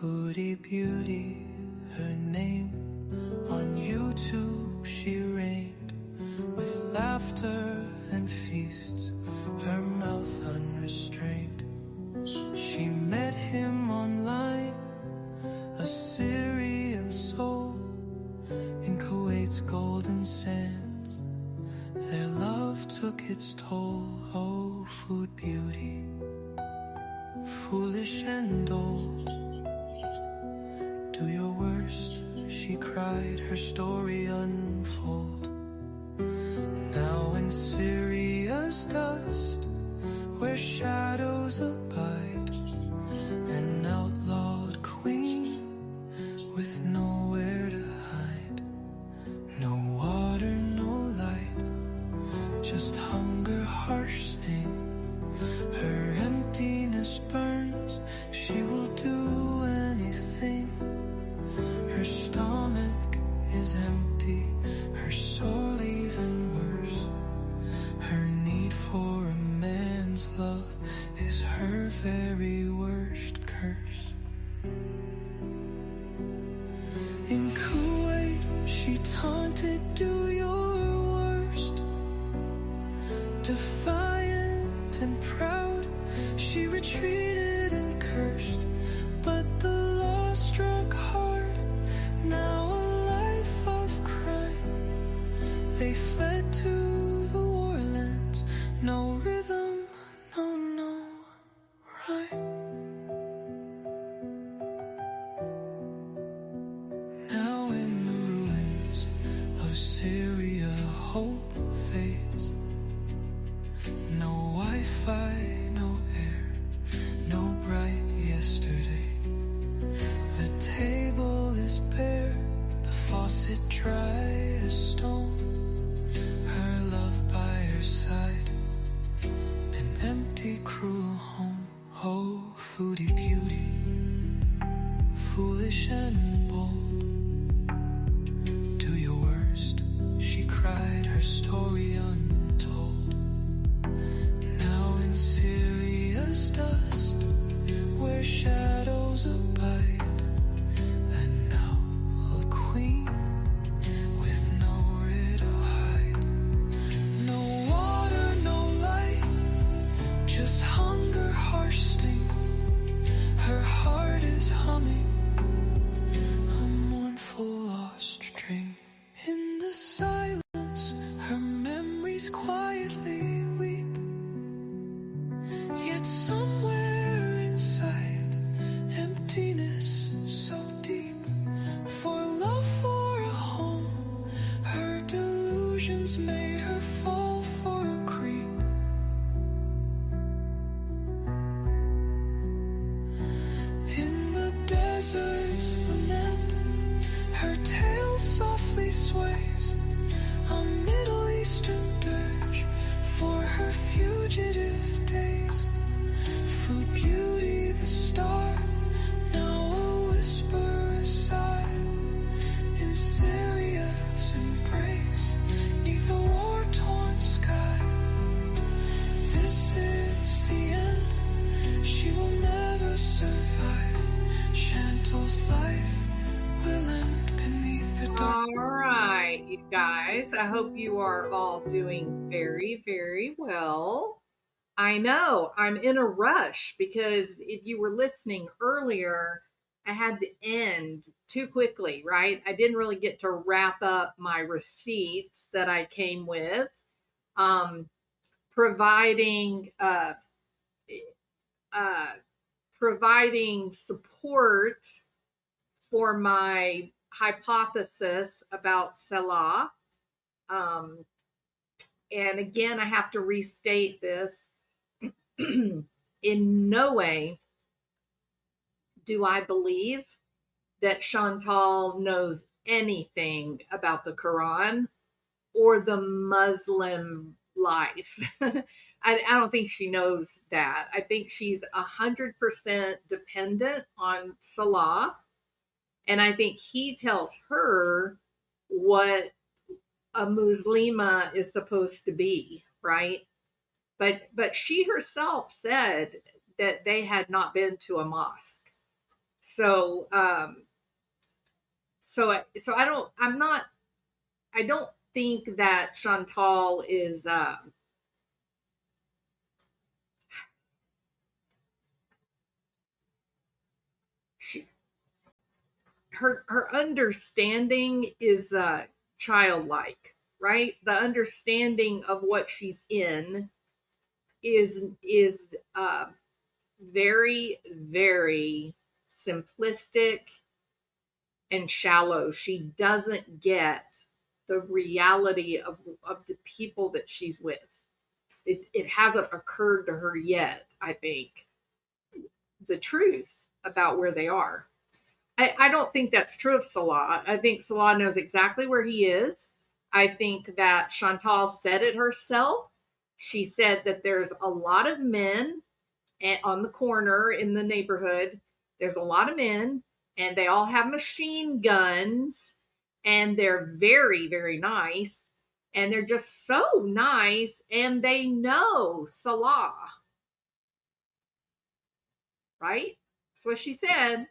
Foodie beauty, her name. On YouTube she reigned, with laughter and feasts, her mouth unrestrained. She met him online, a Syrian soul, in Kuwait's golden sands. Their love took its toll. Oh, food beauty, foolish and old. Do your worst, she cried, her story unfold. Now in Syria's dust, where shadows abide, an outlawed queen with nowhere to hide. No water, no light, just hunger, harsh sting. Her emptiness burns, she will do anything. Her stomach is empty, her soul even worse. Her need for a man's love is her very worst curse. In Kuwait, she taunted, do your worst. Defiant and proud, she retreated and cursed. But the law struck hard, now a life of crime. They fled to the warlands, no rhythm, no rhyme. Now in the ruins of Syria, hope fades. No Wi-Fi, no air, no bright yesterday. The table is bare, the faucet dry as stone. Her love by her side, an empty, cruel home. Oh, foodie beauty, foolish and bold. Do your worst, she cried, her story untold. Now in Syria's dust, where shadows abide, and now a queen with nowhere to hide. No water, no light, just hunger, harsh sting. Her heart is humming a mournful lost string. In the silence, her memories quietly weep. Yet somewhere inside, emptiness so deep. For love, for a home, her delusions made her fall for a creep. In the desert's lament, her tail softly sways, a Middle Eastern dirge for her fugitive days. Food beauty, the star, now a whisper, a sigh. In Syria's embrace, neath a war-torn sky. This is the end, she will never survive. Chantal's life will end beneath the dark. All right, you guys, I hope you are all doing very, very well. I know I'm in a rush because if you were listening earlier, I had to end too quickly, right? I didn't really get to wrap up my receipts that I came with, providing providing support for my hypothesis about Selah. And again, I have to restate this. In no way do I believe that Chantal knows anything about the Quran or the Muslim life. I don't think she knows that. I think she's 100% dependent on Salah. And I think he tells her what a Muslima is supposed to be, right? But she herself said that they had not been to a mosque. So, so I don't think that Chantal is, she, her understanding is childlike, right? The understanding of what she's in is very, very simplistic and shallow. She doesn't get the reality of the people that she's with. It hasn't occurred to her yet, I think, the truth about where they are. I don't think that's true of Salah. I think Salah knows exactly where he is. I think that Chantal said it herself. She said that there's a lot of men on the corner in the neighborhood. There's a lot of men, and they all have machine guns, and they're very, very nice. And they're just so nice, and they know Salah, right? That's what she said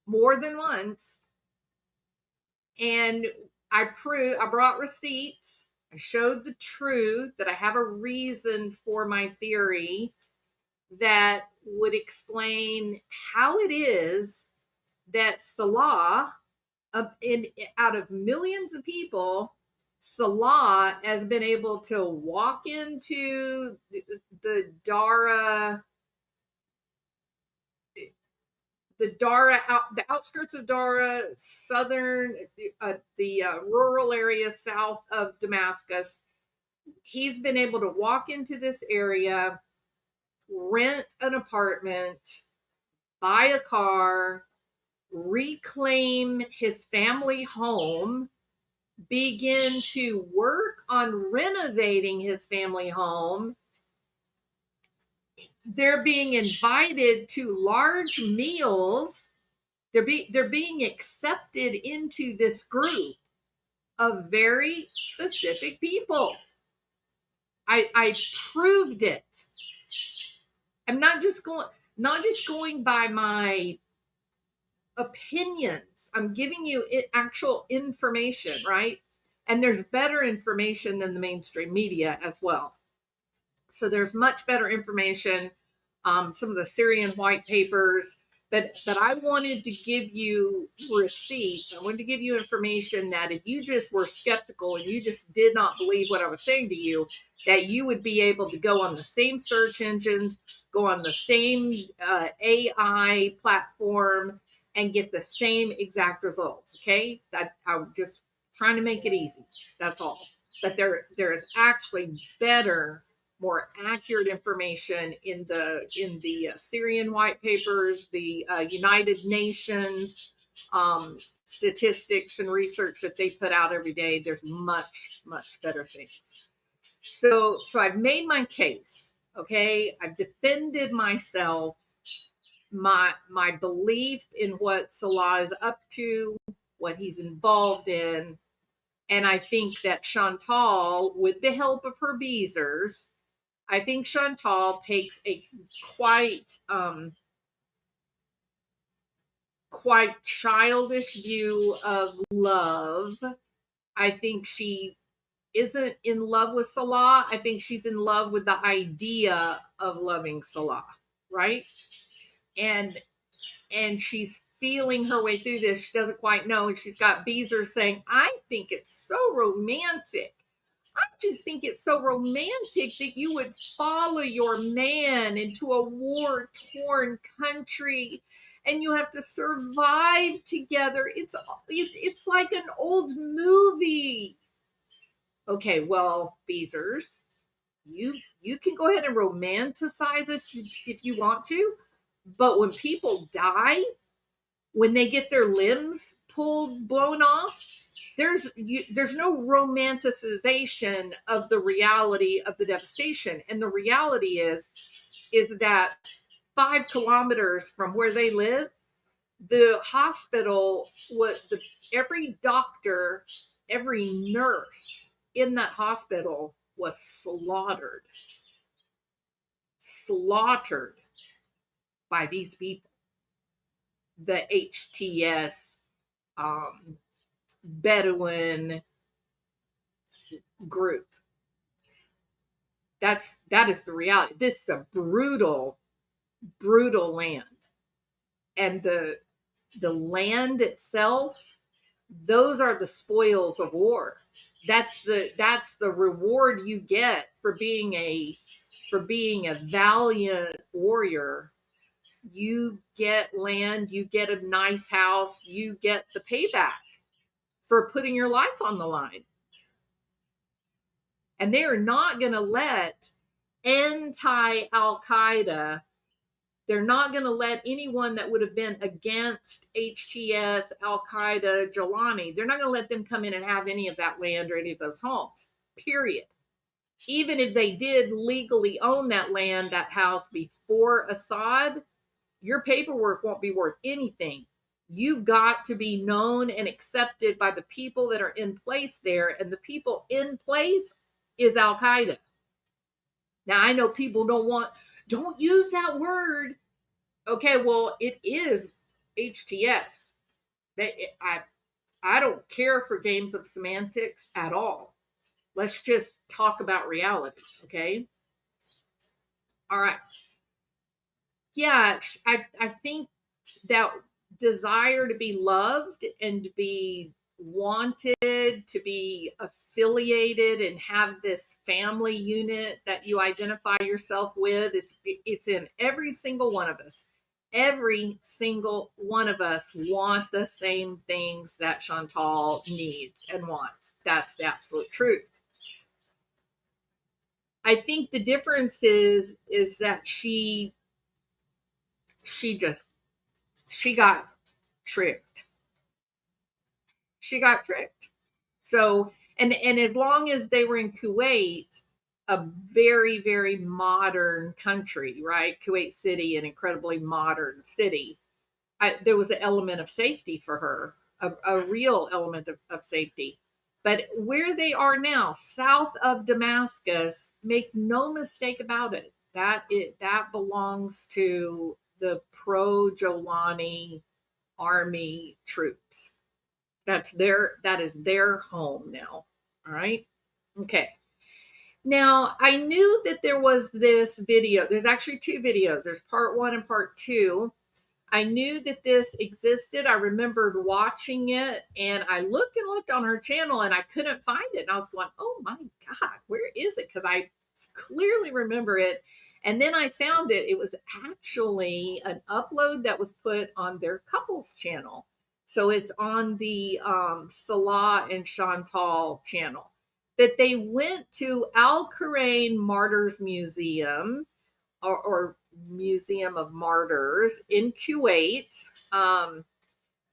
more than once. And I brought receipts. I showed the truth, that I have a reason for my theory that would explain how it is that Salah, out of millions of people, Salah has been able to walk into the Dara, the outskirts of Dara, southern, the rural area south of Damascus. He's been able to walk into this area, rent an apartment, buy a car, reclaim his family home, begin to work on renovating his family home. They're being invited to large meals. They're being accepted into this group of very specific people. I proved it. I'm not just going by my opinions. I'm giving you actual information, right? And there's better information than the mainstream media as well. So there's much better information. Some of the Syrian white papers, but I wanted to give you receipts. I wanted to give you information that if you just were skeptical and you just did not believe what I was saying to you, that you would be able to go on the same search engines, go on the same AI platform, and get the same exact results. Okay, that I'm just trying to make it easy. That's all. But there is actually better, more accurate information in the Syrian white papers, the United Nations statistics and research that they put out every day. There's much better things. So I've made my case. Okay, I've defended myself, my belief in what Salah is up to, what he's involved in. And I think that Chantal, with the help of her Beezers, I think Chantal takes a quite childish view of love. I think she isn't in love with Salah. I think she's in love with the idea of loving Salah, right? And she's feeling her way through this. She doesn't quite know, and she's got Beezer saying, "I think it's so romantic. I just think it's so romantic that you would follow your man into a war-torn country and you have to survive together. It's like an old movie." Okay, well, Beezers, you can go ahead and romanticize this if you want to, but when people die, when they get their limbs blown off, there's no romanticization of the reality of the devastation. And the reality is that 5 kilometers from where they live, the hospital every doctor, every nurse in that hospital was slaughtered by these people. the HTS Bedouin group. That is the reality. This is a brutal land, and the land itself, those are the spoils of war. That's the reward you get for being a valiant warrior. You get land, you get a nice house, you get the payback for putting your life on the line. And they are not going to let anti-Al-Qaeda, they're not going to let anyone that would have been against HTS, Al-Qaeda, Jolani, they're not going to let them come in and have any of that land or any of those homes, period. Even if they did legally own that land, that house before Assad, your paperwork won't be worth anything. You've got to be known and accepted by the people that are in place there. And the people in place is Al-Qaeda. Now, I know people don't use that word. Okay, well, it is HTS. I don't care for games of semantics at all. Let's just talk about reality, okay? All right. Yeah, I think that desire to be loved and to be wanted, to be affiliated and have this family unit that you identify yourself with, it's in every single one of us. Every single one of us want the same things that Chantal needs and wants. That's the absolute truth. I think the difference is that she got tricked. She got tricked. So, and as long as they were in Kuwait, a very, very modern country, right? Kuwait City, an incredibly modern city. There was an element of safety for her, a real element of safety. But where they are now, south of Damascus, make no mistake about it, that belongs to the pro-Jolani army troops. That is their home now. All right. Okay. Now, I knew that there was this video. There's actually two videos. There's part 1 and part 2. I knew that this existed. I remembered watching it, and I looked and looked on her channel and I couldn't find it. And I was going, oh my God, where is it? Because I clearly remember it. And then I found it. It was actually an upload that was put on their couples channel. So it's on the Salah and Chantal channel. That they went to Al Qurayn Martyrs Museum, or Museum of Martyrs in Kuwait.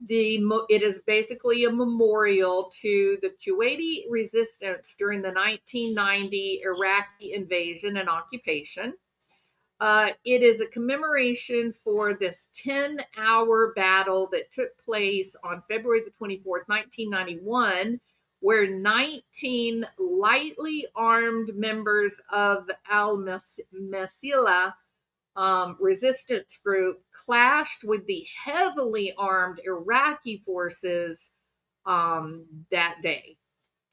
It is basically a memorial to the Kuwaiti resistance during the 1990 Iraqi invasion and occupation. It is a commemoration for this 10-hour battle that took place on February the 24th, 1991, where 19 lightly armed members of the Al-Masila resistance group clashed with the heavily armed Iraqi forces that day.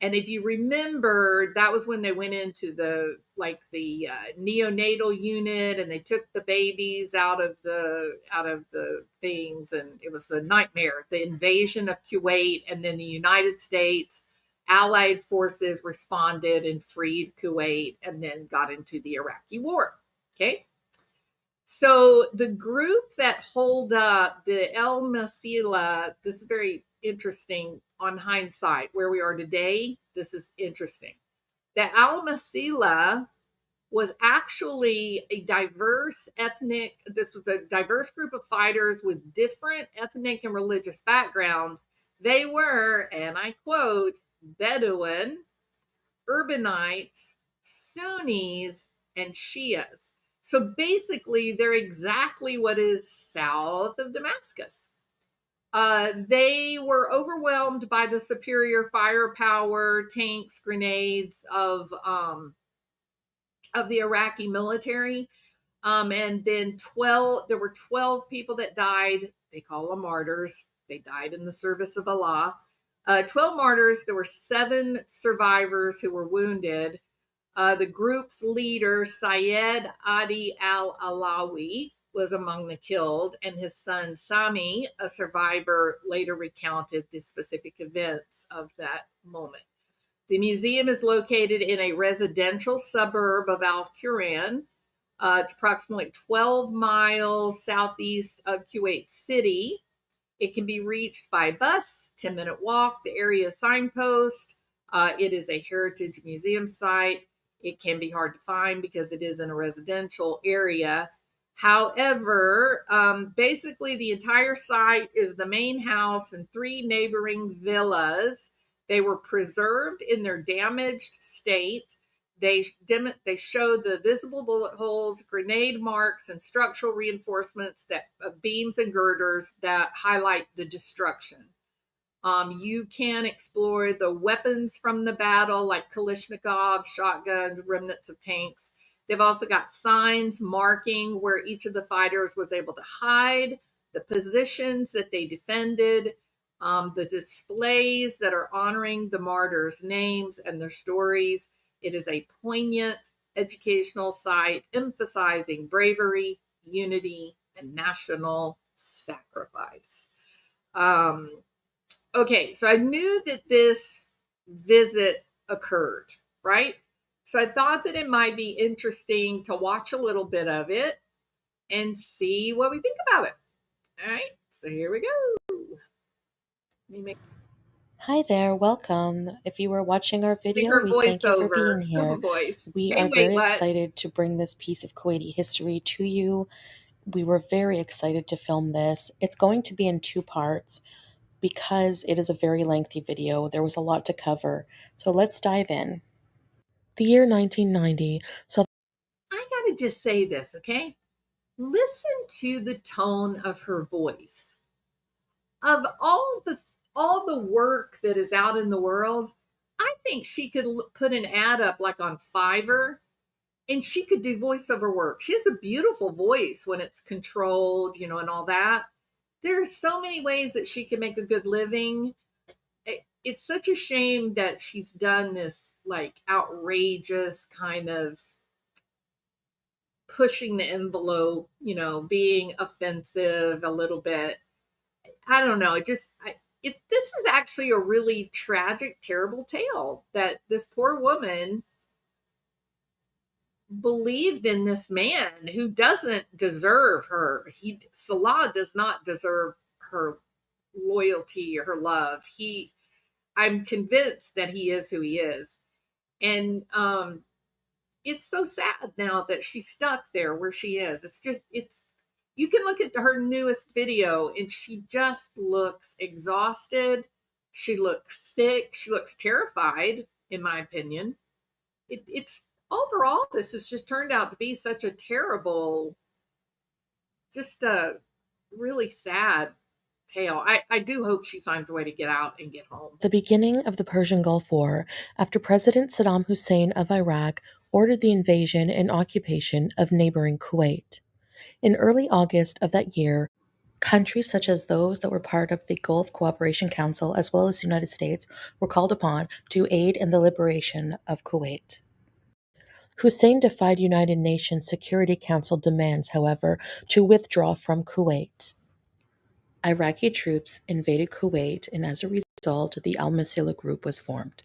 And if you remember, that was when they went into the neonatal unit, and they took the babies out of the things, and it was a nightmare. The invasion of Kuwait, and then the United States Allied forces responded and freed Kuwait, and then got into the Iraqi war. Okay. So the group that hold up the El Masila, this is very interesting on hindsight, where we are today. This is interesting. The Al Masila was actually a diverse group of fighters with different ethnic and religious backgrounds. They were, and I quote, Bedouin, Urbanites, Sunnis, and Shias. So basically, they're exactly what is south of Damascus. They were overwhelmed by the superior firepower, tanks, grenades of the Iraqi military. And then there were 12 people that died. They call them martyrs. They died in the service of Allah. 12 martyrs. There were 7 survivors who were wounded. The group's leader, Syed Adi al-Alawi, was among the killed, and his son Sami, a survivor, later recounted the specific events of that moment. The museum is located in a residential suburb of Al Quran. It's approximately 12 miles southeast of Kuwait City. It can be reached by bus, 10-minute walk, the area signpost. It is a heritage museum site. It can be hard to find because it is in a residential area. However, basically the entire site is the main house and 3 neighboring villas. They were preserved in their damaged state. They show the visible bullet holes, grenade marks, and structural reinforcements that beams and girders that highlight the destruction. You can explore the weapons from the battle, like Kalashnikovs, shotguns, remnants of tanks. They've also got signs marking where each of the fighters was able to hide, the positions that they defended, the displays that are honoring the martyrs' names and their stories. It is a poignant educational site emphasizing bravery, unity, and national sacrifice. Okay, so I knew that this visit occurred, right? So I thought that it might be interesting to watch a little bit of it and see what we think about it. All right, so here we go. Let me make Hi there, welcome. If you are watching our see video, her we thank you for being voiceover here. voice. We Hey, are wait, very what? excited to bring this piece of Kuwaiti history to you. We were very excited to film this. It's going to be in 2 parts because it is a very lengthy video. There was a lot to cover. So let's dive in. The year 1990 saw I gotta just say this, okay? Listen to the tone of her voice. Of all the work that is out in the world, I think she could put an ad up like on Fiverr and she could do voiceover work. She has a beautiful voice when it's controlled, and all that. There are so many ways that she can make a good living. It's such a shame that she's done this like outrageous kind of pushing the envelope, being offensive a little bit. I don't know. This is actually a really tragic, terrible tale that this poor woman believed in this man who doesn't deserve her. Salah does not deserve her loyalty or her love. I'm convinced that he is who he is. And it's so sad now that she's stuck there where she is. You can look at her newest video and she just looks exhausted. She looks sick. She looks terrified, in my opinion. It's overall, this has just turned out to be such a terrible, just a really sad tale. I do hope she finds a way to get out and get home. the beginning of the Persian Gulf War after President Saddam Hussein of Iraq ordered the invasion and occupation of neighboring Kuwait. In early August of that year, countries such as those that were part of the Gulf Cooperation Council, as well as the United States, were called upon to aid in the liberation of Kuwait. Hussein defied United Nations Security Council demands, however, to withdraw from Kuwait. Iraqi troops invaded Kuwait, and as a result, the al-Masila group was formed.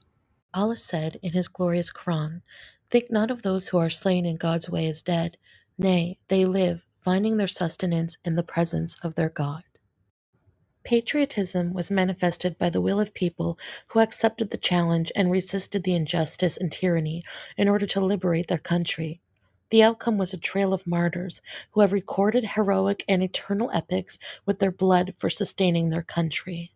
Allah said in his glorious Quran, "Think not of those who are slain in God's way as dead. Nay, they live, finding their sustenance in the presence of their God." Patriotism was manifested by the will of people who accepted the challenge and resisted the injustice and tyranny in order to liberate their country. The outcome was a trail of martyrs who have recorded heroic and eternal epics with their blood for sustaining their country.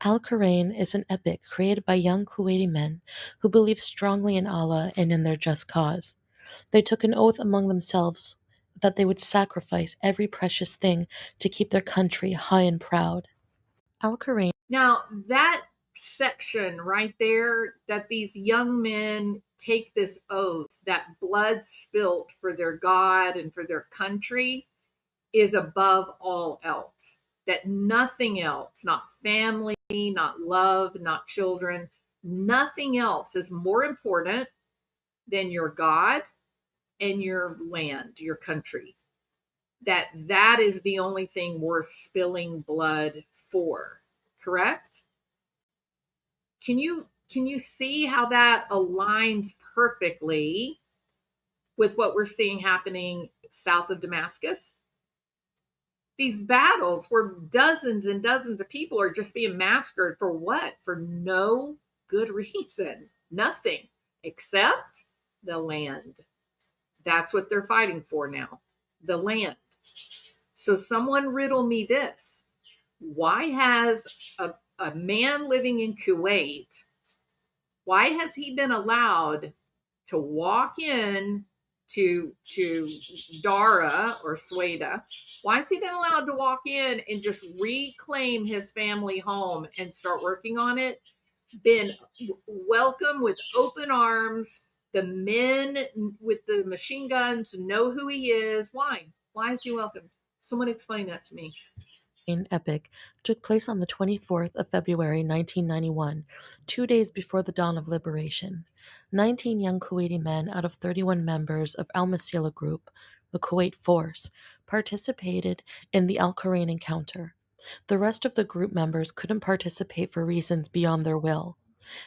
Al-Qur'an is an epic created by young Kuwaiti men who believed strongly in Allah and in their just cause. They took an oath among themselves that they would sacrifice every precious thing to keep their country high and proud. Al-Qur'an. Now, that section right there, that these young men take this oath that blood spilt for their God and for their country, is above all else. that nothing else, not family, not love, not children, nothing else is more important than your God and your land, your country. That is the only thing worth spilling blood for. Correct? Can you see how that aligns perfectly with what we're seeing happening south of Damascus? These battles where dozens and dozens of people are just being massacred for what? For no good reason. Nothing except the land. That's what they're fighting for now. The land. So someone riddle me this. Why has a man living in Kuwait, why has he been allowed to walk in to Dara or Sweda? Why has he been allowed to walk in and just reclaim his family home and start working on it? Been welcome with open arms. The men with the machine guns know who he is. Why? Why is he welcome? Someone explain that to me. Epic took place on the 24th of February 1991, 2 days before the dawn of liberation. 19 young Kuwaiti men out of 31 members of Al-Masila Group, the Kuwait Force, participated in the Al-Qurain encounter. The rest of the group members couldn't participate for reasons beyond their will.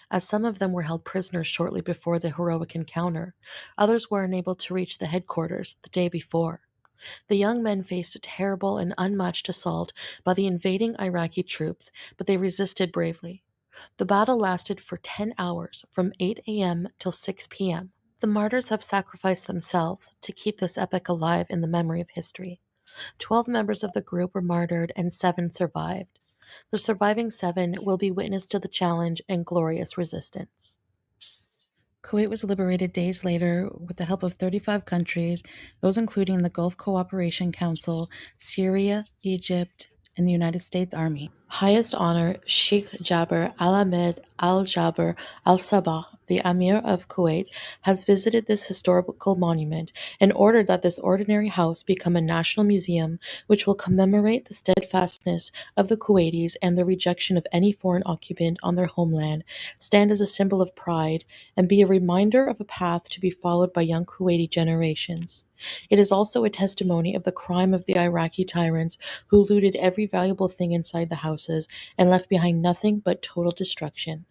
As some of them were held prisoners shortly before the heroic encounter, others were unable to reach the headquarters the day before. The young men faced a terrible and unmatched assault by the invading Iraqi troops, but they resisted bravely. The battle lasted for 10 hours, from 8 a.m. till 6 p.m. The martyrs have sacrificed themselves to keep this epic alive in the memory of history. 12 members of the group were martyred and 7 survived. The surviving 7 will be witness to the challenge and glorious resistance. Kuwait was liberated days later with the help of 35 countries, those including the Gulf Cooperation Council, Syria, Egypt, and the United States Army. Highest honor, Sheikh Jaber Al-Ahmed Al-Jaber Al-Sabah, the Amir of Kuwait, has visited this historical monument and ordered that this ordinary house become a national museum which will commemorate the steadfastness of the Kuwaitis and the rejection of any foreign occupant on their homeland, stand as a symbol of pride, and be a reminder of a path to be followed by young Kuwaiti generations. It is also a testimony of the crime of the Iraqi tyrants who looted every valuable thing inside the houses and left behind nothing but total destruction.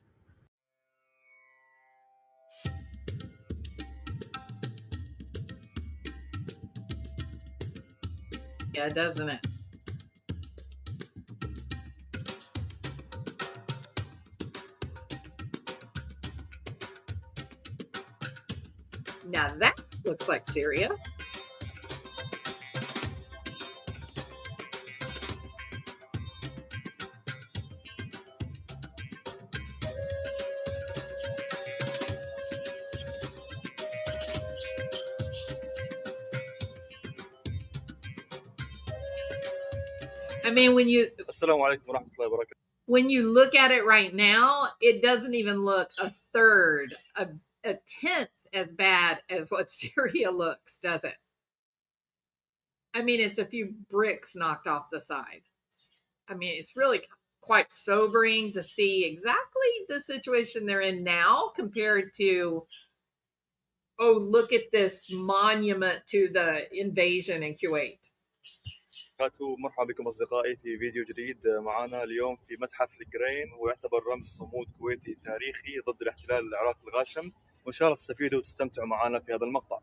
Yeah, doesn't it? Now that looks like Syria. I mean, when you look at it right now, it doesn't even look a third, a tenth as bad as what Syria looks, does it? I mean, it's a few bricks knocked off the side. I mean, it's really quite sobering to see exactly the situation they're in now compared to, oh, look at this monument to the invasion in Kuwait. مرحبا بكم أصدقائي في فيديو جديد معنا اليوم في متحف القرين، ويعتبر رمز صمود كويتي تاريخي ضد الاحتلال العراقي الغاشم، وإن شاء الله تستفيدوا وتستمتعوا معنا في هذا المقطع.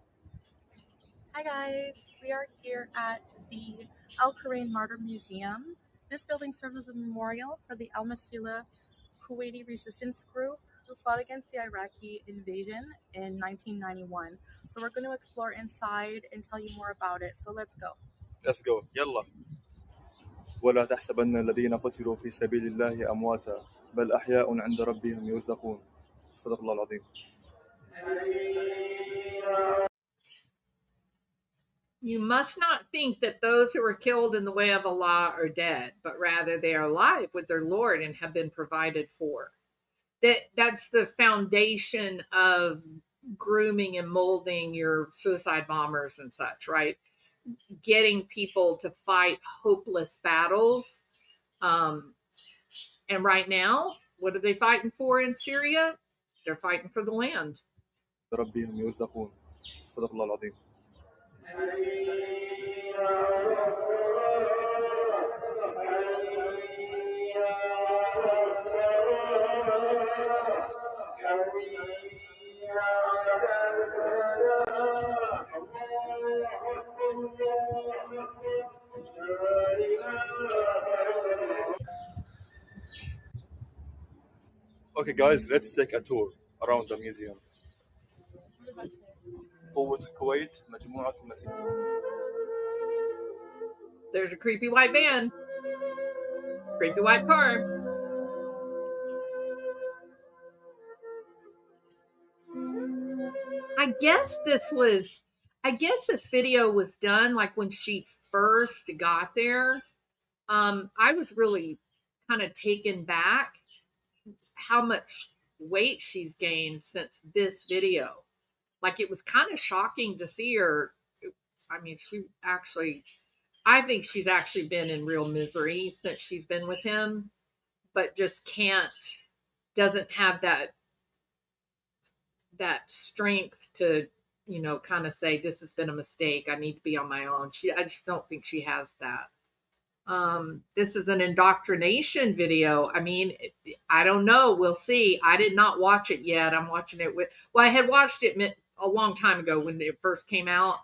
Hi guys, we are here at the Al-Qurain Martyr Museum. This building serves as a memorial for the Al-Masila Kuwaiti resistance group who fought against the Iraqi invasion in 1991. So we're going to explore inside and tell you more about it. So let's go. Let's go. يلا. ولا تحسبن الذين قتلوا في سبيل الله أمواتا بل أحياء عند ربهم يرزقون. صدق الله العظيم. You must not think that those who were killed in the way of Allah are dead, but rather they are alive with their Lord and have been provided for. That's the foundation of grooming and molding your suicide bombers and such, right? Getting people to fight hopeless battles And right now, what are they fighting for in Syria? They're fighting for the land. ربهم يرزقون صدق الله العظيم. Okay guys, let's take a tour around the museum. What does that say? قوة الكويت مجموعة المسيح. There's a creepy white van. Creepy white car. I guess this video was done like when she first got there. I was really kind of taken back how much weight she's gained since this video. Like, it was kind of shocking to see her. I mean, I think she's actually been in real misery since she's been with him, but just doesn't have that strength to, kind of say, this has been a mistake. I need to be on my own. I just don't think she has that. This is an indoctrination video. I mean, I don't know. We'll see. I did not watch it yet. I'm watching it I had watched it a long time ago when it first came out,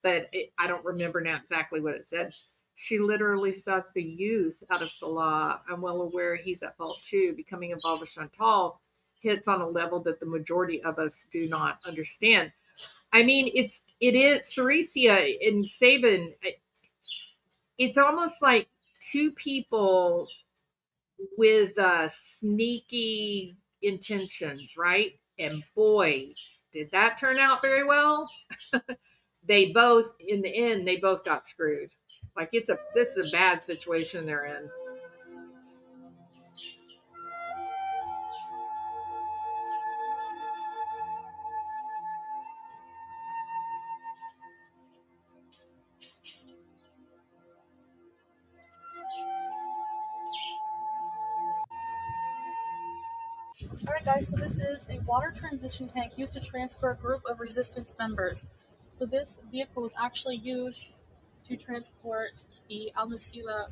but I don't remember now exactly what it said. She literally sucked the youth out of Salah. I'm well aware he's at fault too. Becoming involved with Chantal hits on a level that the majority of us do not understand. I mean, it is Ceresia and Sabin. It's almost like two people with sneaky intentions, right? And boy, did that turn out very well. They both, in the end, they both got screwed. Like, this is a bad situation they're in. Alright guys, so this is a water transition tank used to transfer a group of resistance members. So this vehicle was actually used to transport the Al-Masila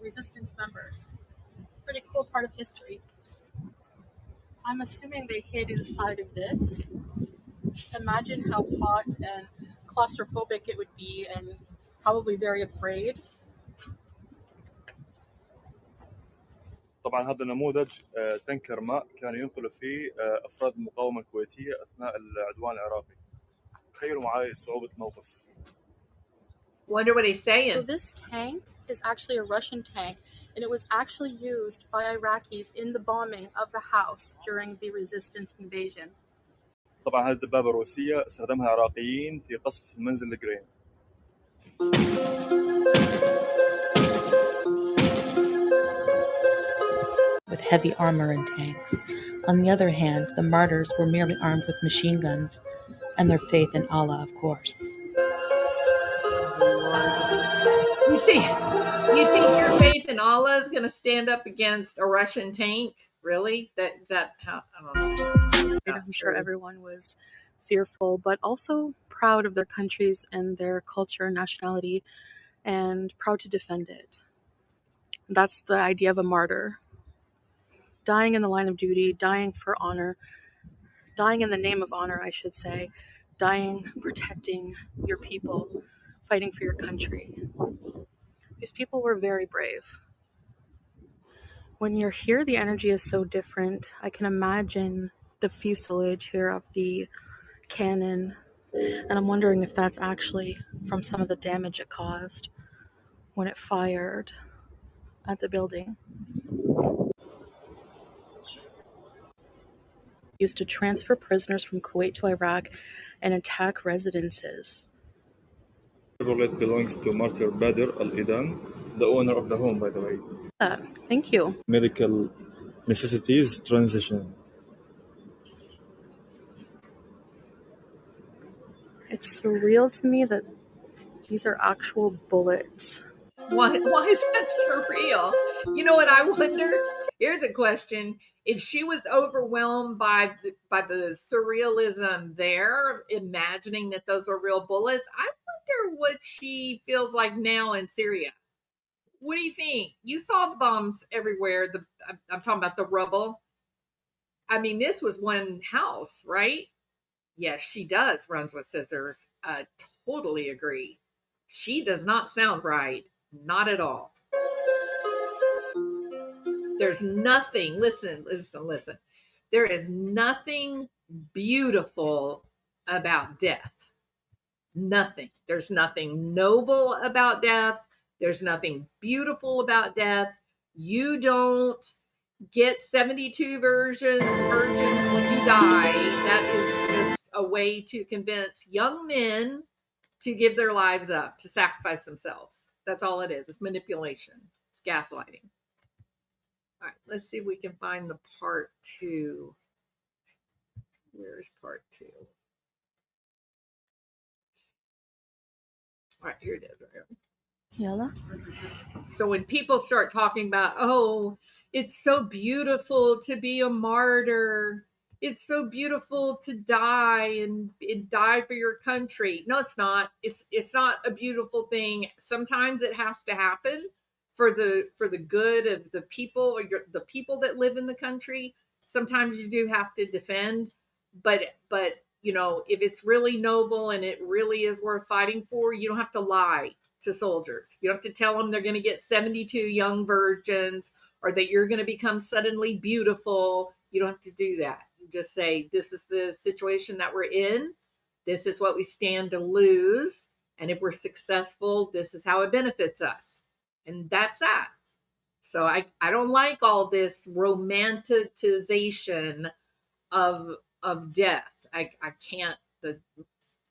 resistance members. Pretty cool part of history. I'm assuming they hid inside of this. Imagine how hot and claustrophobic it would be, and probably very afraid. طبعا هذا النموذج تنكر ماء كان ينقل فيه أفراد المقاومة الكويتية أثناء العدوان العراقي. تخيلوا معي صعوبة الموقف. Wonder what he's saying. So this tank is actually a Russian tank, and it was actually used by Iraqis in the bombing of the house during the resistance invasion. طبعا هذه الدبابة الروسية استخدمها العراقيين في قصف منزل الجرين. With heavy armor and tanks. On the other hand, the Martyrs were merely armed with machine guns and their faith in Allah, of course. You think your faith in Allah is going to stand up against a Russian tank? Really? Is that how? I don't know. I'm sure everyone was fearful, but also proud of their countries and their culture and nationality, and proud to defend it. That's the idea of a martyr. Dying in the line of duty, dying for honor, dying in the name of honor, I should say, dying protecting your people, fighting for your country. These people were very brave. When you're here, the energy is so different. I can imagine the fuselage here of the cannon, and I'm wondering if that's actually from some of the damage it caused when it fired at the building. Used to transfer prisoners from Kuwait to Iraq and attack residences. Chevrolet belongs to Martyr Bader Al-Idan, the owner of the home, by the way. Thank you. Medical necessities transition. It's surreal to me that these are actual bullets. Why is that surreal? You know what I wonder? Here's a question. If she was overwhelmed by the surrealism there, imagining that those are real bullets, I wonder what she feels like now in Syria. What do you think? You saw the bombs everywhere. I'm talking about the rubble. I mean, this was one house, right? Yes, she does. Runs with scissors. Totally agree. She does not sound right. Not at all. There's nothing, listen. There is nothing beautiful about death. Nothing. There's nothing noble about death. There's nothing beautiful about death. You don't get 72 virgins when you die. That is just a way to convince young men to give their lives up, to sacrifice themselves. That's all it is. It's manipulation. It's gaslighting. All right, let's see if we can find the part 2. Where's part 2? All right, here it is. Right here. Yalla. So when people start talking about, oh, it's so beautiful to be a martyr, it's so beautiful to die and die for your country. No, it's not. It's not a beautiful thing. Sometimes it has to happen for the good of the people, or the people that live in the country. Sometimes you do have to defend, but you know, if it's really noble and it really is worth fighting for, you don't have to lie to soldiers. You don't have to tell them they're going to get 72 young virgins, or that you're going to become suddenly beautiful. You don't have to do that. You just say, this is the situation that we're in. This is what we stand to lose. And if we're successful, this is how it benefits us. And that's that. So I don't like all this romanticization of death. I can't.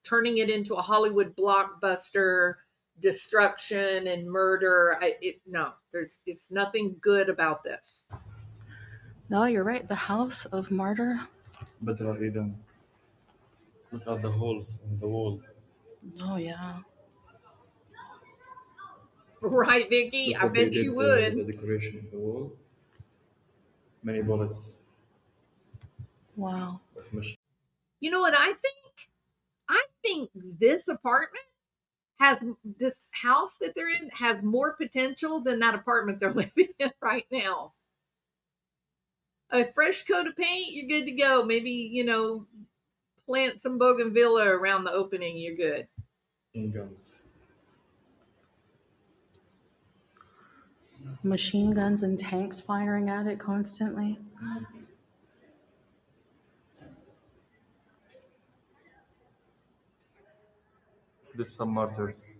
Turning it into a Hollywood blockbuster, destruction and murder. No, it's nothing good about this. No, you're right. The house of Martyr. Better Eden. Look at the holes in the wall. Oh, yeah. Right, Vicky? Look I what they bet you did would. to the decoration of the wall. Many bullets. Wow. You know what I think? I think this house that they're in has more potential than that apartment they're living in right now. A fresh coat of paint, you're good to go. Maybe, you know, plant some bougainvillea around the opening, you're good. In guns. Machine guns and tanks firing at it constantly. There's some martyrs.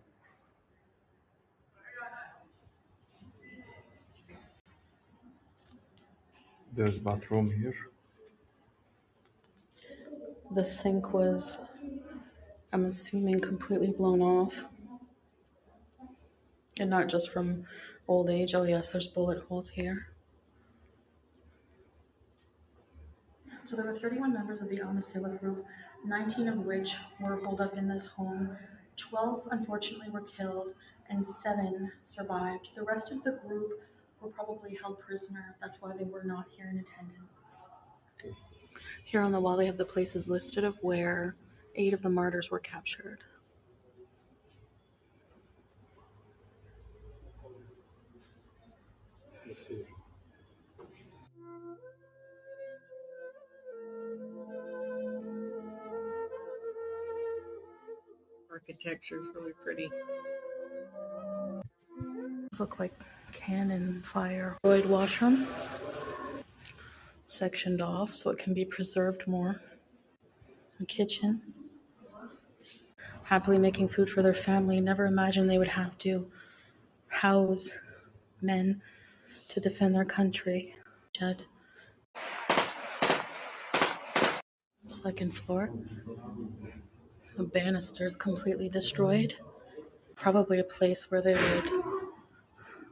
There's bathroom here. The sink was, I'm assuming, completely blown off. And not just from old age. Oh, yes, there's bullet holes here. So there were 31 members of the Al-Masila group, 19 of which were holed up in this home. 12, unfortunately, were killed, and 7 survived. The rest of the group were probably held prisoner. That's why they were not here in attendance. Okay. Here on the wall, they have the places listed of where 8 of the martyrs were captured. Let's see. Architecture is really pretty. These look like cannon fire. Void washroom. Sectioned off so it can be preserved more. A kitchen. Happily making food for their family. Never imagined they would have to house men to defend their country. Shed. Second floor. The banisters completely destroyed. Probably a place where they would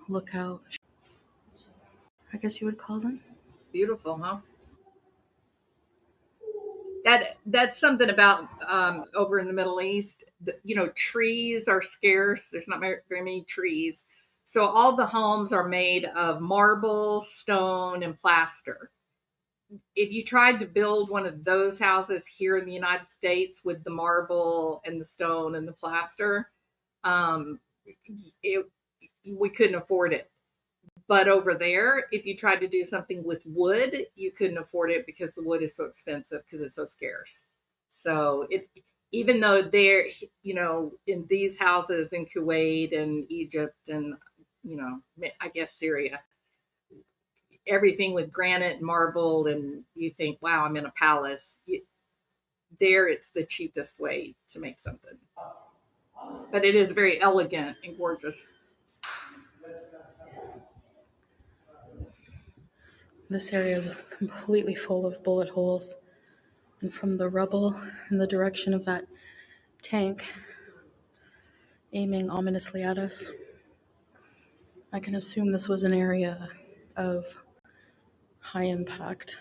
look out. I guess you would call them. Beautiful, huh? That's something about over in the Middle East. You know, trees are scarce. There's not very many trees. So all the homes are made of marble, stone, and plaster. If you tried to build one of those houses here in the United States with the marble and the stone and the plaster, we couldn't afford it. But over there, if you tried to do something with wood, you couldn't afford it because the wood is so expensive because it's so scarce. So even though they're, in these houses in Kuwait and Egypt and, I guess Syria, everything with granite and marble, and you think, wow, I'm in a palace. There, it's the cheapest way to make something. But it is very elegant and gorgeous. This area is completely full of bullet holes, and from the rubble in the direction of that tank aiming ominously at us, I can assume this was an area of high impact.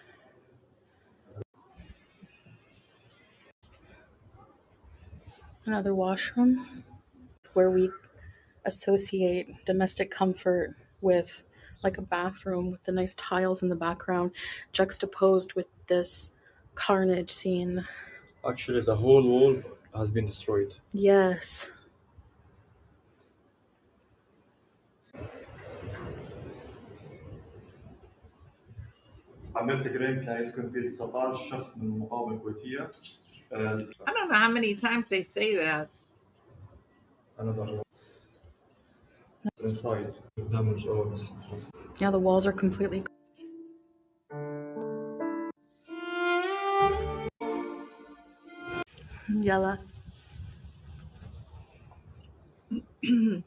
Another washroom where we associate domestic comfort with like a bathroom with the nice tiles in the background juxtaposed with this carnage scene. Actually, the whole wall has been destroyed. Yes. عملت جرين كان يسكن فيه 19 شخص من المقاومة الكويتية. I don't know how many times they say that. Another inside damage out. Yeah, the walls are completely. Yella. All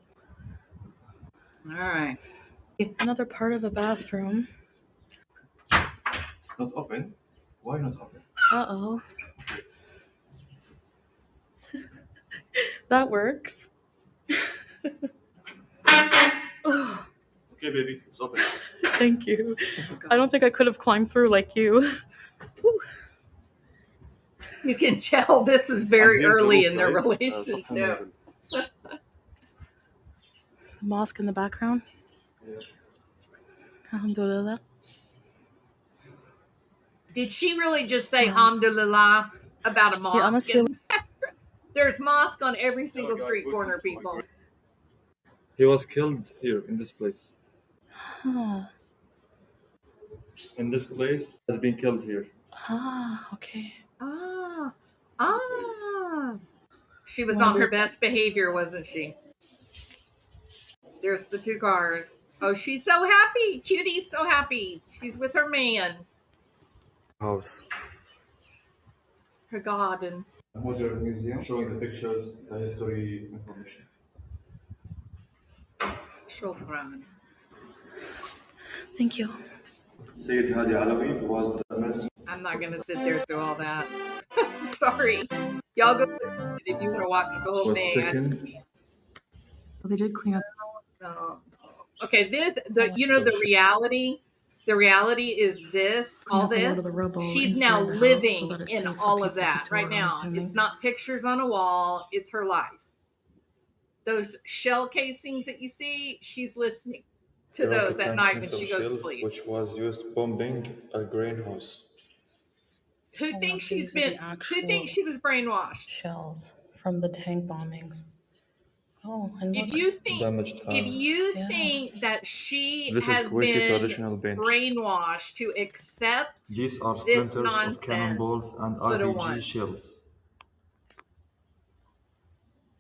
right. Another part of a bathroom. It's not open. Why not open? Uh-oh. That works. Oh, Okay, baby, it's open. thank you. I don't think I could have climbed through like you. You can tell this was very early in their relationship. The mosque in the background. Yes. Alhamdulillah. Did she really just say alhamdulillah about a mosque? Yeah, There's mosque on every single street corner, people. He was killed here in this place. Huh. In this place, has been killed here. Okay. She was on her best behavior, wasn't she? There's the two cars. Oh, she's so happy. Cutie's so happy. She's with her man. House. Her garden. A modern museum showing the pictures, the history information. Shukran. Thank you. Sayyid Hadi Alawi was the minister. I'm not going to sit there through all that. Sorry. Y'all go if you want to watch the whole thing. Well, they did clean up. Okay, the reality is this, all this. She's now living in all of that right now. It's not pictures on a wall, it's her life. Those shell casings that you see, she's listening to those at night when she goes to sleep. Which was used bombing a grain house. Who thinks she was brainwashed? Shells from the tank bombings. Oh, and if you think that she has been brainwashed to accept these are this splinters nonsense, of cannonballs and RPG shells.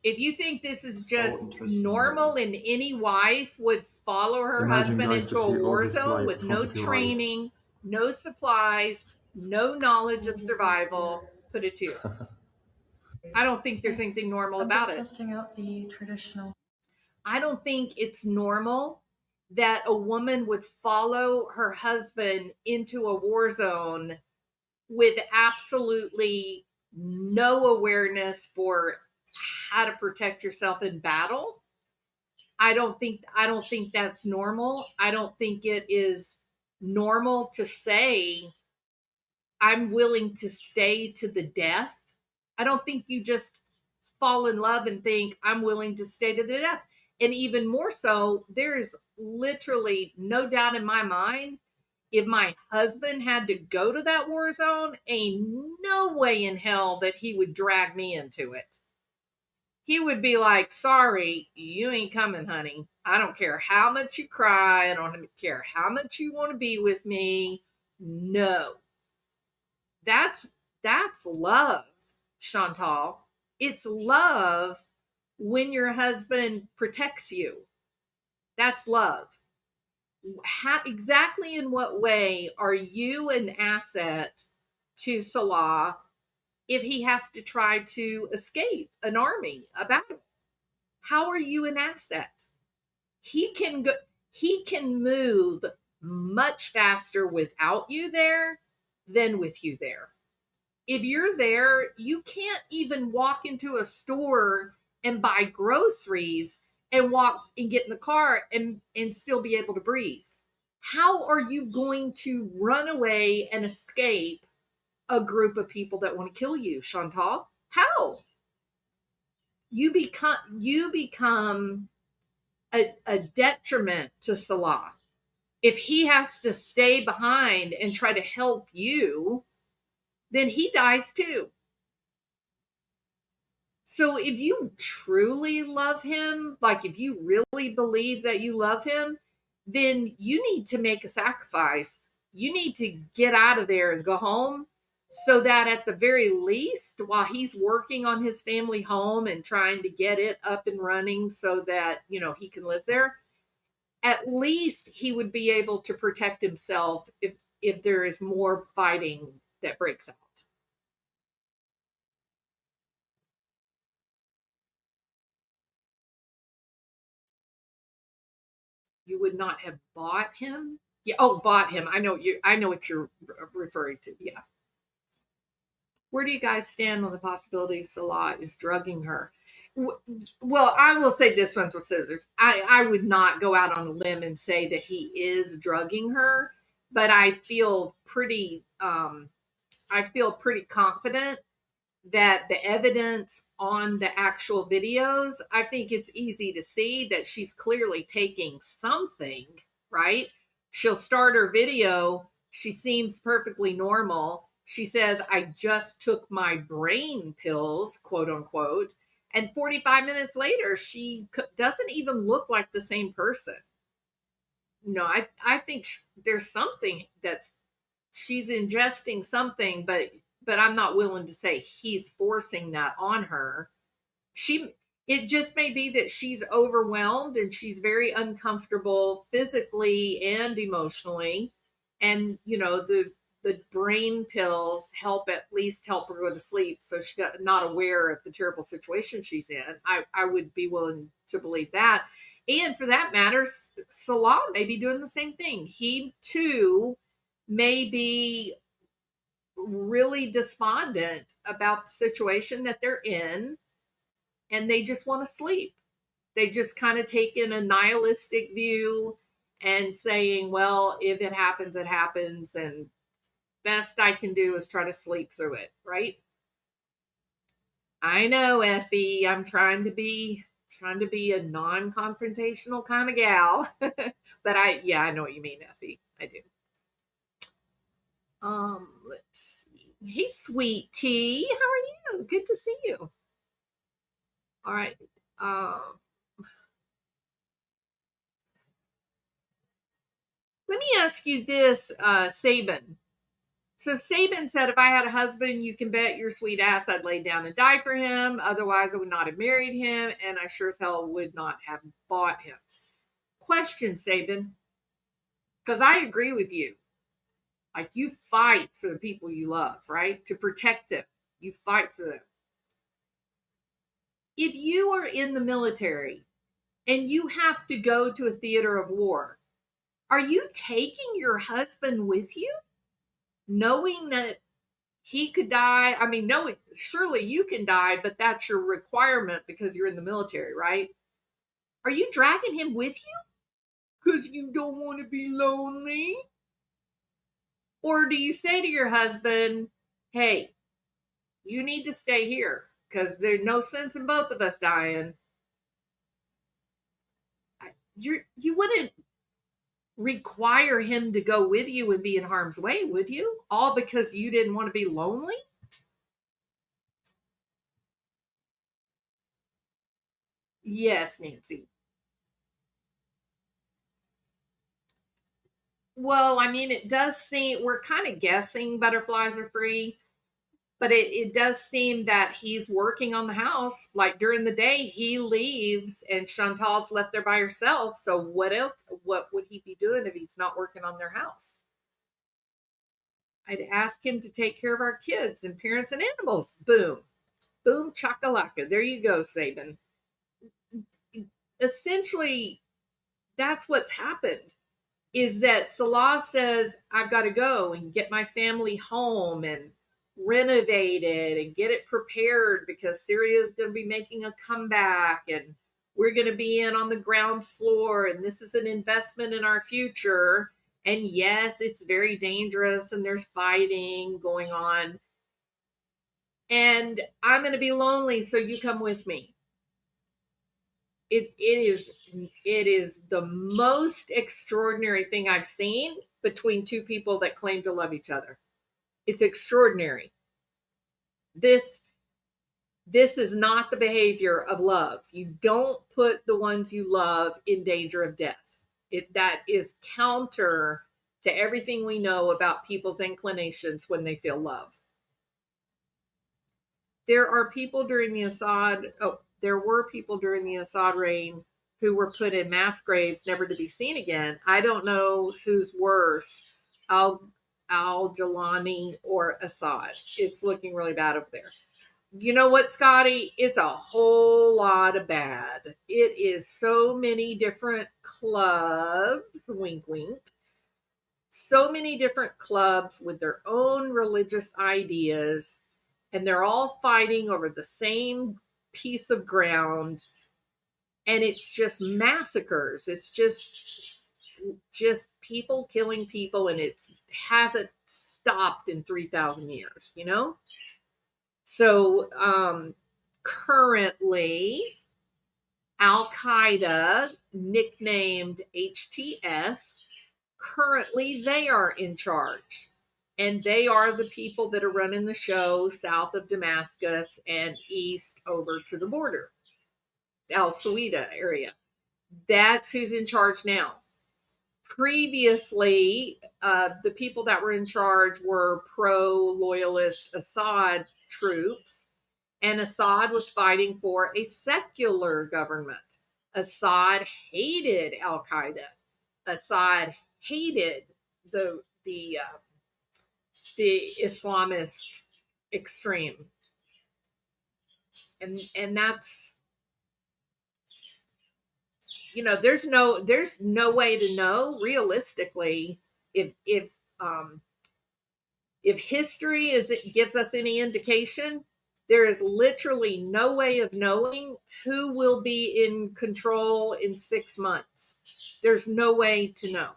If you think this is just normal and any wife would follow her husband into a war zone with no training, no supplies, no knowledge of survival, put it to. I don't think there's anything normal about it. Testing out the traditional. I don't think it's normal that a woman would follow her husband into a war zone with absolutely no awareness for how to protect yourself in battle. I don't think that's normal. I don't think it is normal to say I'm willing to stay to the death. I don't think you just fall in love and think I'm willing to stay to the death. And even more so, there is literally no doubt in my mind, if my husband had to go to that war zone, ain't no way in hell that he would drag me into it. He would be like, sorry, you ain't coming, honey. I don't care how much you cry. I don't care how much you want to be with me. No. That's love, Chantal. It's love when your husband protects you. That's love. Exactly in what way are you an asset to Salah if he has to try to escape an army, a battle? How are you an asset? He can go, he can move much faster without you there than with you there. If you're there, you can't even walk into a store and buy groceries and walk and get in the car and still be able to breathe. How are you going to run away and escape a group of people that want to kill you, Chantal? How? You become a detriment to Salah. If he has to stay behind and try to help you, then he dies too. So if you truly love him, like if you really believe that you love him, then you need to make a sacrifice. You need to get out of there and go home so that at the very least, while he's working on his family home and trying to get it up and running so that, he can live there, at least he would be able to protect himself if there is more fighting that breaks out. You would not have bought him? Yeah, bought him. I know what you're referring to. Yeah. Where do you guys stand on the possibility Salah is drugging her? Well, I will say this one with scissors. I would not go out on a limb and say that he is drugging her, but I feel pretty confident that the evidence on the actual videos, I think it's easy to see that she's clearly taking something, right? She'll start her video. She seems perfectly normal. She says, I just took my brain pills, quote unquote. And 45 minutes later, she doesn't even look like the same person. I think there's something that's she's ingesting something, but I'm not willing to say he's forcing that on her. It just may be that she's overwhelmed and she's very uncomfortable physically and emotionally. And, the brain pills at least help her go to sleep. So she's not aware of the terrible situation she's in. I would be willing to believe that. And for that matter, Salah may be doing the same thing. He too may be really despondent about the situation that they're in, and they just want to sleep. They just kind of take in a nihilistic view and saying, well, if it happens, it happens, and best I can do is try to sleep through it, right? I know, Effie, I'm trying to be a non-confrontational kind of gal. But I know what you mean, Effie. I do. Let's see. Hey, sweet tea. How are you? Good to see you. All right. Let me ask you this, Sabin. So Sabin said, if I had a husband, you can bet your sweet ass I'd lay down and die for him. Otherwise, I would not have married him, and I sure as hell would not have bought him. Question, Sabin, because I agree with you. Like, you fight for the people you love, right? To protect them. You fight for them. If you are in the military and you have to go to a theater of war, are you taking your husband with you? Knowing that he could die? I mean, knowing surely you can die, but that's your requirement because you're in the military, right? Are you dragging him with you because you don't want to be lonely? Or do you say to your husband, hey, you need to stay here because there's no sense in both of us dying? you wouldn't require him to go with you and be in harm's way, would you? All because you didn't want to be lonely? Yes, Nancy. Well, I mean, it does seem we're kind of guessing butterflies are free, but it does seem that he's working on the house. Like during the day, he leaves and Chantal's left there by herself. So what else? What would he be doing if he's not working on their house? I'd ask him to take care of our kids and parents and animals. Boom. Boom chakalaka. There you go, Saban. Essentially, that's what's happened. Is that Salah says, I've got to go and get my family home and renovate it and get it prepared because Syria is going to be making a comeback and we're going to be in on the ground floor and this is an investment in our future. And yes, it's very dangerous and there's fighting going on. And I'm going to be lonely, so you come with me. It is the most extraordinary thing I've seen between two people that claim to love each other. It's extraordinary. This is not the behavior of love. You don't put the ones you love in danger of death. That is counter to everything we know about people's inclinations when they feel love. There were people during the Assad reign who were put in mass graves never to be seen again. I don't know who's worse, al-Jilani or Assad. It's looking really bad over there. You know what, Scotty? It's a whole lot of bad. It is so many different clubs, wink, wink. So many different clubs with their own religious ideas, and they're all fighting over the same piece of ground. And it's just massacres. It's just people killing people, and it hasn't stopped in 3,000 years, you know? So currently, Al-Qaeda, nicknamed HTS, currently they are in charge. And they are the people that are running the show south of Damascus and east over to the border, Al Suwaida area. That's who's in charge now. Previously, the people that were in charge were pro-loyalist Assad troops, and Assad was fighting for a secular government. Assad hated Al-Qaeda. Assad hated the Islamist extreme, and that's, you know, there's no way to know realistically if history gives us any indication. There is literally no way of knowing who will be in control in 6 months. There's no way to know.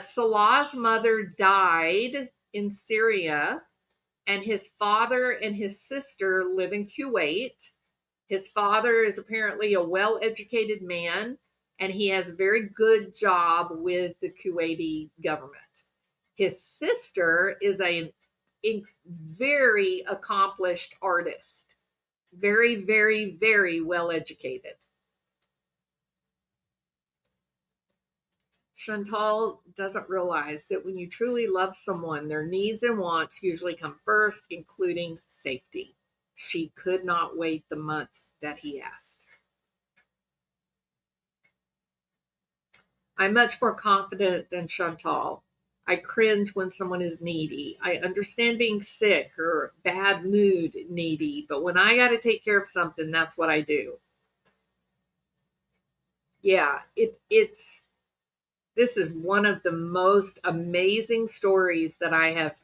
Salah's mother died in Syria, and his father and his sister live in Kuwait. His father is apparently a well-educated man, and he has a very good job with the Kuwaiti government. His sister is a very accomplished artist, very, very, very well-educated. Chantal doesn't realize that when you truly love someone, their needs and wants usually come first, including safety. She could not wait the month that he asked. I'm much more confident than Chantal. I cringe when someone is needy. I understand being sick or bad mood needy, but when I got to take care of something, that's what I do. Yeah, this is one of the most amazing stories that I have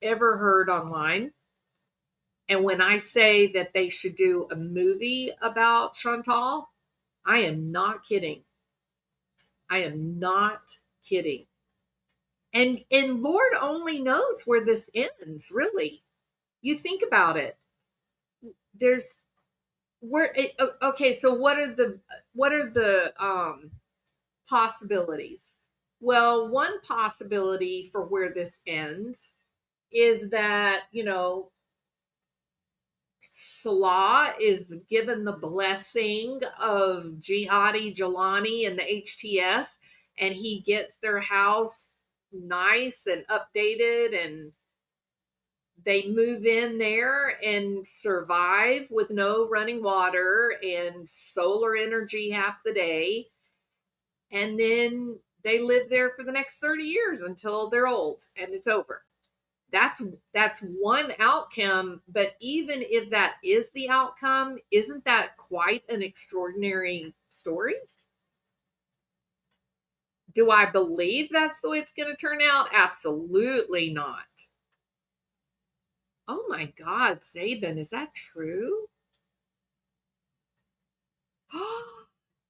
ever heard online. And when I say that they should do a movie about Chantal, I am not kidding. I am not kidding. And Lord only knows where this ends, really. You think about it. There's Okay, so what are the possibilities? Well, one possibility for where this ends is that, Salah is given the blessing of Jihadi Jalani and the HTS, and he gets their house nice and updated, and they move in there and survive with no running water and solar energy half the day. And then they live there for the next 30 years until they're old and it's over. That's one outcome, but even if that is the outcome, isn't that quite an extraordinary story? Do I believe that's the way it's going to turn out? Absolutely not. Oh my God, Sabin, is that true?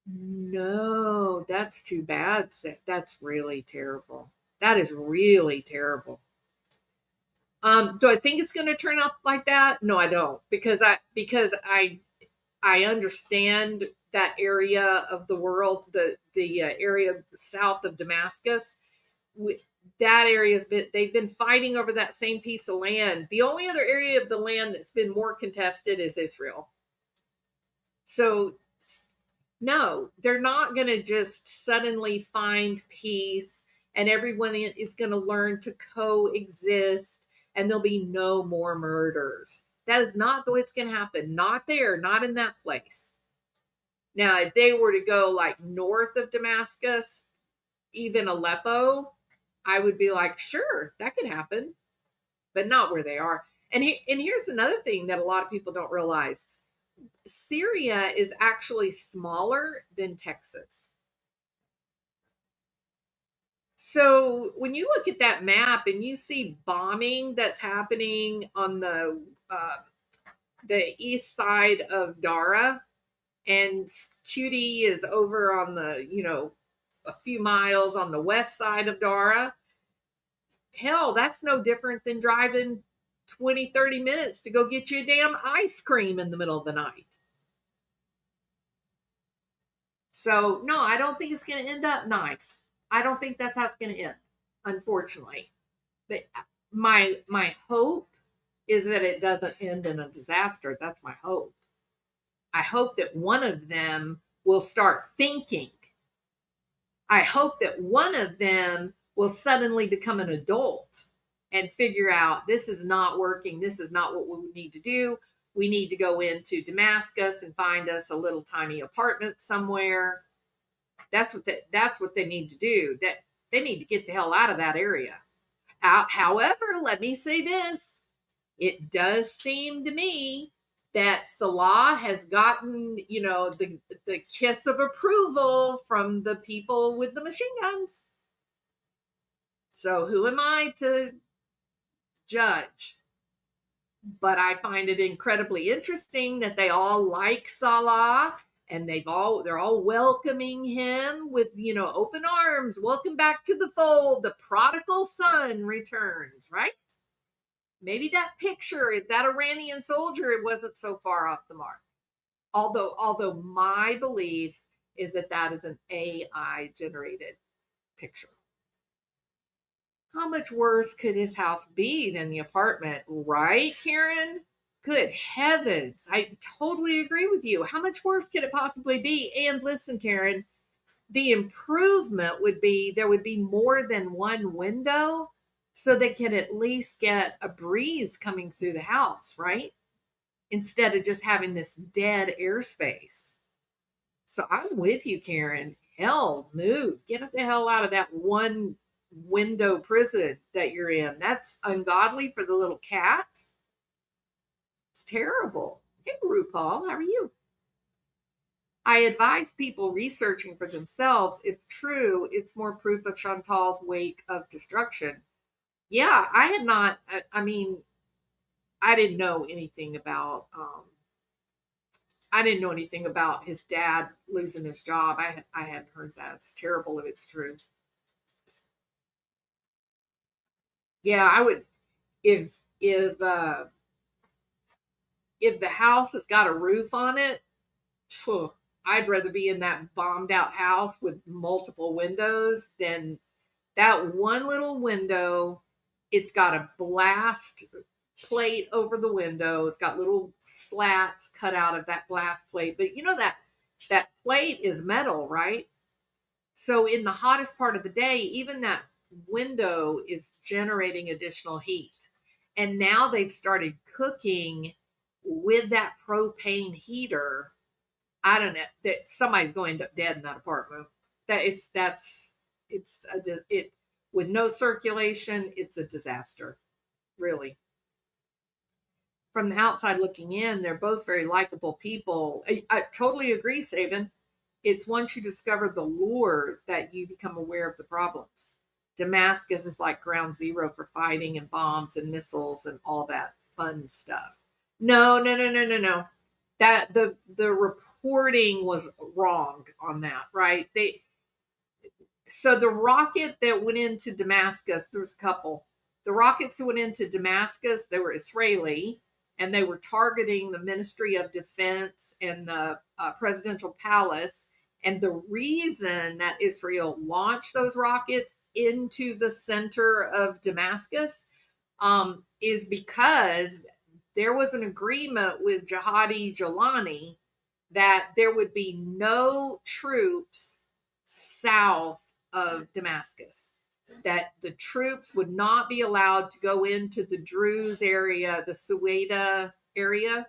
No, that's too bad. That's really terrible. That is really terrible. Do I think it's going to turn out like that? No, I don't, because I understand that area of the world, the area south of Damascus. That area's they've been fighting over that same piece of land. The only other area of the land that's been more contested is Israel. So no, they're not going to just suddenly find peace and everyone is going to learn to coexist and there'll be no more murders. That is not the way it's going to happen. Not there, not in that place. Now, if they were to go like north of Damascus, even Aleppo, I would be like, sure, that could happen, but not where they are. And here's another thing that a lot of people don't realize. Syria is actually smaller than Texas. So when you look at that map and you see bombing that's happening on the east side of Dara, and QD is over on the a few miles on the west side of Dara, hell, that's no different than driving 20-30 minutes to go get you a damn ice cream in the middle of the night. So no, I don't think it's going to end up nice. I don't think that's how it's going to end, unfortunately. But my hope is that it doesn't end in a disaster. That's my hope. I hope that one of them will start thinking. I hope that one of them will suddenly become an adult and figure out this is not working. This is not what we need to do. We need to go into Damascus and find us a little tiny apartment somewhere. That's what they need to do. That they need to get the hell out of that area. However, let me say this. It does seem to me that Salah has gotten, the kiss of approval from the people with the machine guns. So who am I to judge? But I find it incredibly interesting that they all like Salah and they're all welcoming him with, open arms. Welcome back to the fold. The prodigal son returns, right? Maybe that picture, that Iranian soldier, it wasn't so far off the mark. Although my belief is that is an AI generated picture. How much worse could his house be than the apartment, right, Karen? Good heavens. I totally agree with you. How much worse could it possibly be? And listen, Karen, the improvement would be there would be more than one window so they can at least get a breeze coming through the house, right? Instead of just having this dead airspace. So I'm with you, Karen. Hell, move. Get the hell out of that one window prison that you're in. That's ungodly for the little cat. It's terrible. Hey, RuPaul, how are you? I advise people researching for themselves. If true, it's more proof of Chantal's wake of destruction. Yeah, I had not, I mean, I didn't know anything about, his dad losing his job. I hadn't heard that. It's terrible if it's true. Yeah, I would, if if the house has got a roof on it, I'd rather be in that bombed out house with multiple windows than that one little window. It's got a blast plate over the window. It's got little slats cut out of that blast plate. But you know that plate is metal, right? So in the hottest part of the day, even that window is generating additional heat. And now they've started cooking with that propane heater. I don't know that somebody's going to end up dead in that apartment. It with no circulation, it's a disaster, really. From the outside looking in, they're both very likable people. I totally agree, Saban. It's once you discover the lure that you become aware of the problems. Damascus is like ground zero for fighting and bombs and missiles and all that fun stuff. No. That the reporting was wrong on that, right? So the rocket that went into Damascus, there's a couple. The rockets that went into Damascus, they were Israeli, and they were targeting the Ministry of Defense and the presidential palace. And the reason that Israel launched those rockets into the center of Damascus is because there was an agreement with Jihadi Jalani that there would be no troops south of Damascus, that the troops would not be allowed to go into the Druze area, the Suwaida area,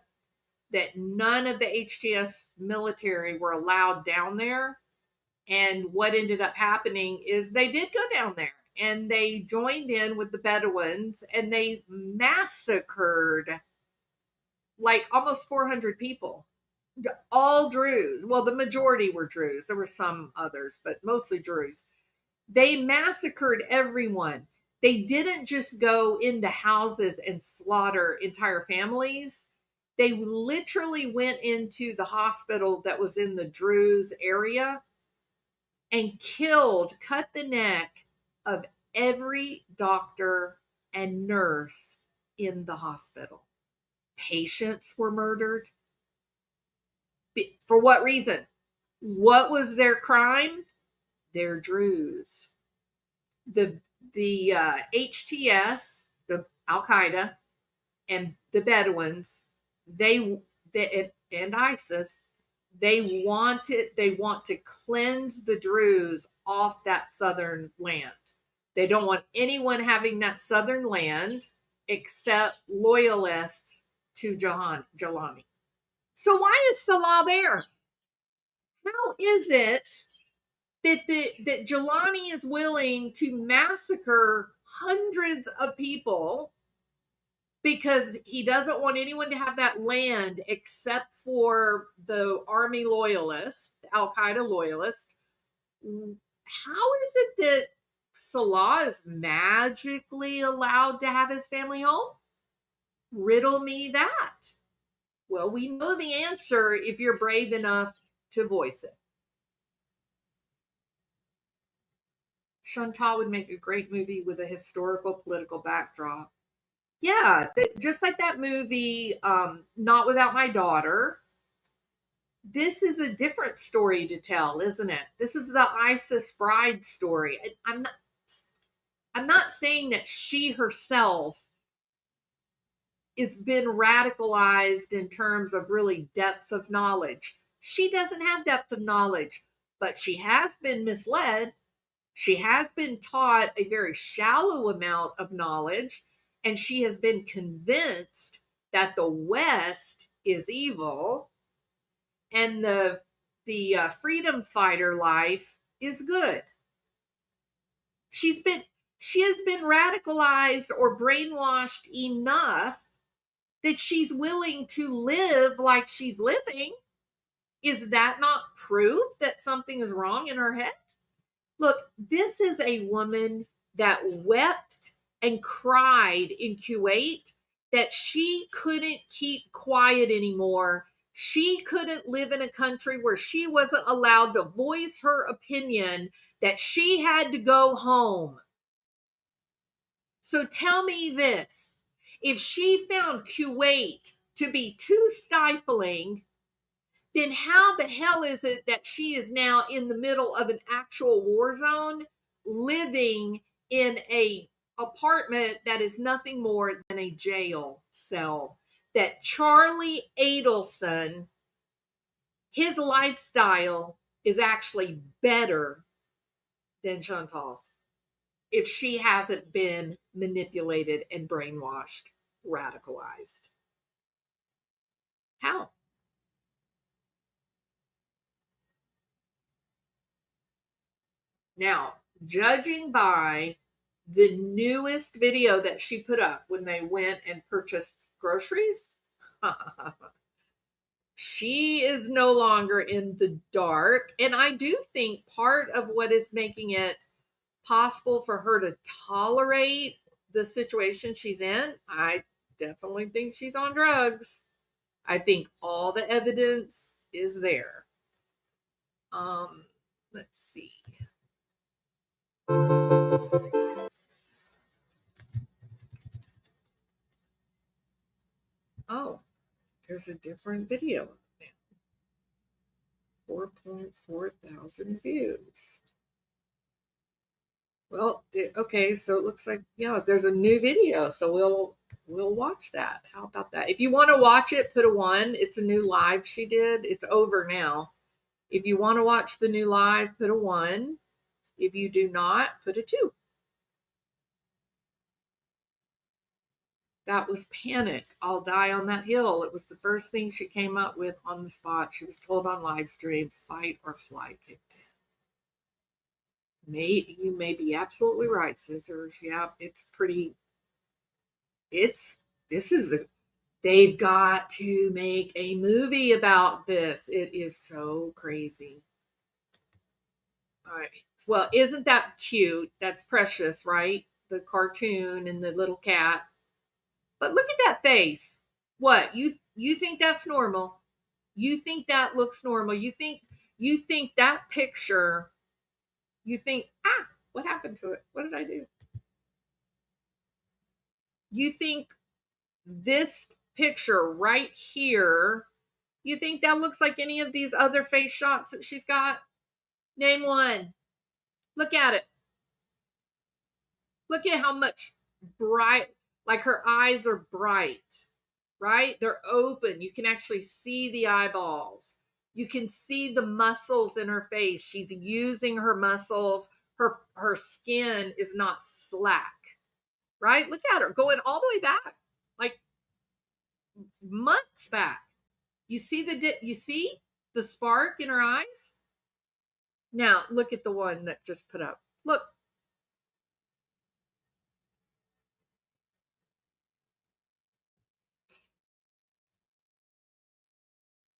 that none of the HTS military were allowed down there. And what ended up happening is they did go down there and they joined in with the Bedouins and they massacred like almost 400 people, all Druze. Well, the majority were Druze. There were some others, but mostly Druze. They massacred everyone. They didn't just go into houses and slaughter entire families. They literally went into the hospital that was in the Druze area and cut the neck of every doctor and nurse in the hospital. Patients were murdered. For what reason? What was their crime? They're Druze. The HTS, the Al Qaeda, and the Bedouins, and ISIS, they want to cleanse the Druze off that southern land. They don't want anyone having that southern land except loyalists to Jalani. So why is Salah there? How is it that Jalani is willing to massacre hundreds of people because he doesn't want anyone to have that land except for the army loyalists, the Al Qaeda loyalists? How is it that Salah is magically allowed to have his family home? Riddle me that. Well, we know the answer if you're brave enough to voice it. Chantal would make a great movie with a historical political backdrop. Yeah, just like that movie, Not Without My Daughter. This is a different story to tell, isn't it? This is the ISIS bride story. I'm not saying that she herself has been radicalized in terms of really depth of knowledge. She doesn't have depth of knowledge, but she has been misled. She has been taught a very shallow amount of knowledge, and she has been convinced that the West is evil and the freedom fighter life is good. She has been radicalized or brainwashed enough that she's willing to live like she's living. Is that not proof that something is wrong in her head? Look, this is a woman that wept and cried in Kuwait that she couldn't keep quiet anymore. She couldn't live in a country where she wasn't allowed to voice her opinion, that she had to go home. So tell me this. If she found Kuwait to be too stifling, then how the hell is it that she is now in the middle of an actual war zone, living in a apartment that is nothing more than a jail cell? That Charlie Adelson, his lifestyle is actually better than Chantal's, if she hasn't been manipulated and brainwashed, radicalized. How? Now, judging by the newest video that she put up when they went and purchased groceries, she is no longer in the dark. And I do think part of what is making it possible for her to tolerate the situation she's in, I definitely think she's on drugs. I think all the evidence is there. Let's see. Oh, there's a different video now. 4.4 thousand views. Well, okay, so it looks like, yeah, there's a new video, so we'll watch that. How about that? If you want to watch it, put a 1. It's a new live she did. It's over now. If you want to watch the new live, put a 1. If you do not, put a 2. That was Panic. I'll Die on That Hill. It was the first thing she came up with on the spot. She was told on live stream, fight or flight kicked in. You may be absolutely right, Scissors. Yeah, it's pretty. They've got to make a movie about this. It is so crazy. All right. Well, isn't that cute? That's precious, right? The cartoon and the little cat. But look at that face. What? You think that's normal? You think that looks normal? You think that picture, you think, what happened to it? What did I do? You think this picture right here, you think that looks like any of these other face shots that she's got? Name one. Look at it. Look at how much bright, like her eyes are bright, right? They're open. You can actually see the eyeballs. You can see the muscles in her face. She's using her muscles. Her skin is not slack, right? Look at her going all the way back, like months back. You see the spark in her eyes? Now, look at the one that just put up. Look.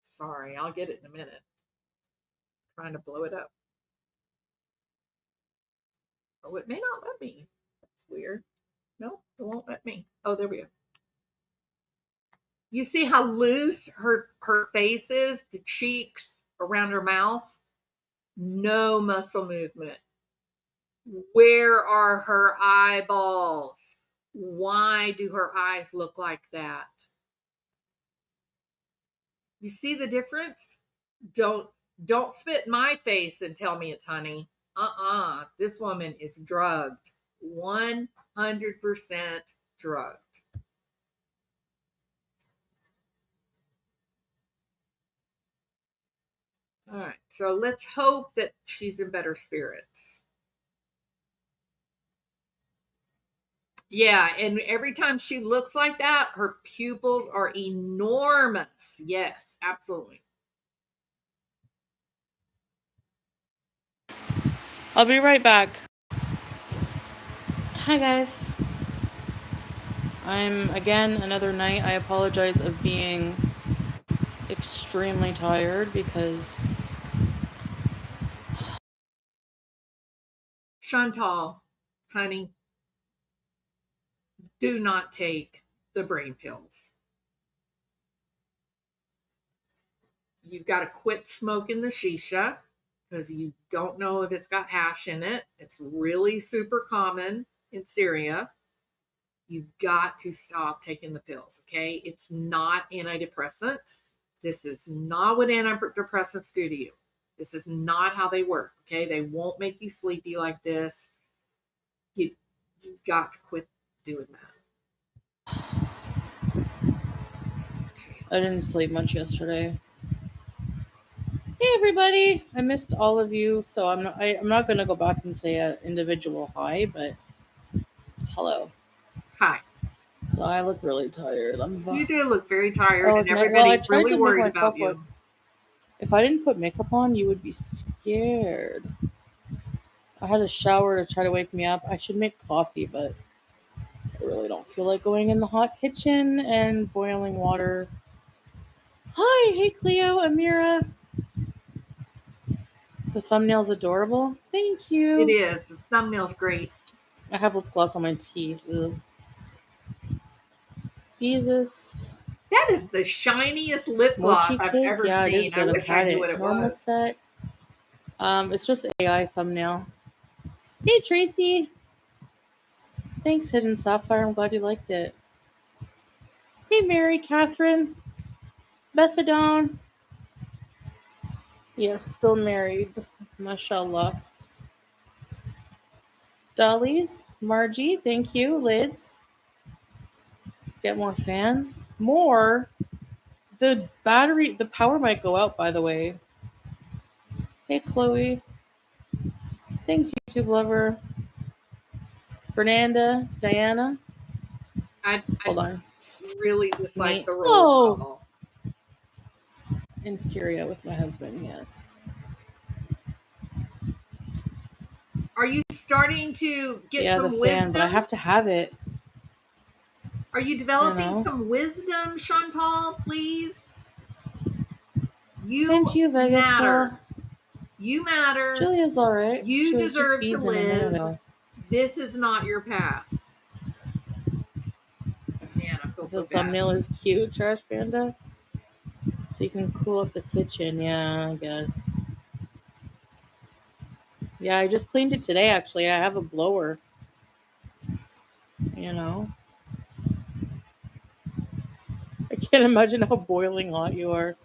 Sorry, I'll get it in a minute. Trying to blow it up. Oh, it may not let me. That's weird. No, it won't let me. Oh, there we go. You see how loose her face is, the cheeks around her mouth? No muscle movement. Where are her eyeballs? Why do her eyes look like that? You see the difference? Don't spit in my face and tell me it's honey. This woman is drugged. 100% drugged. All right, so let's hope that she's in better spirits. Yeah, and every time she looks like that, her pupils are enormous. Yes, absolutely. I'll be right back. Hi, guys. I'm, again, another night. I apologize of being extremely tired because... Chantal, honey, do not take the brain pills. You've got to quit smoking the shisha because you don't know if it's got hash in it. It's really super common in Syria. You've got to stop taking the pills, okay? It's not antidepressants. This is not what antidepressants do to you. This is not how they work, okay? They won't make you sleepy like this. You've got to quit doing that. Jesus. I didn't sleep much yesterday. Hey everybody! I missed all of you, so I'm not gonna go back and say an individual hi, but hello. Hi. So I look really tired. You do look very tired, and I everybody's tried really to make worried myself about you. look. If I didn't put makeup on, you would be scared. I had a shower to try to wake me up. I should make coffee, but I really don't feel like going in the hot kitchen and boiling water. Hi, hey Cleo, Amira. The thumbnail's adorable. Thank you. It is. The thumbnail's great. I have lip gloss on my teeth. Ugh. Jesus. That is the shiniest lip gloss Mochi I've cake? ever Yeah, it is seen. good. I wish I knew what it Normal was. set. It's just AI thumbnail. Hey Tracy. Thanks, Hidden Sapphire. I'm glad you liked it. Hey Mary, Catherine, Bethadone. Yes, still married. Mashallah. Dollies, Margie, thank you. Lids. Get more fans. More. The power might go out, by the way. Hey Chloe. Thanks, YouTube lover. Fernanda, Diana. Hold on. Really dislike the roll call. In Syria with my husband, yes. Are you starting to get some the wisdom? fan, but I have to have it. Are you developing some wisdom, Chantal, please? Same to you, Vegas. matter. You matter. Julia's all right. You deserve to live. This is not your path. Man, I feel so bad. The thumbnail is cute, Trash Panda. So you can cool up the kitchen. Yeah, I guess. Yeah, I just cleaned it today, actually. I have a blower. You know. I can't imagine how boiling hot you are.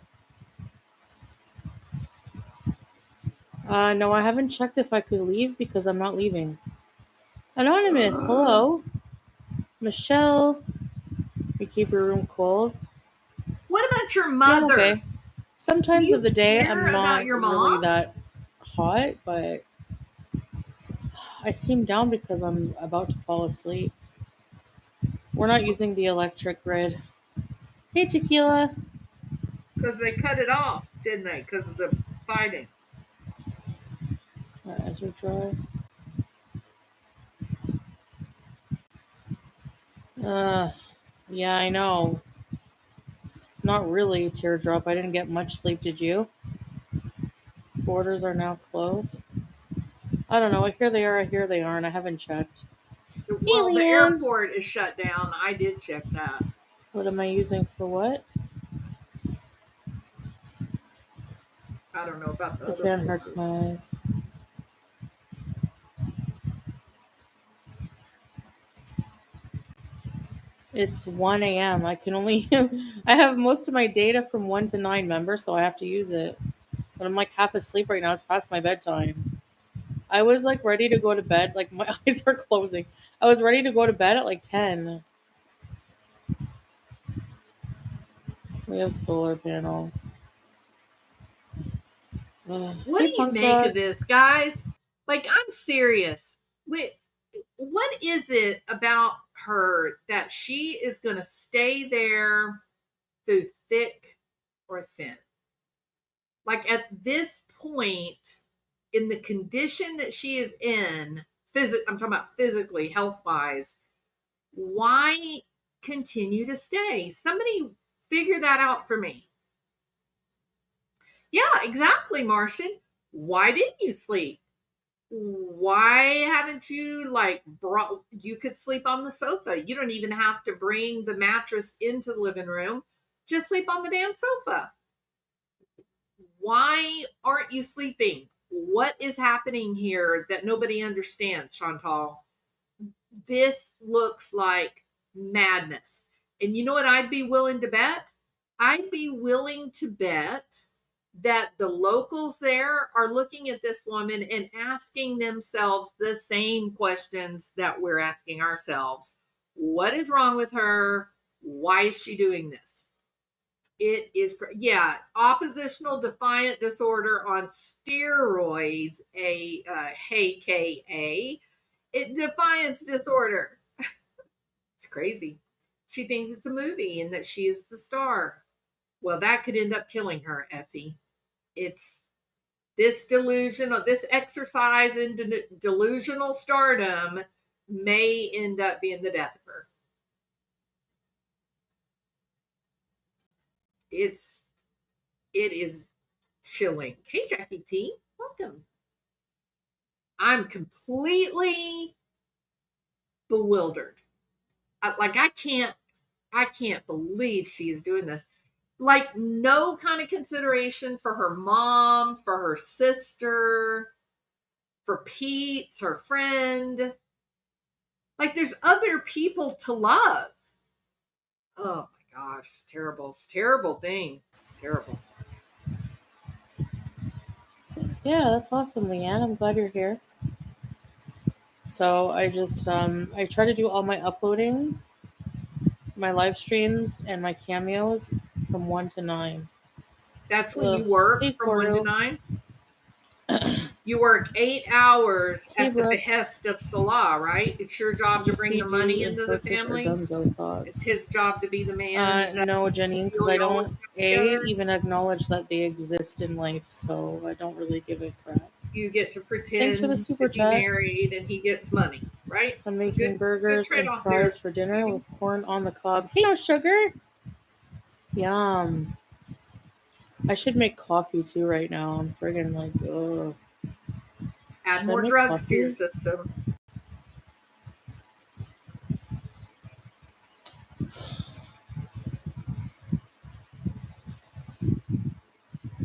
No, I haven't checked if I could leave because I'm not leaving. Anonymous, hello. Michelle, you keep your room cold. What about your mother? Yeah, okay. Sometimes of the day I'm not really that hot, but I seem down because I'm about to fall asleep. We're not using the electric grid. Hey, Tequila. Because they cut it off, didn't they? Because of the fighting. As we dry. Yeah, I know. Not really, Teardrop. I didn't get much sleep, did you? Borders are now closed. I don't know. I hear they are, I hear they aren't. I haven't checked. Well, the airport is shut down. I did check that. What am I using for what? I don't know about the other fan hurts my eyes. It's 1 a.m. I can only... I have most of my data from 1 to 9, member, so I have to use it. But I'm like half asleep right now. It's past my bedtime. I was like ready to go to bed. Like my eyes are closing. I was ready to go to bed at like 10. We have solar panels. What do you make of this, guys? Like, I'm serious. Wait, what is it about her that she is going to stay there through thick or thin? Like, at this point, in the condition that she is in, I'm talking about physically, health-wise, why continue to stay? Somebody figure that out for me. Yeah, exactly, Martian. Why didn't you sleep? Why haven't you you could sleep on the sofa. You don't even have to bring the mattress into the living room. Just sleep on the damn sofa. Why aren't you sleeping? What is happening here that nobody understands, Chantal? This looks like Madness. And you know what I'd be willing to bet? I'd be willing to bet that the locals there are looking at this woman and asking themselves the same questions that we're asking ourselves. What is wrong with her? Why is she doing this? It is, yeah, oppositional defiant disorder on steroids, AKA, defiance disorder. It's crazy. She thinks it's a movie and that she is the star. Well, that could end up killing her, Effie. It's this delusion, this exercise in delusional stardom may end up being the death of her. It is chilling. Hey, Jackie T, welcome. I'm completely bewildered. I can't believe she is doing this. Like, no kind of consideration for her mom, for her sister, for Pete, her friend. Like, there's other people to love. Oh my gosh, it's terrible. It's a terrible thing. It's terrible. Yeah, that's awesome, Leanne. I'm glad you're here. So I just I try to do all my uploading, my live streams, and my cameos from 1 to 9. That's when you work from 1 to 9? You work 8 hours at the behest of Salah, right? It's your job to bring the money into the family. It's his job to be the man. No, Jenny, because I don't even acknowledge that they exist in life, so I don't really give a crap. You get to pretend to be married, and he gets money, right? I'm making burgers and fries for dinner with corn on the cob. Hey, no sugar. Yum. I should make coffee too right now. I'm friggin' like, ugh. Add more drugs to your system.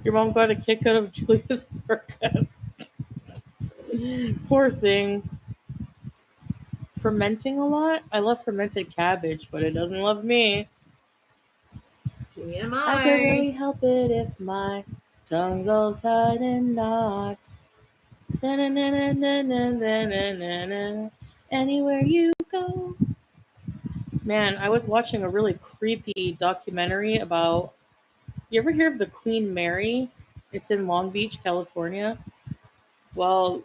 Your mom got a kick out of Julia's haircut. Poor thing. Fermenting a lot? I love fermented cabbage, but it doesn't love me. TMI. I could really help it if my tongue's all tied in knots. Anywhere you go. Man, I was watching a really creepy documentary about... You ever hear of the Queen Mary? It's in Long Beach, California. Well,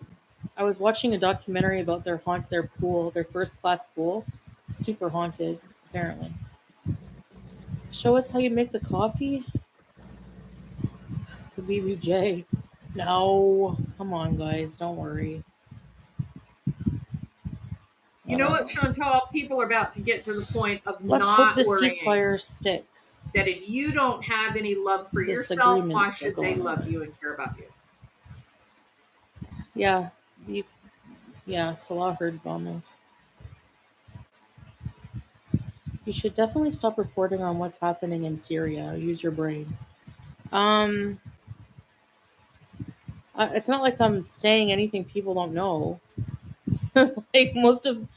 I was watching a documentary about their pool, their first-class pool. It's super haunted, apparently. Show us how you make the coffee? The BBJ. No. Come on, guys. Don't worry. You know what, Chantal? People are about to get to the point of Let's not hope this worrying. ceasefire sticks. That if you don't have any love for yourself, why should they love you and care about you? Yeah. Salah heard about this. You should definitely stop reporting on what's happening in Syria. Use your brain. It's not like I'm saying anything people don't know. Like most of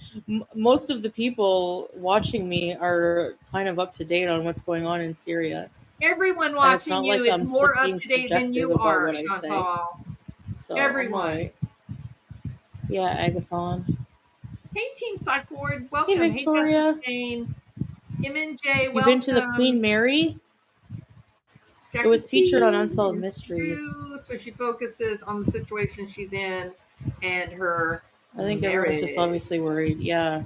the people watching me are kind of up to date on what's going on in Syria. Everyone watching you is more up to date than you are, Chantal. So everyone. Yeah, Agathon. Hey, Team Psychoid. Welcome. Hey, Victoria. Hey, MNJ, welcome. You been to the Queen Mary? Jackie, it was featured on Unsolved Mysteries. So she focuses on the situation she's in and her I think everyone's just obviously worried. Yeah.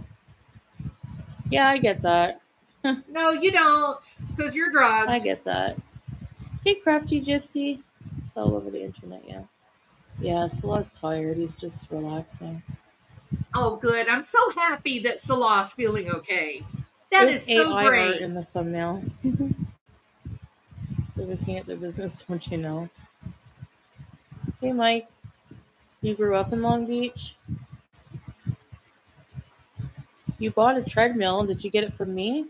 Yeah, I get that. No, you don't, because you're drugged. I get that. Hey, Crafty Gypsy. It's all over the internet, yeah. Yeah, Salah's tired. He's just relaxing. Oh, good. I'm so happy that Salah's feeling okay. That is so AI great. Art in the thumbnail. They're looking at the business, don't you know? Hey, Mike. You grew up in Long Beach? You bought a treadmill. Did you get it from me?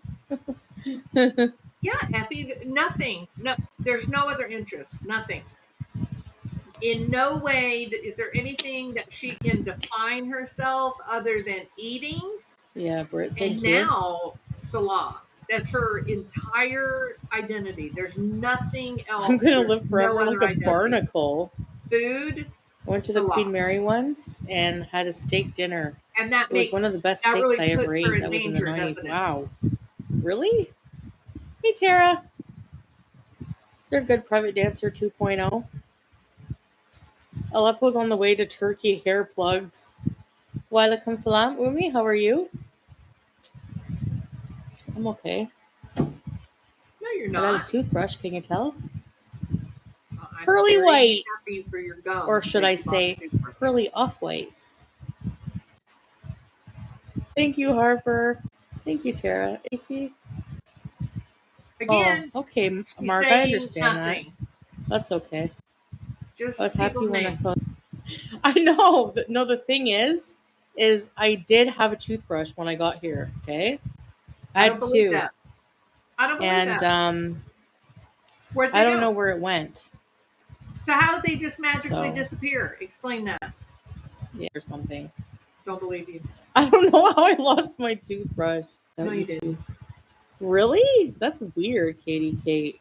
Yeah, Effie. Nothing. No, there's no other interest. Nothing. In no way is there anything that she can define herself other than eating Yeah, Britt, thank And you. now Salah. That's her entire identity. There's nothing else. I'm gonna There's live forever no like other a identity. barnacle. Food. I went to the Salah. Queen Mary once and had a steak dinner. And that It was one of the best steaks really I ever puts her ate. in That was in the danger, 90s. doesn't it? Wow. Really? Hey, Tara. You're a good private dancer 2.0. Aleppo's on the way to Turkey hair plugs. Walaikum salam. Umi, how are you? I'm okay. No, you're I got not. a toothbrush, can you tell? I'm Pearly very whites. happy for your gums. Or should that I you bought a say toothbrush. pearly off-whites. Thank you, Harper. Thank you, Tara. AC? Again, Oh, okay, she's Mark, I saying understand nothing. that. That's okay. Just I was happy people's when names. I saw. I know. No, the thing is I did have a toothbrush when I got here. Okay, I had don't believe two, that. I don't believe and that. Where'd they I don't go? know where it went. So how did they just magically So- disappear? Explain that. Yeah, or something. Don't believe you. I don't know how I lost my toothbrush. No, you didn't. Really? That's weird, Katie Kate.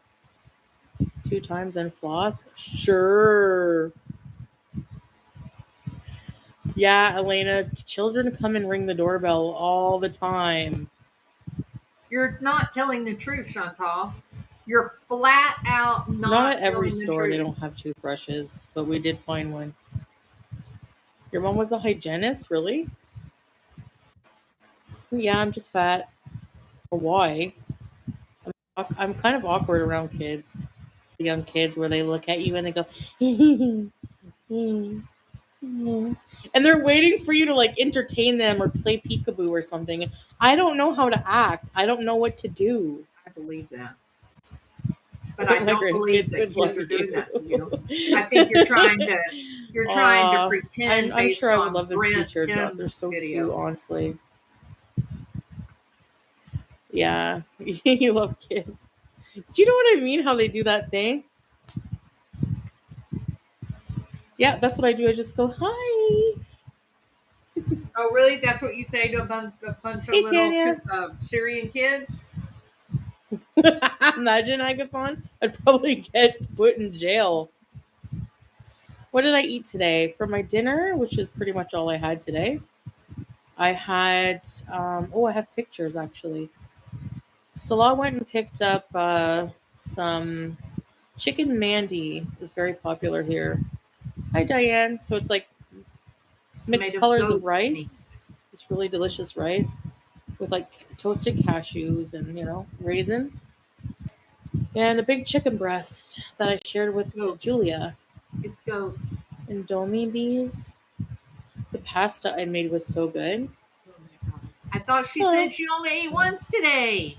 2 times and floss? Sure. Yeah, Elena, children come and ring the doorbell all the time. You're not telling the truth, Chantal. You're flat out Not at every telling the store truth. they don't have toothbrushes, but we did find one. Your mom was a hygienist, really? Yeah, I'm just fat. Why? I'm kind of awkward around kids. The young kids where they look at you and they go, and they're waiting for you to like entertain them or play peekaboo or something. I don't know how to act. I don't know what to do. I believe that. But I don't believe that kids are doing that to you. I think you're trying to pretend. I'm sure I would love them to Brent teach your job. They're Tim's so video. cute, honestly. Yeah, you love kids. Do you know what I mean? How they do that thing? Yeah, that's what I do. I just go, hi. Oh, really? That's what you say to a bunch of Hey, little Syrian kids? Imagine hackathon. I'd probably get put in jail. What did I eat today? For my dinner, which is pretty much all I had today, I had, I have pictures actually. Salah went and picked up some chicken mandi. Is very popular here. Hi, Diane. So it's like mixed colors of rice. It's really delicious rice with like toasted cashews and, raisins. And a big chicken breast that I shared with Julia. It's goat. Indomie bees. The pasta I made was so good. Oh my God. I thought she said she only ate once today.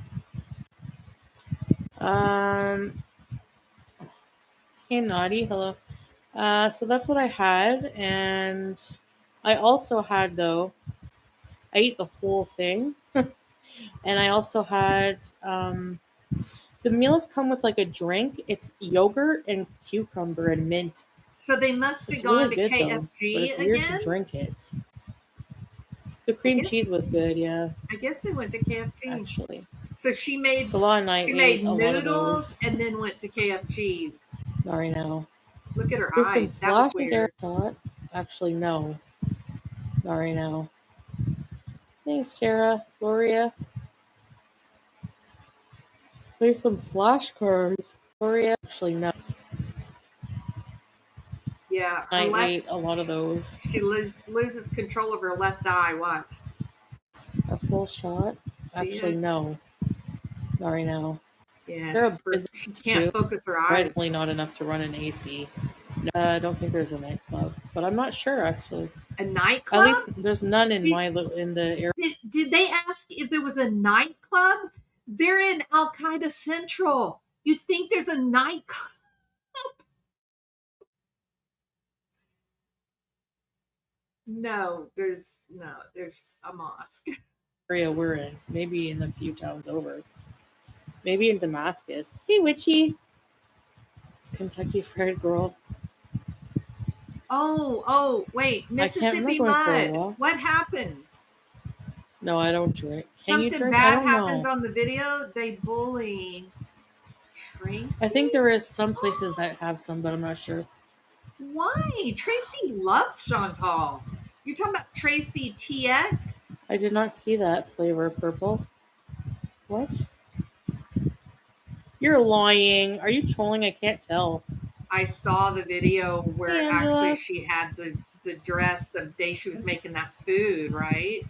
Hey, Naughty. Hello. So that's what I had. And I also had, though, I ate the whole thing. And I also had, the meals come with like a drink. It's yogurt and cucumber and mint. So they must have It's gone really to good, KFG though, but it's weird again? to drink it. The cream cheese was good, yeah. I guess they went to KFG. Actually. So she made Salah and I ate a lot of noodles those. and then went to KFG. Sorry, no. Look at her There's eyes. some That was flash weird. thought. Actually, no. Sorry, no. Thanks, Tara. Gloria. Play some flashcards. Gloria. Actually, no. Yeah. I ate a lot of those. She loses control of her left eye. Watch. A full shot? Actually, no. Sorry, no. Yeah, she can't focus her eyes. Definitely not enough to run an AC. No, I don't think there's a nightclub, but I'm not sure actually. A nightclub? At least there's none in in the area. Did they ask if there was a nightclub? They're in Al Qaeda Central. You think there's a nightclub? No, there's a mosque. Area we're in, maybe in a few towns over. Maybe in Damascus. Hey, Witchy. Kentucky Fried Girl. Oh, wait. Mississippi Mud. What happens? No, I don't drink. Can you Something drink? I bad don't happens know. on the video. They bully Tracy. I think there is some places that have some, but I'm not sure. Why? Tracy loves Chantal. You talking about Tracy TX? I did not see that flavor purple. What? You're lying. Are you trolling? I can't tell. I saw the video where Hey, actually Angela. she had the dress the day she was making that food, right?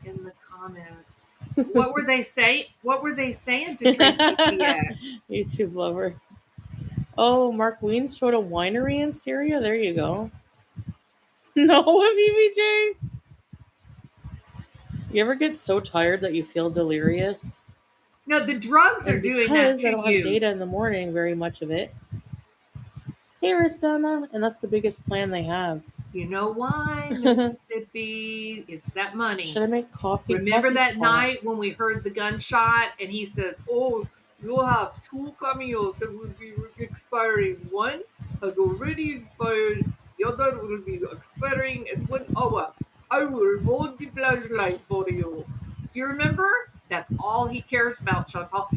In the comments. What were they saying? What were they saying to Tracy TX? YouTube lover. Oh, Mark Wiens showed a winery in Syria. There you go. No, BBJ. You ever get so tired that you feel delirious? No, the drugs are And doing that because I to don't have you. data in the morning, very much of it. Hey, Ristana. And that's the biggest plan they have. You know why, Mississippi? It's that money. Should I make coffee? Remember Coffee's that hot. night when we heard the gunshot and he says, "Oh, you'll have 2 cameos that will be expiring. One has already expired. The other will be expiring in 1 hour. I will hold the flashlight for you." Do you remember? That's all he cares about, Chantal.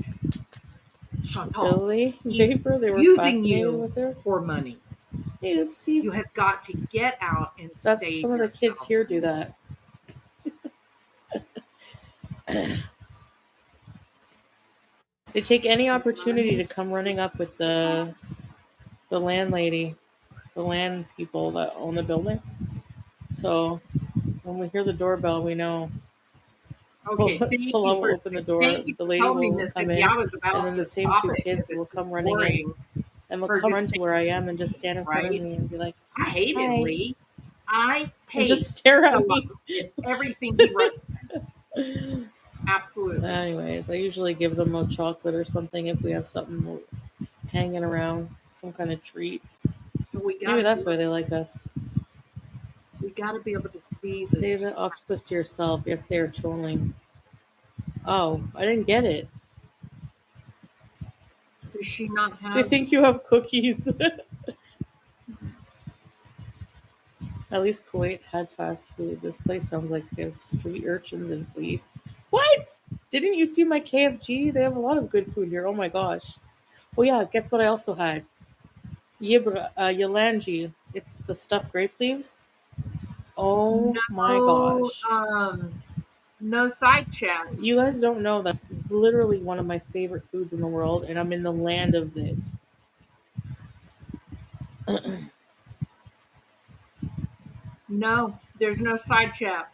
Chantal, Really? he's Vapor? They were using fascinated you with her? for money. Oopsie. You have got to get out and That's save some of the yourself. kids here do that. They take any opportunity to come running up with the landlady, the land people that own the building. So when we hear the doorbell, we know. Okay, Well, Salah will open the door, thank you the for lady telling me, will come Mississippi. in, I was and about then to the same stop 2 it kids because will it's come running boring. in, and they'll Or come just run to where I am and just stand in front of right? me and be like, I hate "Hi," him, Lee. I and hate just stare at Salah me. and everything he represents. Absolutely. Anyways, I usually give them a chocolate or something if we have something hanging around, some kind of treat. So we got Maybe that's why they like us. we got to be able to see Say the octopus to yourself. Yes, they are trolling. Oh, I didn't get it. Does she not They have? think you have cookies. At least Kuwait had fast food. This place sounds like they have street urchins and fleas. What? Didn't you see my KFG? They have a lot of good food here. Oh my gosh. Oh yeah, guess what I also had? Yalanji. It's the stuffed grape leaves. Oh my gosh. No side chat. You guys don't know that's literally one of my favorite foods in the world, and I'm in the land of it. No, there's no side chat.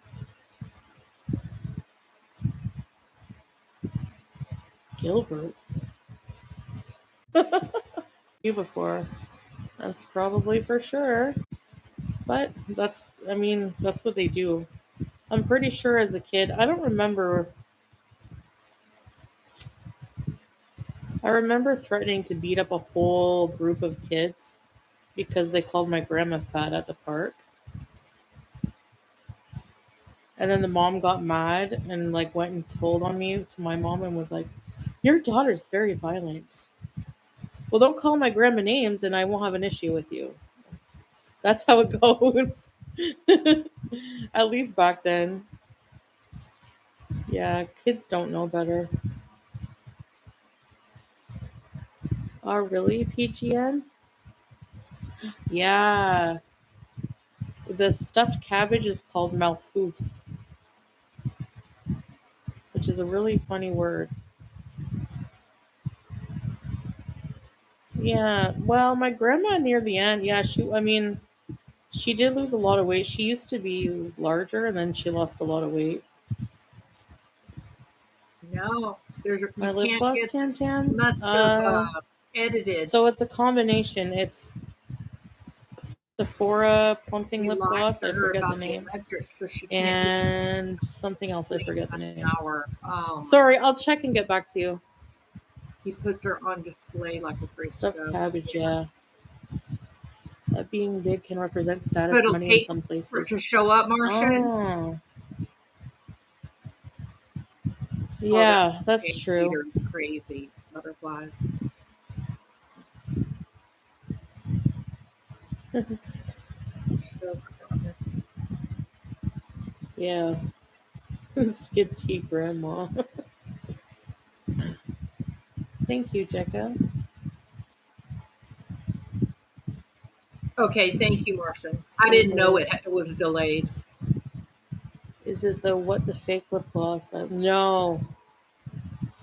Gilbert. You before. That's probably for sure. But that's what they do. I'm pretty sure as a kid, I don't remember. I remember threatening to beat up a whole group of kids because they called my grandma fat at the park. And then the mom got mad and like went and told on me to my mom and was like, "Your daughter's very violent. Well, don't call my grandma names and I won't have an issue with you." That's how it goes. At least back then. Yeah, kids don't know better. Oh, really, PGN? Yeah. The stuffed cabbage is called malfouf, which is a really funny word. Yeah, well, my grandma near the end, yeah, she did lose a lot of weight. She used to be larger and then she lost a lot of weight. No, My you lip can't gloss, get. Tam Tam? Must have edited. So it's a combination. It's Sephora plumping We lip lied gloss, to I her forget the about the name. electric, so she can't And something else, I sleep forget the an name. hour. Sorry, I'll check and get back to you. He puts her on display like a freak Stuffed show. cabbage, yeah. That being big can represent So status it'll money in take some for it places. to show up, Marcia. Oh. Oh, Yeah, that's true. Peter's crazy. Butterflies. So crying. Yeah. Skid tea grandma. Thank you, Jekka. Okay, thank you, Marcia. I So didn't know the it was delayed. is it the what the fake lip gloss? No.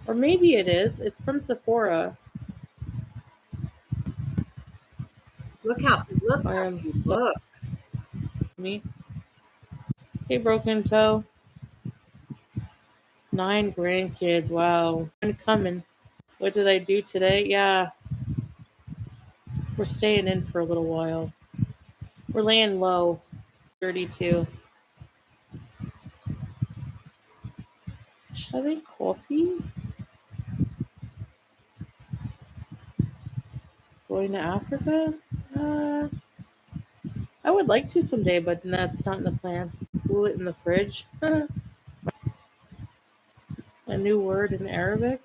Or maybe it is. It's from Sephora. Look how I am she so looks. me. Hey, broken toe. 9 grandkids. Wow. I'm coming. What did I do today? Yeah, we're staying in for a little while. We're laying low. 32. Should I make coffee? Going to Africa? I would like to someday, but that's not in the plans. Cool it in the fridge. A new word in Arabic.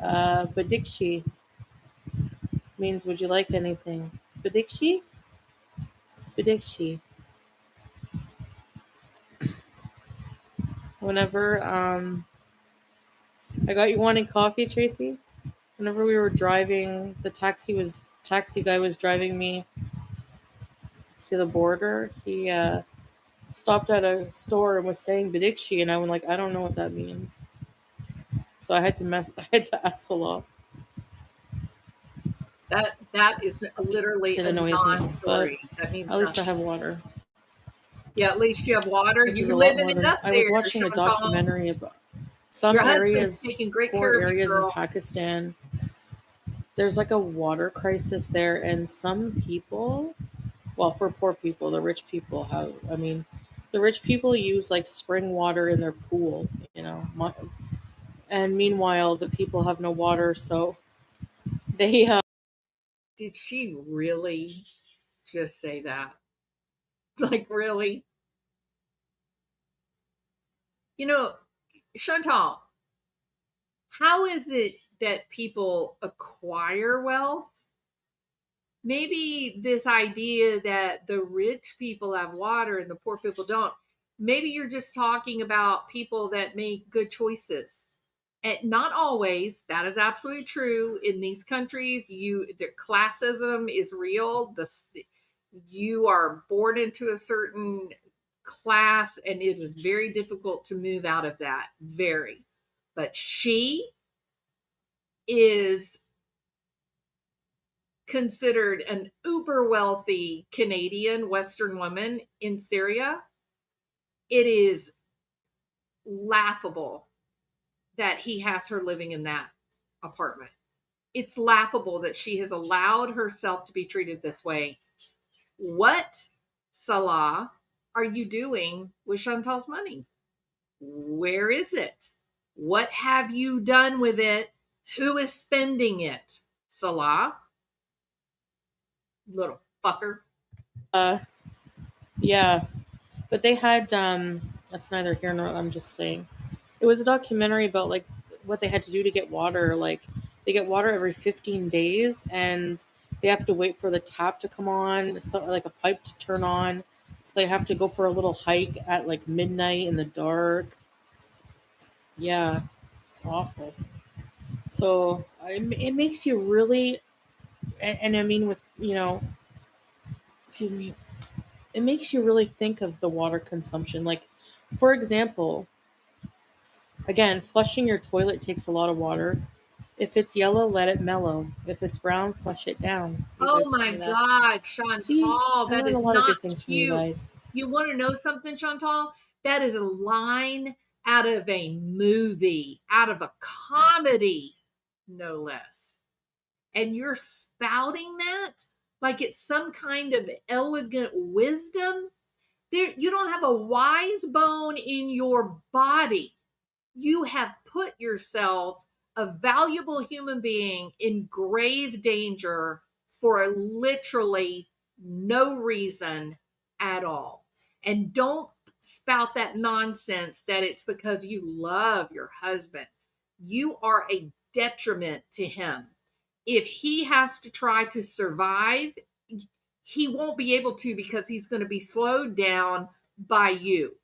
Badikshi means would you like anything? Badikshi? Badikshi. Whenever I got you wanting coffee, Tracy. Whenever we were driving, the taxi guy was driving me to the border. He stopped at a store and was saying Badikshi, and I was like, I don't know what that means. So I had to ask Salah. That is literally It a annoys me, but non-story. That means at least I nothing. have water, Yeah, at least you have water. which is You a lot living more it than up I was there, watching a Chantal. documentary about some Your husband's areas, taking great poor care of you, areas in girl. Pakistan. There's like a water crisis there, and some people, well, for poor people, the rich people have, I mean, the rich people use like spring water in their pool, you know, and meanwhile, the people have no water, so they, Did she really just say that? Like, really? You know, Chantal, how is it that people acquire wealth? Maybe this idea that the rich people have water and the poor people don't. Maybe you're just talking about people that make good choices. And not always. That is absolutely true. In these countries, the classism is real. You are born into a certain class, and it is very difficult to move out of that. Very. But she is considered an uber wealthy Canadian Western woman in Syria. It is laughable that he has her living in that apartment. It's laughable that she has allowed herself to be treated this way. What, Salah, are you doing with Chantal's money? Where is it? What have you done with it? Who is spending it? Salah? Little fucker. yeah, but they had, that's neither here nor, I'm just saying. It was a documentary about like what they had to do to get water. Like they get water every 15 days and they have to wait for the tap to come on, so like a pipe to turn on. So they have to go for a little hike at like midnight in the dark. Yeah, it's awful. So it makes you really, and I mean with, excuse me, it makes you really think of the water consumption. Like, for example, again, flushing your toilet takes a lot of water. If it's yellow, let it mellow. If it's brown, flush it down. You Oh guys told my me that. God, See, Chantal, I that learned a is lot of not good things from you cute. guys. You want to know something, Chantal? That is a line out of a movie, out of a comedy, no less. And you're spouting that like it's some kind of elegant wisdom. You don't have a wise bone in your body. You have put yourself, a valuable human being, in grave danger for literally no reason at all. And don't spout that nonsense that it's because you love your husband. You are a detriment to him. If he has to try to survive, he won't be able to because he's going to be slowed down by you.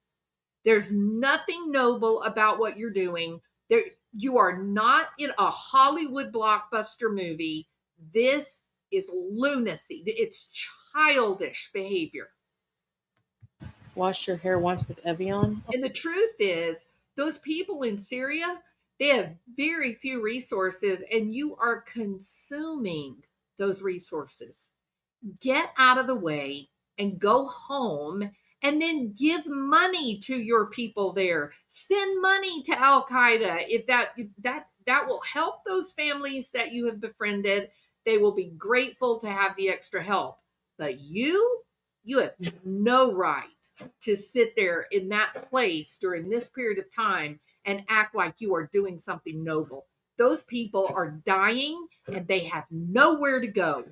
There's nothing noble about what you're doing. There, you are not in a Hollywood blockbuster movie. This is lunacy. It's childish behavior. Wash your hair once with Evian. And the truth is, those people in Syria, they have very few resources, and you are consuming those resources. Get out of the way and go home, and then give money to your people there. Send money to Al Qaeda. If that will help those families that you have befriended, they will be grateful to have the extra help. But you have no right to sit there in that place during this period of time and act like you are doing something noble. Those people are dying and they have nowhere to go.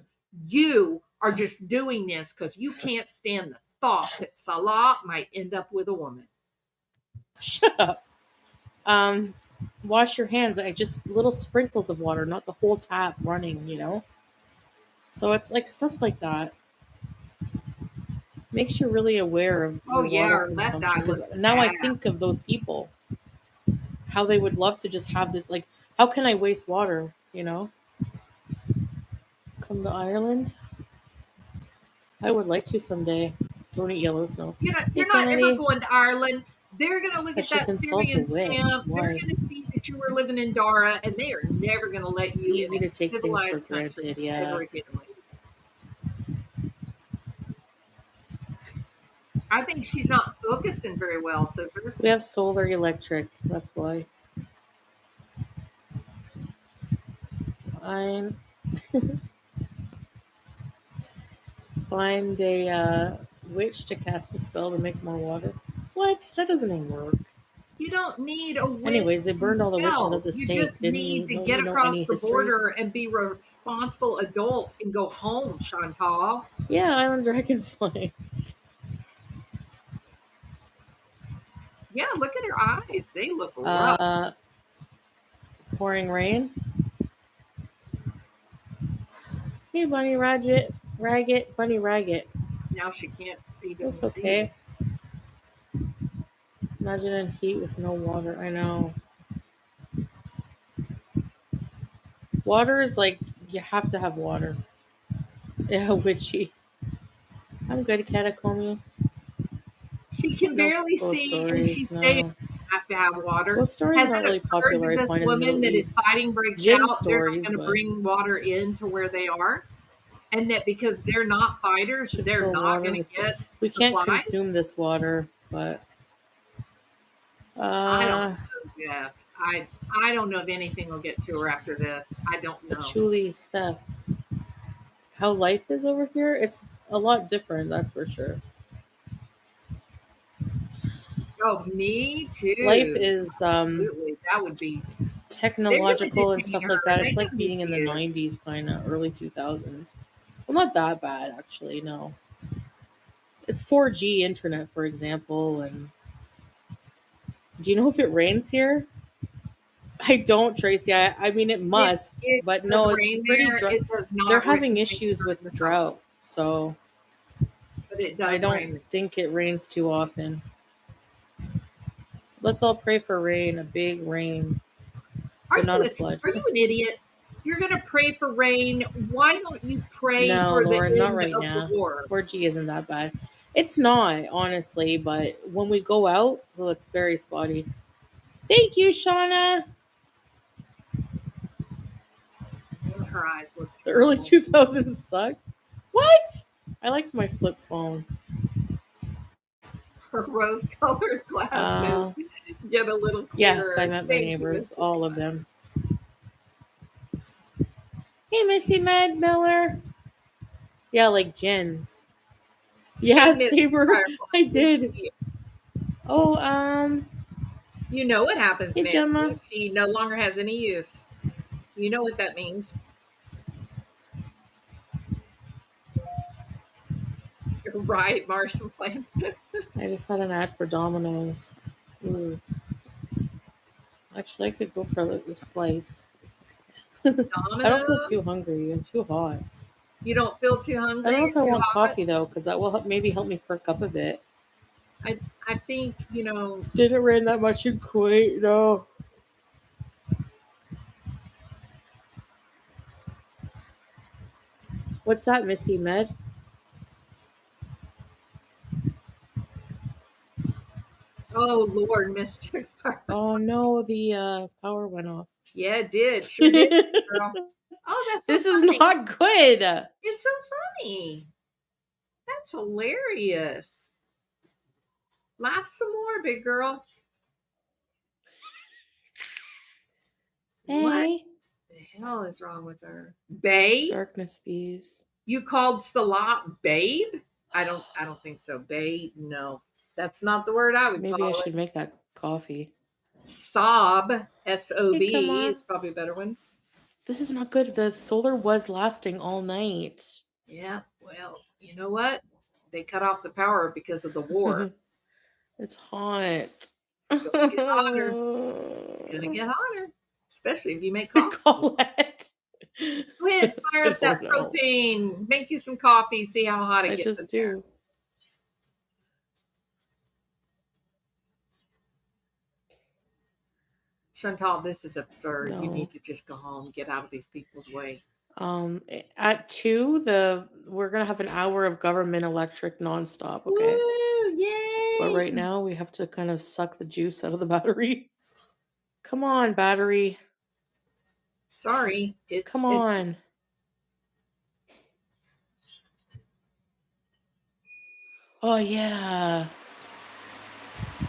You are just doing this because you can't stand the thought that Salah might end up with a woman. Shut up. Wash your hands. Just little sprinkles of water, not the whole tap running. So it's like stuff like that. Makes you really aware of water consumption. Because now I think of those people, how they would love to just have this. Like, how can I waste water? Come to Ireland. I would like to someday. Don't eat yellow snow. You're not ever going to Ireland. They're going to look at that Syrian stamp. They're going to see that you were living in Dara, and they are never going to let you in a civilized country ever again. I think she's not focusing very well, sisters. We have solar electric. That's why. Fine. Find a witch to cast a spell to make more water. What? That doesn't even work. You don't need a witch. Anyways, they burned all the witches at the stake. You just need to get across the border and be a responsible adult and go home, Chantal. Yeah, I'm Dragonfly. Yeah, look at her eyes. They look rough. Pouring rain. Hey, Bunny Ragged. Bunny Ragged. Now she can't even. That's okay. Imagine in heat with no water. I know. Water is like, you have to have water. Yeah, witchy. I'm good, Catacomia. She can barely see, and she's saying have to have water. Ghost stories aren't really popular. This woman that is fighting breaks out, they're not going to bring water into where they are, and that because they're not fighters, they're not going to get. We can't consume this water, but I don't know, Jeff. I don't know if anything will get to her after this. I don't know. Patchouli stuff. How life is over here, it's a lot different, that's for sure. Oh, me too. Life is absolutely. That would be technological and stuff like that. It's like being in the 90s, kind of early 2000s. Well, not that bad, actually. No, it's 4G internet, for example. And do you know if it rains here? I don't, Tracy. I mean, it must, but no, it's pretty dry. They're having issues with drought, so but it does. I don't think it rains too often. Let's all pray for rain, a big rain. Are you an idiot? You're going to pray for rain. Why don't you pray for Lauren, the not end right of now. the war? 4G isn't that bad. It's not, honestly, but when we go out, well, it's very spotty. Thank you, Shauna. Her eyes look the early 2000s sucked. What? I liked my flip phone. Her rose-colored glasses get a little clearer. Yes, I met my neighbors, all of them. Hey, Missy Mad Miller. Yeah, like Jen's. Yeah, Saber. I did. Oh, you know what happens, hey, Gemma. She no longer has any use. You know what that means. You're right, Marshall playing. I just had an ad for Domino's. Ooh. Actually, I could go for a little slice. I don't feel too Domino's? hungry. I'm too hot. You don't feel too I hungry don't know or if I too want hot? coffee though, because that will maybe help me perk up a bit. I think, Did it rain that much in Kuwait? No. What's that, Missy Med? oh Lord, Mr. Oh no, the power went off. Yeah, it did. Sure did, girl. Oh, that's so This is funny. not good. It's so funny. That's hilarious. Laugh some more, big girl. What Hey. the hell is wrong with her? Babe? Darkness bees. You called Salah babe? I don't think so. Babe? No. That's not the word I would Maybe I call should make that coffee. it. Sob, S-O-B, Hey, come on. is probably a better one. This is not good. The solar was lasting all night. Yeah, well, you know what? They cut off the power because of the war. It's hot. It's gonna get hotter. It's gonna get hotter, especially if you make coffee. Colette. Go ahead, fire up that No. propane. Make you some coffee. See how hot it I gets. just do. Chantal, this is absurd. You No. need to just go home, get out of these people's way. At 2, we're gonna have an hour of government electric nonstop. Okay. Woo! Yay! But right now we have to kind of suck the juice out of the battery. Come on, battery. Sorry, Come on. Oh yeah.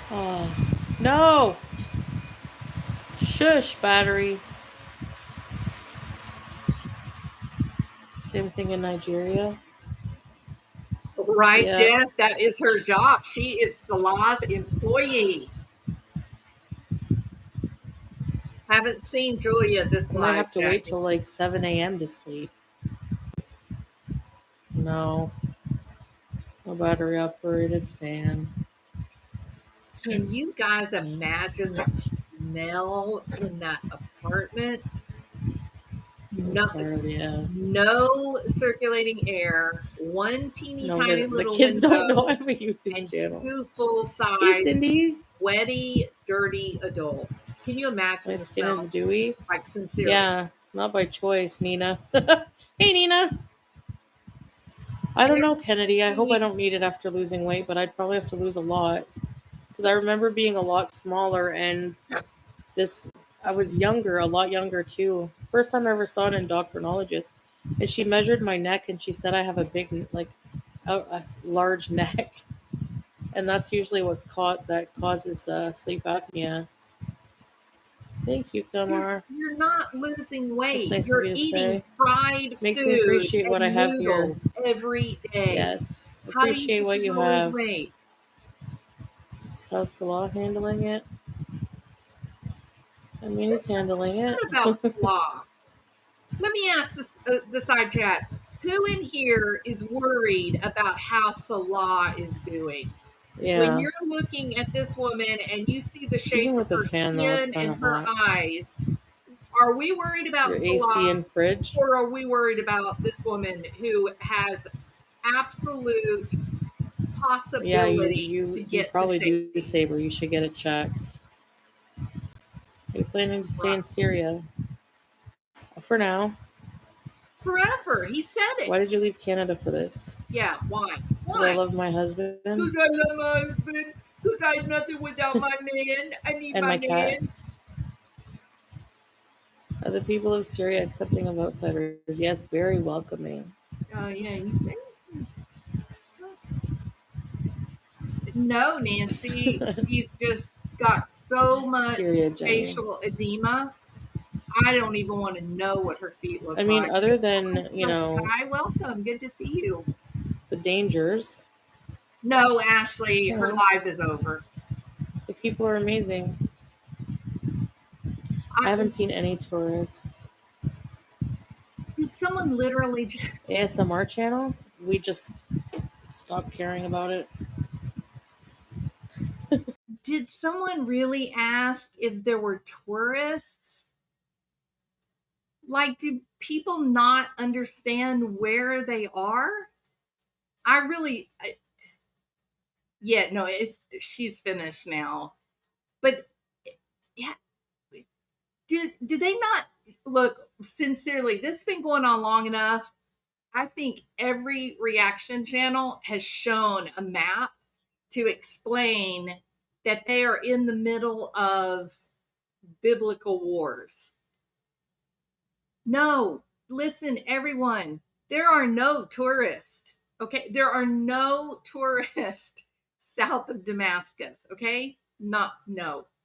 Oh no. Shush, battery. Same thing in Nigeria. Right, Yeah. Jeff? That is her job. She is Salah's employee. Haven't seen Julia this I might live, have to Jackie. wait till like 7 a.m. to sleep. No. No battery operated fan. Can you guys imagine the smell in that apartment? No circulating air, one teeny tiny the little kids window, don't know I'm a YouTube and channel. 2 full-size, Hey, Cindy. sweaty, dirty adults. Can you imagine My the skin smell? is dewy. Like, sincerely. Yeah, not by choice, Nina. Hey, Nina. I don't know, Kennedy. I hope I don't need it after losing weight, but I'd probably have to lose a lot. Because I remember being a lot smaller, and I was younger, a lot younger too. First time I ever saw an endocrinologist, and she measured my neck, and she said I have a big, like, a large neck, and that's usually what causes sleep apnea. Thank you, Kamar. You're not losing weight. Nice You're of you to eating say. fried Makes food me appreciate and what I have here. noodles every day. Yes, How do you appreciate think what you're you gonna lose have. weight? So Salah handling it. I mean, he's handling it. What about Salah? Let me ask the side chat. Who in here is worried about how Salah is doing? Yeah. When you're looking at this woman and you see the shape Even of with the her fan, though, it's skin kinda and her hot. eyes, are we worried about Your Salah, AC and fridge. or are we worried about this woman who has absolute possibility Yeah, to you get probably to safety? do, Saber. You should get it checked. Are you planning to stay in Syria? For now. Forever. He said it. Why did you leave Canada for this? Yeah, why? Because I love my husband. Because I love my husband. Because I have nothing without my man. I need and my cat. man. Are the people of Syria accepting of outsiders? Yes, very welcoming. Oh, yeah, you say? No, Nancy. She's just got so much Syria, facial edema. I don't even want to know what her feet look like. I mean, other than, Hi, welcome. Good to see you. The dangers. No, Ashley, her life is over. The people are amazing. I haven't seen any tourists. Did someone literally just... ASMR channel? We just stopped caring about it. Did someone really ask if there were tourists? Like, do people not understand where they are? Yeah, no, she's finished now. But yeah, did they not look, sincerely, this has been going on long enough. I think every reaction channel has shown a map to explain that they are in the middle of biblical wars. No, listen, everyone, there are no tourists. Okay, there are no tourists south of Damascus. Okay, no,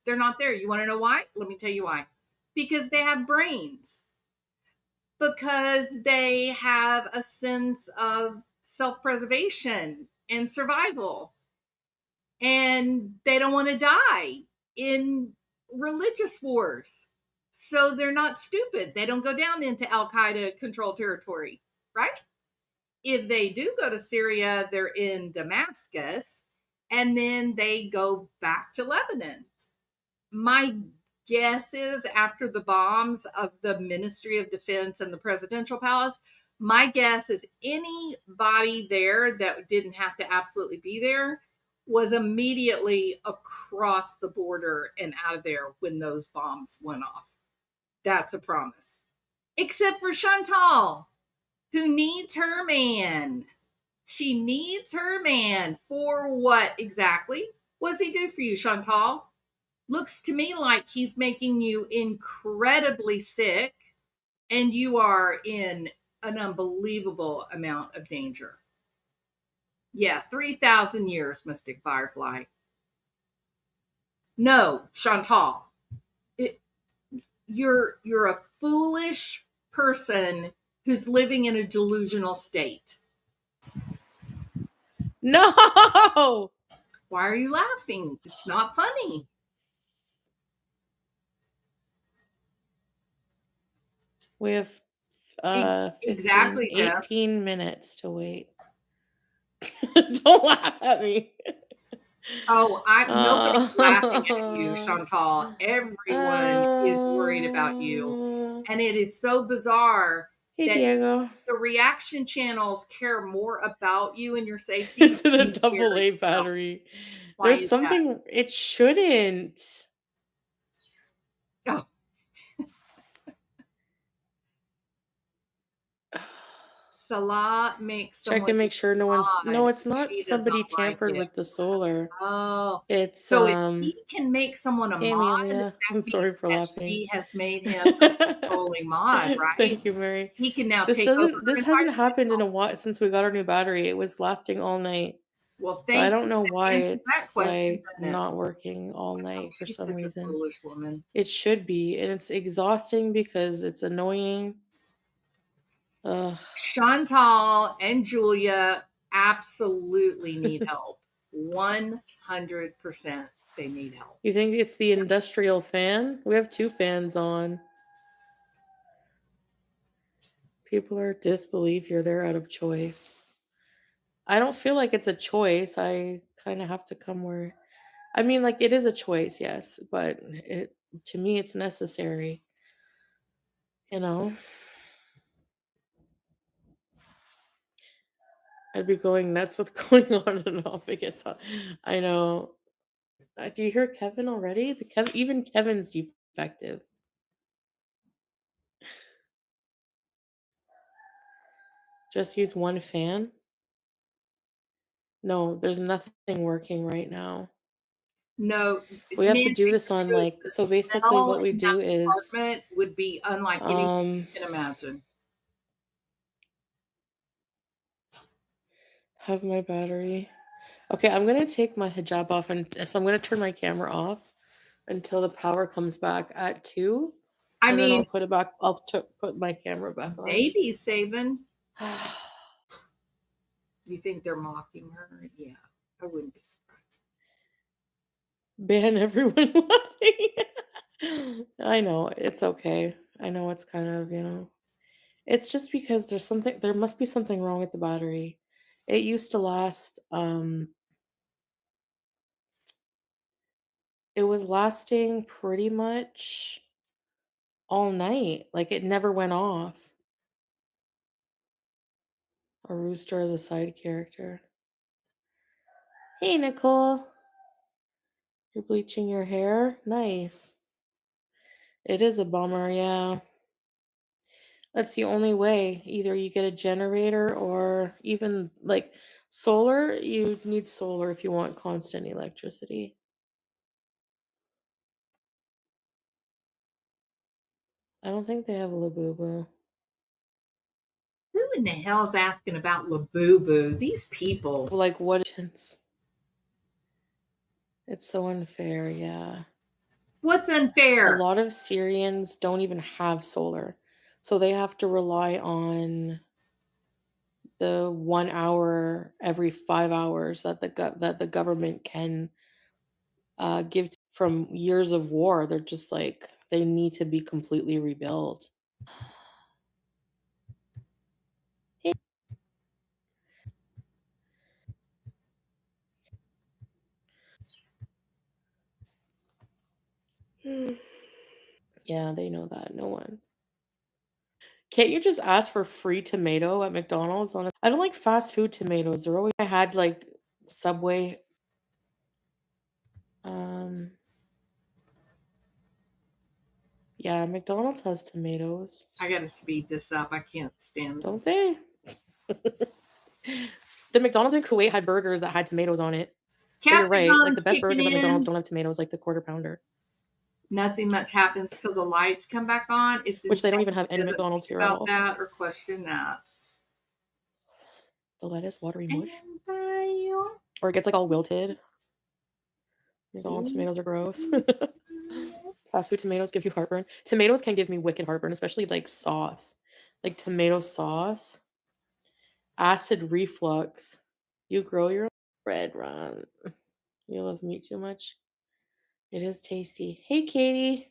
they're not there. You want to know why? Let me tell you why. Because they have brains. Because they have a sense of self-preservation and survival, and they don't want to die in religious wars. So they're not stupid. They don't go down into Al Qaeda controlled territory, right? If they do go to Syria, they're in Damascus, and then they go back to Lebanon. My guess is, after the bombs of the Ministry of Defense and the presidential palace, my guess is anybody there that didn't have to absolutely be there was immediately across the border and out of there when those bombs went off. That's a promise. Except for Chantal, who needs her man. She needs her man for what exactly? What does he do for you, Chantal? Looks to me like he's making you incredibly sick, and you are in an unbelievable amount of danger. Yeah, 3,000 years, Mystic Firefly. No, Chantal, you're a foolish person who's living in a delusional state. No! Why are you laughing? It's not funny. We have 15, Exactly, Jeff. 18 minutes to wait. Don't laugh at me. Oh, nobody's laughing at you, Chantal. Everyone is worried about you. And it is so bizarre Hey, that Diego. the reaction channels care more about you and your safety. Is it a than you care double A yourself. battery? Why There's is something, it shouldn't. that? Oh. Salah makes Check and make sure no one's, no, it's not She does somebody not like tampered it. with the solar. Oh, It's, so if he can make someone a hey, mod, Amelia. that I'm sorry means for that laughing. she has made him a controlling mod, right? Thank you, Mary. He can now This take over. this hasn't happened in a while since we got our new battery. It was lasting all night. Well, So I don't know that why answers that it's question, like doesn't it? not working all night for She's some such reason. a foolish woman. It should be, and it's exhausting because it's annoying. Ugh. Chantal and Julia absolutely need help. 100% they need help. You think it's the industrial fan? We have 2 fans on. People are disbelief you're there out of choice. I don't feel like it's a choice. I kind of have to come where, I mean, like, it is a choice, yes, but it, to me, it's necessary. You know, I'd be going nuts with going on and off. It gets on. I know. Do you hear Kevin already? Even Kevin's defective. Just use one fan. No, there's nothing working right now. No, We have to do Nancy, this on, like, the so basically smell what we in do that is apartment would be unlike anything you can imagine. have my battery. Okay, I'm gonna take my hijab off, and so I'm gonna turn my camera off until the power comes back at 2. I Then I'll mean, put it back. Put my camera back on. maybe Sabin. You think they're mocking her? Yeah, I wouldn't be surprised. Ban everyone laughing. I know, it's okay. I know it's kind of, it's just because there must be something wrong with the battery. It used to last, it was lasting pretty much all night. Like it never went off. A rooster as a side character. Hey, Nicole. You're bleaching your hair? Nice. It is a bummer, yeah. That's the only way. Either you get a generator or even like solar. You need solar if you want constant electricity. I don't think they have Labubu. Who in the hell is asking about Labubu? These people. Like what? It's so unfair, yeah. What's A unfair? lot of Syrians don't even have solar. So they have to rely on the 1 hour every 5 hours that the government can give from years of war. They're just like they need to be completely rebuilt. Yeah, they know that. No one. Can't you just ask for free tomato at McDonald's? I don't like fast food tomatoes. They're always I had like Subway. Yeah, McDonald's has tomatoes. I gotta speed this up. I can't stand Don't this. they? The McDonald's in Kuwait had burgers that had tomatoes on it. But you're Captain right. Like the Ron's best kicking burgers at McDonald's in. don't have tomatoes, like the quarter pounder. Nothing much happens till the lights come back on. It's Which they don't insane. even have any Doesn't McDonald's think here at about all. that or question that. The lettuce, watery mush. Stand by your Or it gets like all wilted. McDonald's tomatoes are gross. Fast food tomatoes give you heartburn. Tomatoes can give me wicked heartburn, especially like sauce. Like tomato sauce. Acid reflux. You grow your red run. You love meat too much. It is tasty. Hey, Katie.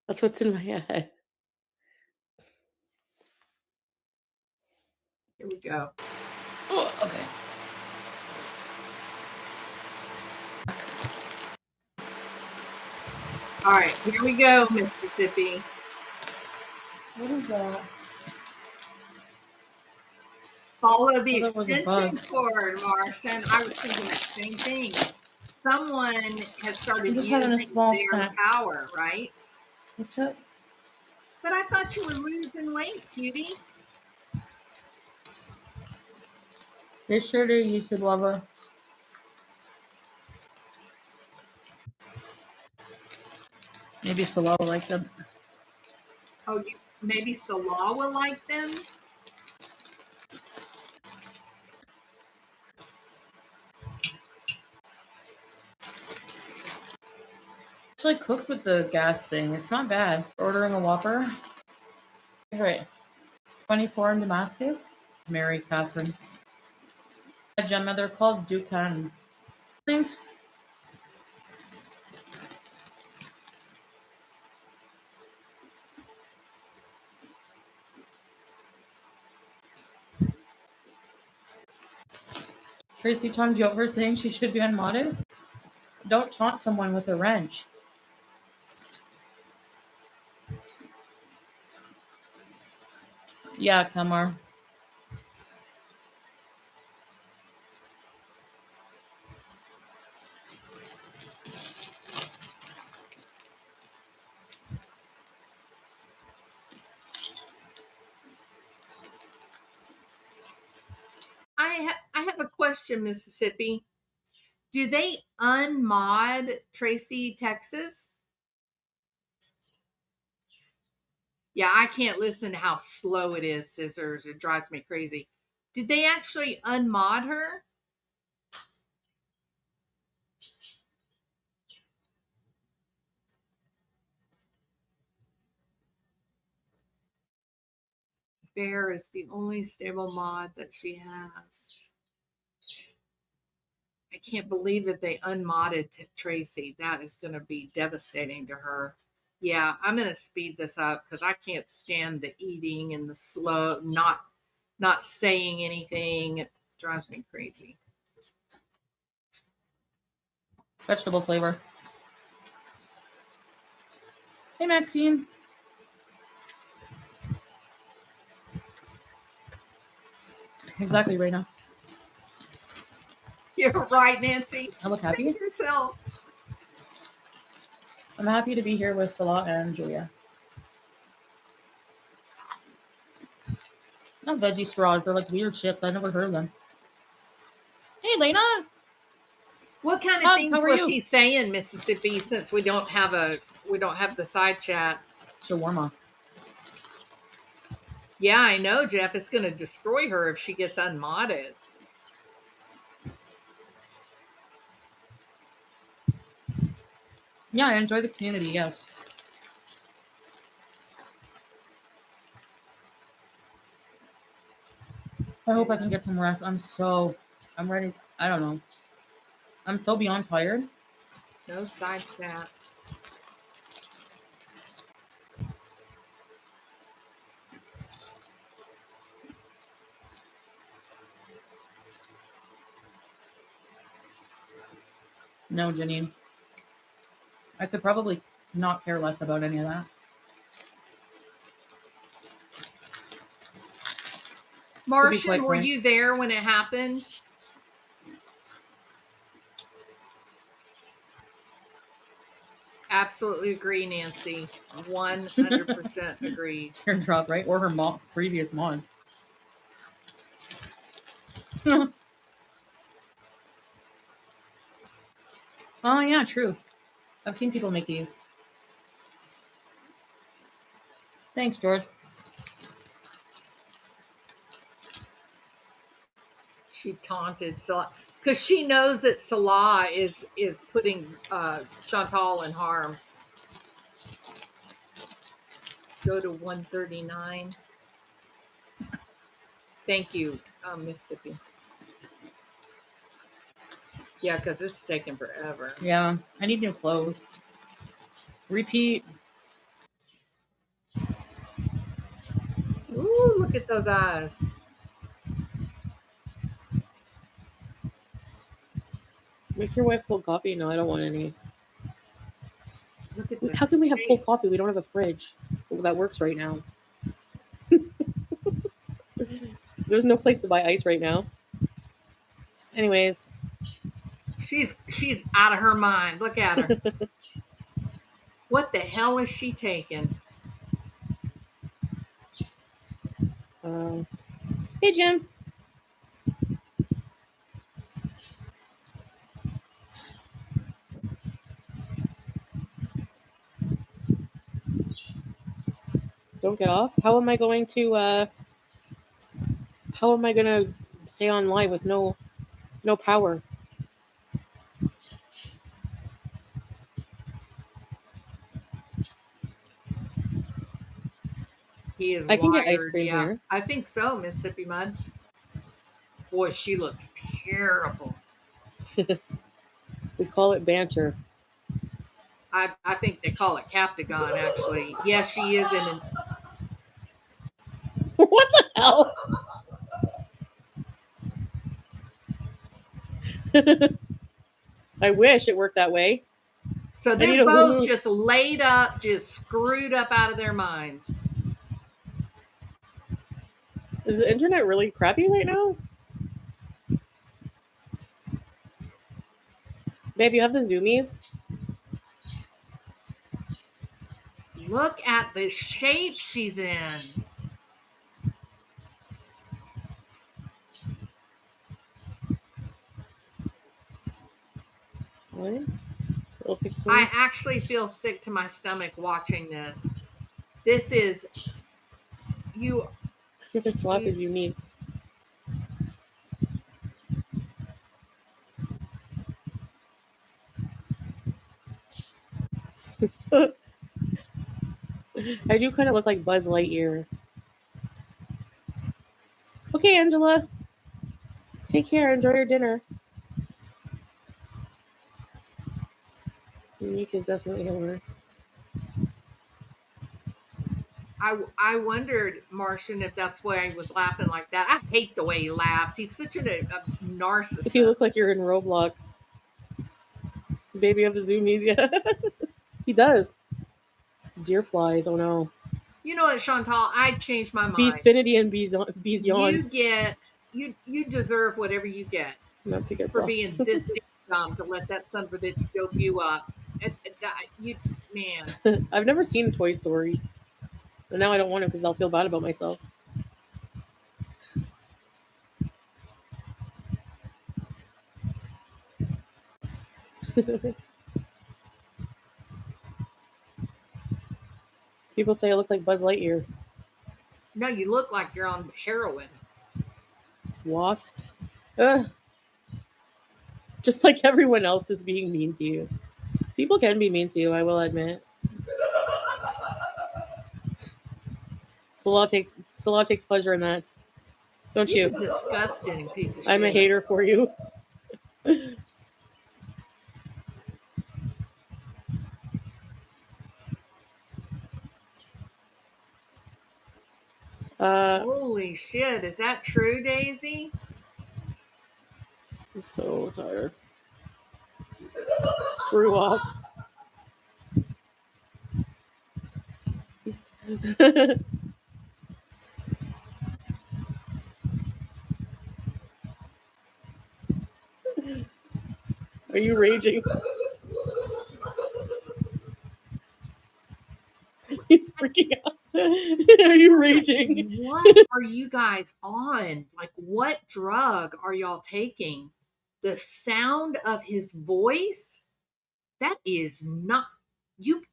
That's what's in my head. Here we go. Oh, okay. All right, here we go, Mississippi. What is that? Follow the Oh, that was a extension bug. cord, Martian. I was thinking that same thing. Someone has started I'm just having a using small their snack. power, right? What's up? But I thought you were losing weight, cutie. They sure do, YouTube lover. Maybe Salah will like them. Oh, maybe Salah will like them. Actually cooks with the gas thing. It's not bad. Ordering a Whopper. Right. 24 in Damascus. Mary Catherine. Gemma, they're called Dukan. Thanks. Tracy timed you over saying she should be unmodded. Don't taunt someone with a wrench. Yeah, Kamar. I have a question, Mississippi. Do they unmod Tracy, Texas? Yeah, I can't listen to how slow it is, Scissors. It drives me crazy. Did they actually unmod her? Bear is the only stable mod that she has. I can't believe that they unmodded Tracy. That is going to be devastating to her. Yeah, I'm going to speed this up because I can't stand the eating and the slow, not saying anything. It drives me crazy. Vegetable flavor. Hey, Maxine. Exactly, Raina. You're right, Nancy. I look Say happy. it yourself. I'm happy to be here with Salah and Julia. Not veggie straws. They're like weird chips. I never heard of them. Hey, Lena. What kind of Hugs, things how are was you? he saying, Mississippi? Since we don't have the side chat. Shawarma. Yeah, I know, Jeff. It's going to destroy her if she gets unmodded. Yeah, I enjoy the community. Yes. I hope I can get some rest. I'm ready. I don't know. I'm so beyond tired. No side chat. No, Janine. I could probably not care less about any of that. Martian, were frank. you there when it happened? Absolutely agree, Nancy. 100% agree. Teardrop, right? Or her previous mod. Oh, yeah, true. I've seen people make these. Thanks, George. She taunted Salah because she knows that Salah is putting Chantal in harm. Go to 139. Thank you, Mississippi. Yeah, because this is taking forever. Yeah, I need new clothes. Repeat. Ooh, look at those eyes. Make your wife cold coffee? No, I don't want any. Look at that. How can we have cold coffee? We don't have a fridge that works right now. There's no place to buy ice right now. Anyways. She's out of her mind. Look at her. What the hell is she taking? Hey, Jim. Don't get off. How am I going to stay on live with no power? He is I can wired. get ice cream here. I think so, Mississippi Mud. Boy, she looks terrible. We call it banter. I think they call it Captagon, actually. Yes, she is in. What the hell? I wish it worked that way. So they're both just laid up, just screwed up out of their minds. Is the internet really crappy right now? Babe, you have the zoomies? Look at the shape she's in. I actually feel sick to my stomach watching this. This is you. Slap is unique. I do kind of look like Buzz Lightyear. Okay, Angela. Take care. Enjoy your dinner. Unique is definitely over. I wondered, Martian, if that's why he was laughing like that. I hate the way he laughs. He's such a narcissist. If you look like you're in Roblox. Baby of the zoomies, yeah. He does. Deer flies. Oh no. You know what, Chantal? I changed my mind. Beesfinity and bees yawned. You deserve whatever you get Not to get for boxed. being this dumb to let that son of a bitch dope you up. Man. I've never seen Toy Story. And now I don't want to because I'll feel bad about myself. People say I look like Buzz Lightyear. No, you look like you're on heroin. Wasps. Ugh. Just like everyone else is being mean to you. People can be mean to you, I will admit. Salah takes pleasure in that. Don't He's you? a disgusting piece of shit. I'm a hater for you. Holy shit, is that true, Daisy? I'm so tired. Screw off. Are you raging? He's freaking out. Are you raging? What are you guys on? Like, what drug are y'all taking? The sound of his voice? That is not you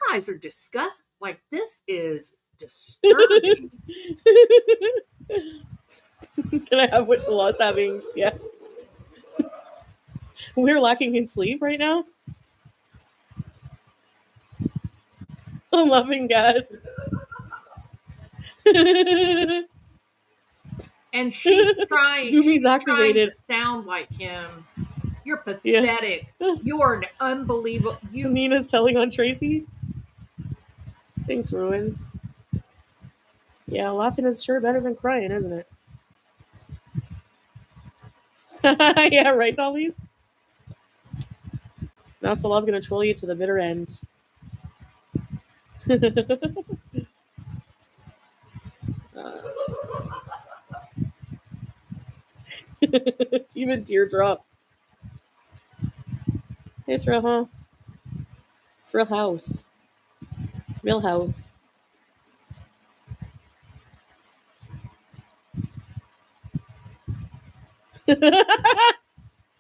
guys are disgusting. Like, this is disturbing. Can I have what Salah's having? Yeah. We're lacking in sleep right now. I'm laughing, guys. And she's trying Zoomies activated. to sound like him. You're pathetic. Yeah. You are an unbelievable. Nina's telling on Tracy. Thanks, Ruins. Yeah, laughing is sure better than crying, isn't it? Yeah, right, Dollies? Now Salah's gonna troll you to the bitter end. Even teardrop. It's real, huh? Frill House. Millhouse.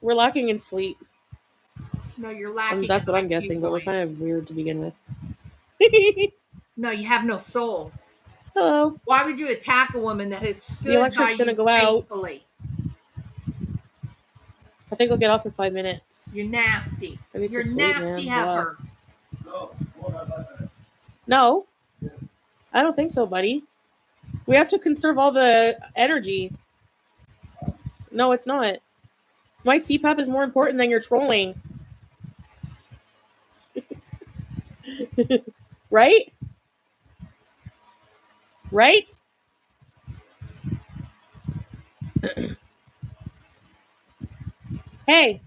We're lacking in sleep. No, you're lacking. That's what I'm guessing, but we're kind of weird to begin with. No, you have no soul. Hello. Why would you attack a woman that has stood The electric's by gonna you go out. faithfully? I think I'll get off in 5 minutes. You're nasty. I need You're to sleep, nasty man. heifer. No, I don't think so, buddy. We have to conserve all the energy. No, it's not. My CPAP is more important than your trolling. Right? Right? Hey.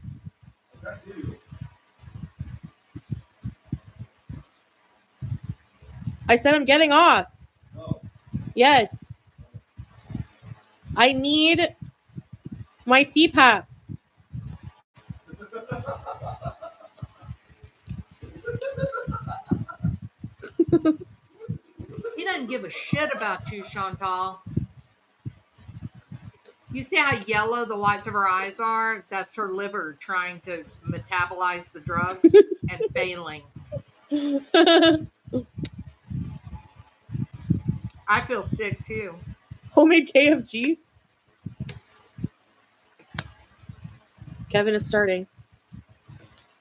I said I'm getting off. No. Yes. I need my CPAP. He doesn't give a shit about you, Chantal. You see how yellow the whites of her eyes are? That's her liver trying to metabolize the drugs and failing. I feel sick too. Homemade KFG. Kevin is starting.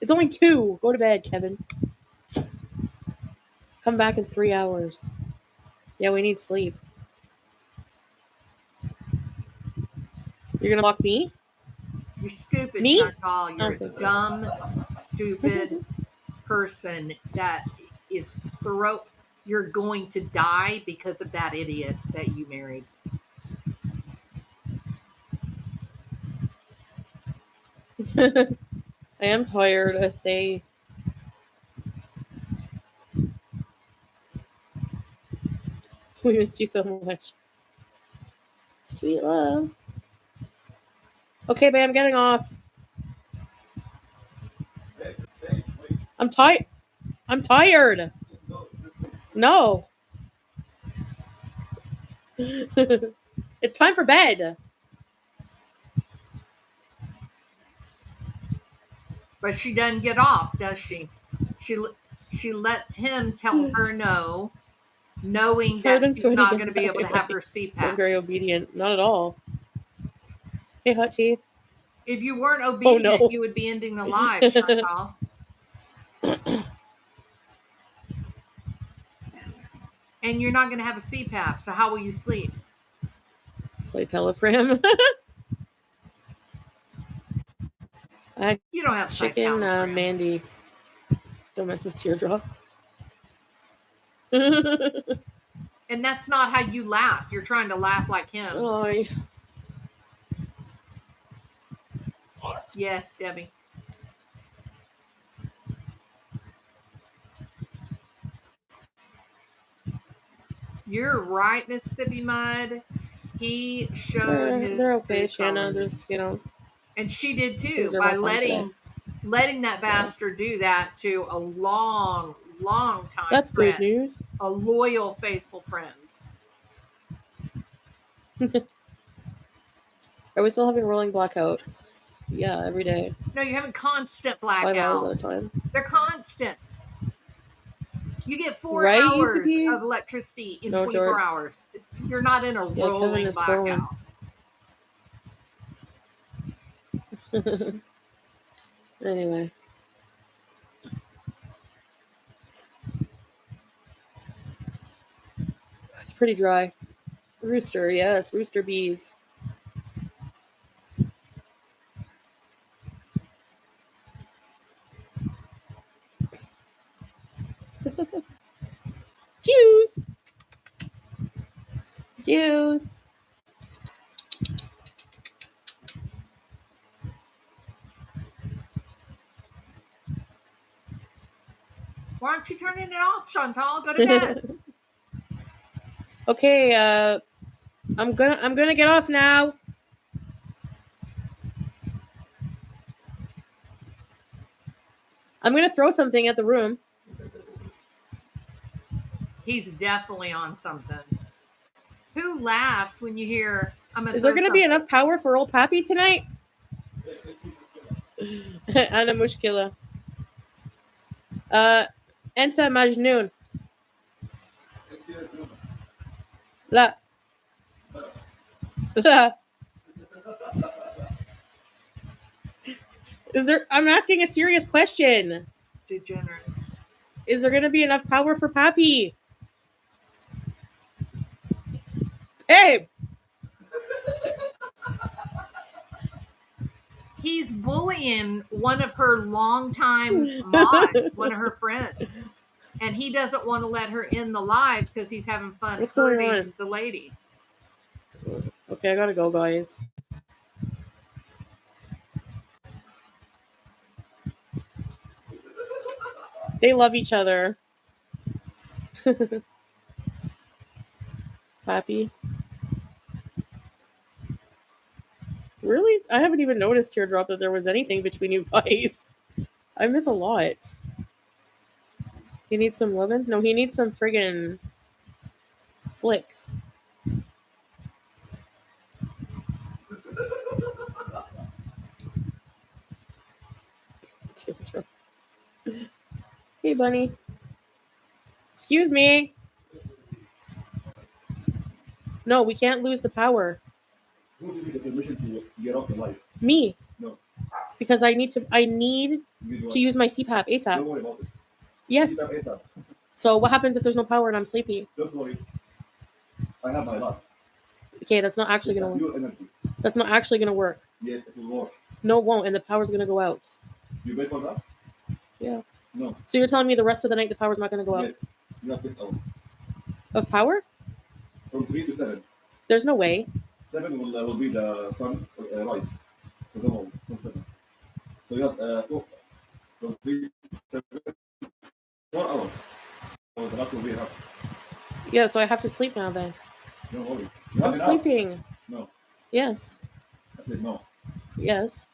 It's only 2. Go to bed, Kevin. Come back in 3 hours. Yeah, we need sleep. You're gonna block me? You're stupid, Me? Chantal. You're a dumb, stupid person that is you're going to die because of that idiot that you married. I am tired, I say. We missed you so much. Sweet love. Okay, babe, I'm getting off. I'm tired. I'm tired. No. It's time for bed. But she doesn't get off, does she? She lets him tell her no, knowing Heard that and she's not sweaty. going to be able to have her Not CPAP. very obedient. Not at all. Hey, hot tea. If you weren't obedient, no. you would be ending the live, Chantal. And you're not going to have a CPAP, so how will you sleep? Slay Telefram. You don't have chicken, citalopram. Mandy. Don't mess with Teardrop. And that's not how you laugh. You're trying to laugh like him. Oh. Yes, Debbie. You're right, Mississippi Mud. He showed his. They're okay, food Shanna. tolerance. There's, And she did too, things are by rough on today. letting that bastard do that to a long time That's friend. good news. A loyal, faithful friend. Are we still having rolling blackouts? Yeah, every day. No, you're having constant 5 hours at a blackouts. time. They're constant. You get 4 Right, hours UCB? of electricity in No 24 jokes. hours. You're not in a rolling blackout. Anyway. It's pretty dry. Rooster, yes. Rooster bees. Juice. Juice. Why aren't you turning it off, Chantal? Go to bed. Okay, I'm gonna get off now. I'm gonna throw something at the room. He's definitely on something. Who laughs when you hear Is there gonna be enough power for old Pappy tonight? Ana mushkila. Enta Majnoon. La. La. I'm asking a serious question. Degenerate. Is there gonna be enough power for Pappy? Hey! He's bullying one of her longtime mods, one of her friends. And he doesn't want to let her in the live because he's having fun What's going hurting on? the lady. Okay, I gotta go, guys. They love each other. Pappy. Really? I haven't even noticed, Teardrop, that there was anything between you guys. I miss a lot. He needs some lovin'? No, he needs some friggin' flicks. Teardrop. Hey, bunny. Excuse me. No, we can't lose the power. Who gave you the permission to get off the live? Me. No. Because I need to use my CPAP ASAP. Don't worry about it. Yes. CPAP ASAP. So what happens if there's no power and I'm sleepy? Don't worry. I have my life. Okay, that's not actually gonna work. Pure energy. That's not actually gonna work. Yes, it will work. No, it won't, and the power's gonna go out. You wait for that? Yeah. No. So you're telling me the rest of the night the power's not gonna go out? Yes. You have 6 hours. Of power? From 3 to 7. There's no way. 7 will be the sun rise. So no, from 7. So you have 4. From 3 to 7. 4 hours. So the light will be enough. Yeah, so I have to sleep now then. Don't worry. You have I'm enough. sleeping. No. Yes. I said no. Yes.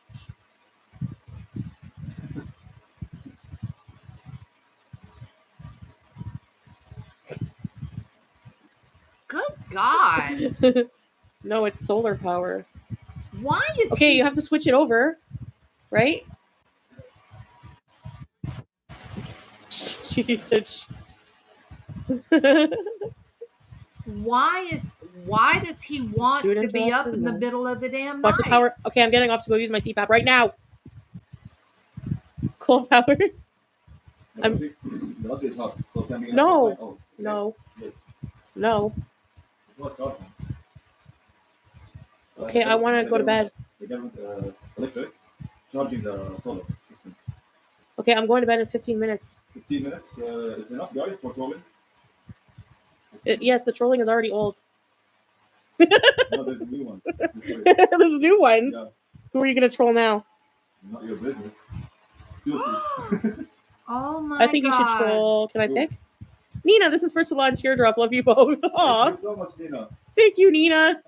Good God. No, it's solar power. Why is Okay, he you have to switch it over, right? She said. why does he want Cute to be up interruption, in the no. middle of the damn Watch the night? power. Okay, I'm getting off to go use my CPAP right now. Cool power. The battery is hot, so it can be No. enough for 5 hours. Okay? No. Yes. No. It's not charging. Okay, I want to go to bed. The government electric charging the solar system. Okay, I'm going to bed in 15 minutes. 15 minutes is enough, guys, for trolling. Yes, the trolling is already old. No, there's new ones. There's new ones. Yeah. Who are you going to troll now? Not your business. You'll see. Oh my I think God. you should troll. Can I Who? pick? Nina, this is for Salon Teardrop. Love you both. Thank Aw, you so much, Nina. thank you, Nina.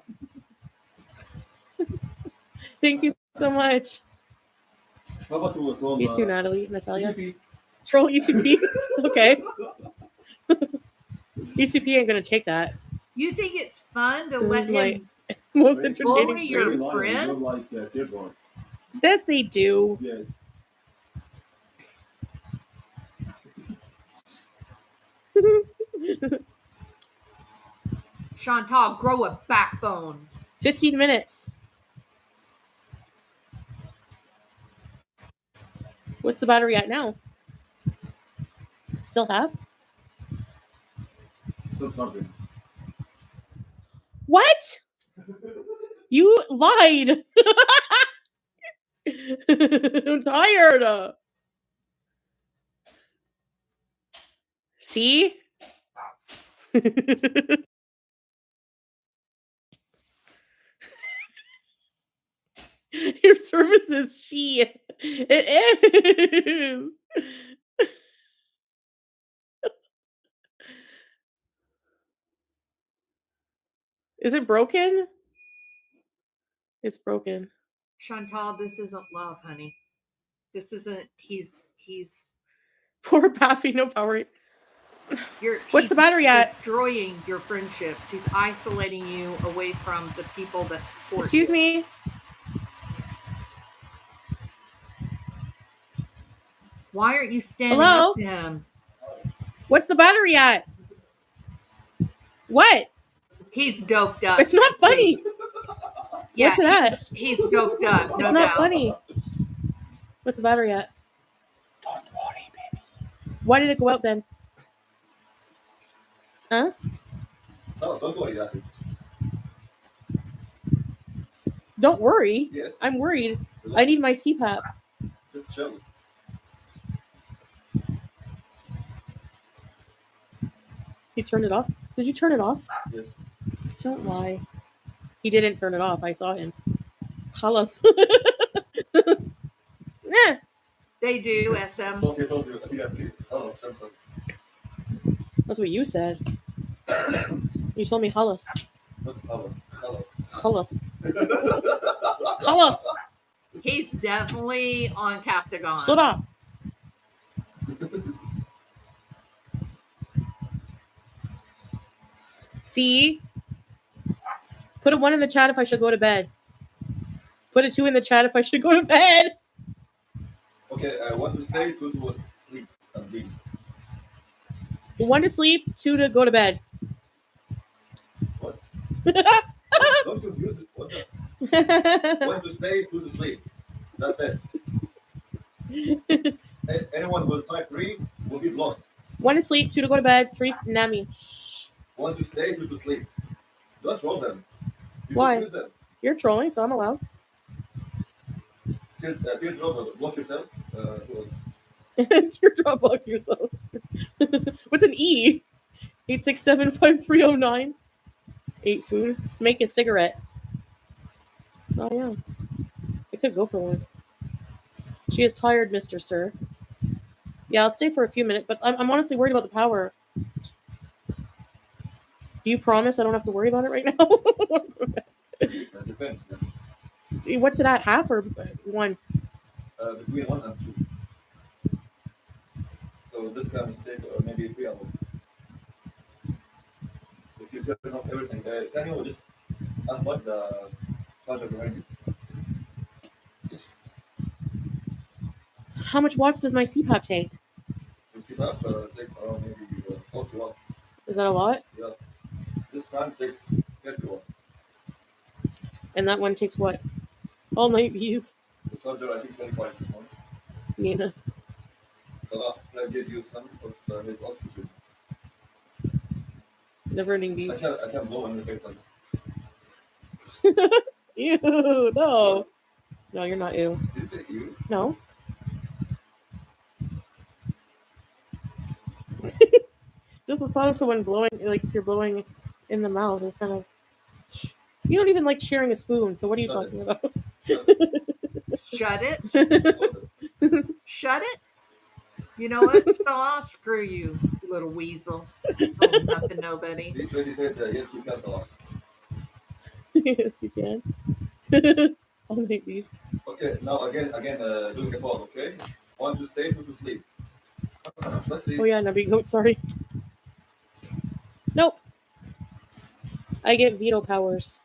Thank you so much. How about to troll You too, Natalie, Natalia. ECP? Troll ECP. Okay. ECP ain't gonna take that. You think it's fun to This let is my him most Raise entertaining bully your stream. friends? You're like Teardrop. Yes, they do. Yes. Chantal, grow a backbone. 15 minutes. What's the battery at now? Still half? Still charging. What? You lied. I'm tired. See? Your service is she. It is. Is it broken? It's broken. Chantal, this isn't love, honey. This isn't. He's. Poor Pappy, no power. What's He's the battery at? destroying your friendships. He's isolating you away from the people that support Excuse you. me. Why aren't you standing Hello? up to him? What's the battery at? What? He's doped up. It's not funny. Yeah, What's it at? He's doped up. No It's not doubt. funny. What's the battery at? Don't worry, baby. Why did it go out then? Huh? No, don't worry, Daddy. Don't worry. Yes. I'm worried. Relax. I need my CPAP. Just chill. You turned it off? Did you turn it off? Yes. Don't lie. He didn't turn it off. I saw him. Halas. Nah. They do, SM. Sophia told you. Yes. Oh, something. That's what you said. You told me halas. Not Alice. Halas. Halas. He's definitely on Captagon. Shut up. See? Put a 1 in the chat if I should go to bed. Put a 2 in the chat if I should go to bed. Okay, 1 to stay, 2 to sleep and leave. 1 to sleep, 2 to go to bed. What? Don't confuse it. What the? 1 to stay, 2 to sleep. That's it. Anyone will type 3 will be blocked. 1 to sleep, 2 to go to bed, 3 Nami. 1 to stay, 2 to sleep. Don't troll them. You Why? confuse them. You're trolling, so I'm allowed. Teardrop, block yourself. Who else? Teardrop block yourself. What's an E? 8675309. 8 food. Make a cigarette. Oh yeah. I could go for one. She is tired, Mr. Sir. Yeah, I'll stay for a few minutes, but I'm honestly worried about the power. Do you promise I don't have to worry about it right now? It depends. Yeah. What's it at? Half or 1? Between 1 and 2. So this can take maybe 3 hours. If you turn off everything, can you just unplug the charger behind you? How much watts does my CPAP take? You see that takes around maybe 40 watts. Is that a lot? Yeah. This fan takes 30 watts. And that one takes what? All night bees. The charger, I think 25 this one. Yeah. Salah can give you some of his oxygen. Never ending I bees. can't blow in the face like this. Ew, no. No, you're not ew. Did you say you? No. Just the thought of someone blowing, like if you're blowing in the mouth, is kind of. You don't even like sharing a spoon, so what are you Shut talking it. about? Shut it. What? Shut it. You know what? So I'll screw you, little weasel. Oh, nothing, nobody. See, Tracy said yes, we can, Salah. Yes, you can. All night bees. Okay, now again, doing a poll, okay? 1 to stay, 2 to sleep. Let's see. Oh yeah, Nubby Goat, sorry. Nope. I get veto powers.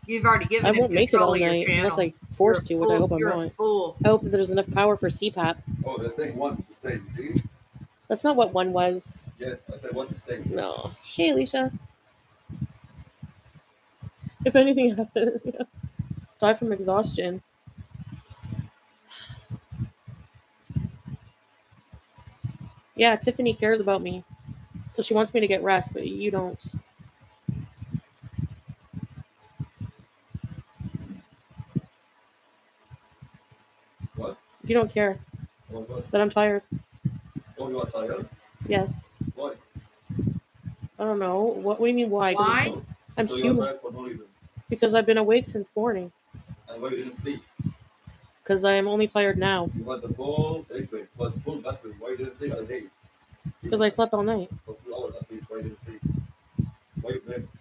You've already given I him won't make it control all of your night channel. unless I forced to, which I hope I'm You're a not. fool. I hope that there's enough power for CPAP. Oh, they're saying 1 to stay, see? That's not what 1 was. Yes, I said 1 to stay. No. Hey, Alicia. If anything happens, die from exhaustion. Yeah, Tiffany cares about me. So she wants me to get rest, but you don't. What? You don't care What? that I'm tired. Oh, you are tired? Yes. Why? I don't know. What do you mean why? 'Cause Why? I'm So you are human. tired for no reason. Because I've been awake since morning. And why you didn't sleep? Because I am only tired now. You had the whole day train, plus full battery. Why you didn't sleep a day? Because I slept all night. For 2 hours at least, why you didn't sleep?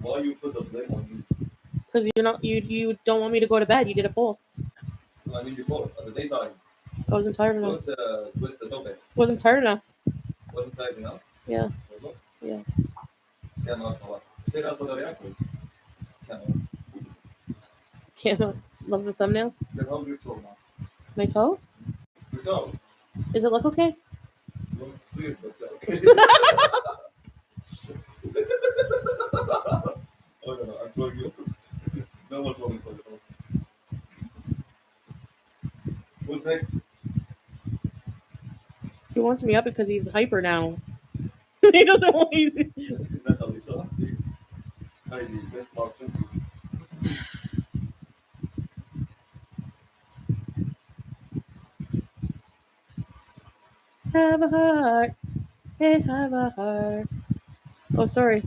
Why you put the blame on me? Because you don't want me to go to bed. You did a poll. I mean before, at the daytime. I wasn't tired enough. Don't twist the topics. Wasn't tired enough. Wasn't tired enough? Yeah. Yeah. Yeah. Come on, Salah. Say that for the reactors. Come on. Can't love the thumbnail. Then how's your toe now? My toe? Your toe. Does it look okay? Looks weird, but okay. Oh no, I'm telling you. No one's voting for the house. Who's next? He wants me up because he's hyper now. He doesn't want me. Natalie, Salah, please. Heidi, best mark 20. Have a heart. Hey, have a heart. Oh, sorry.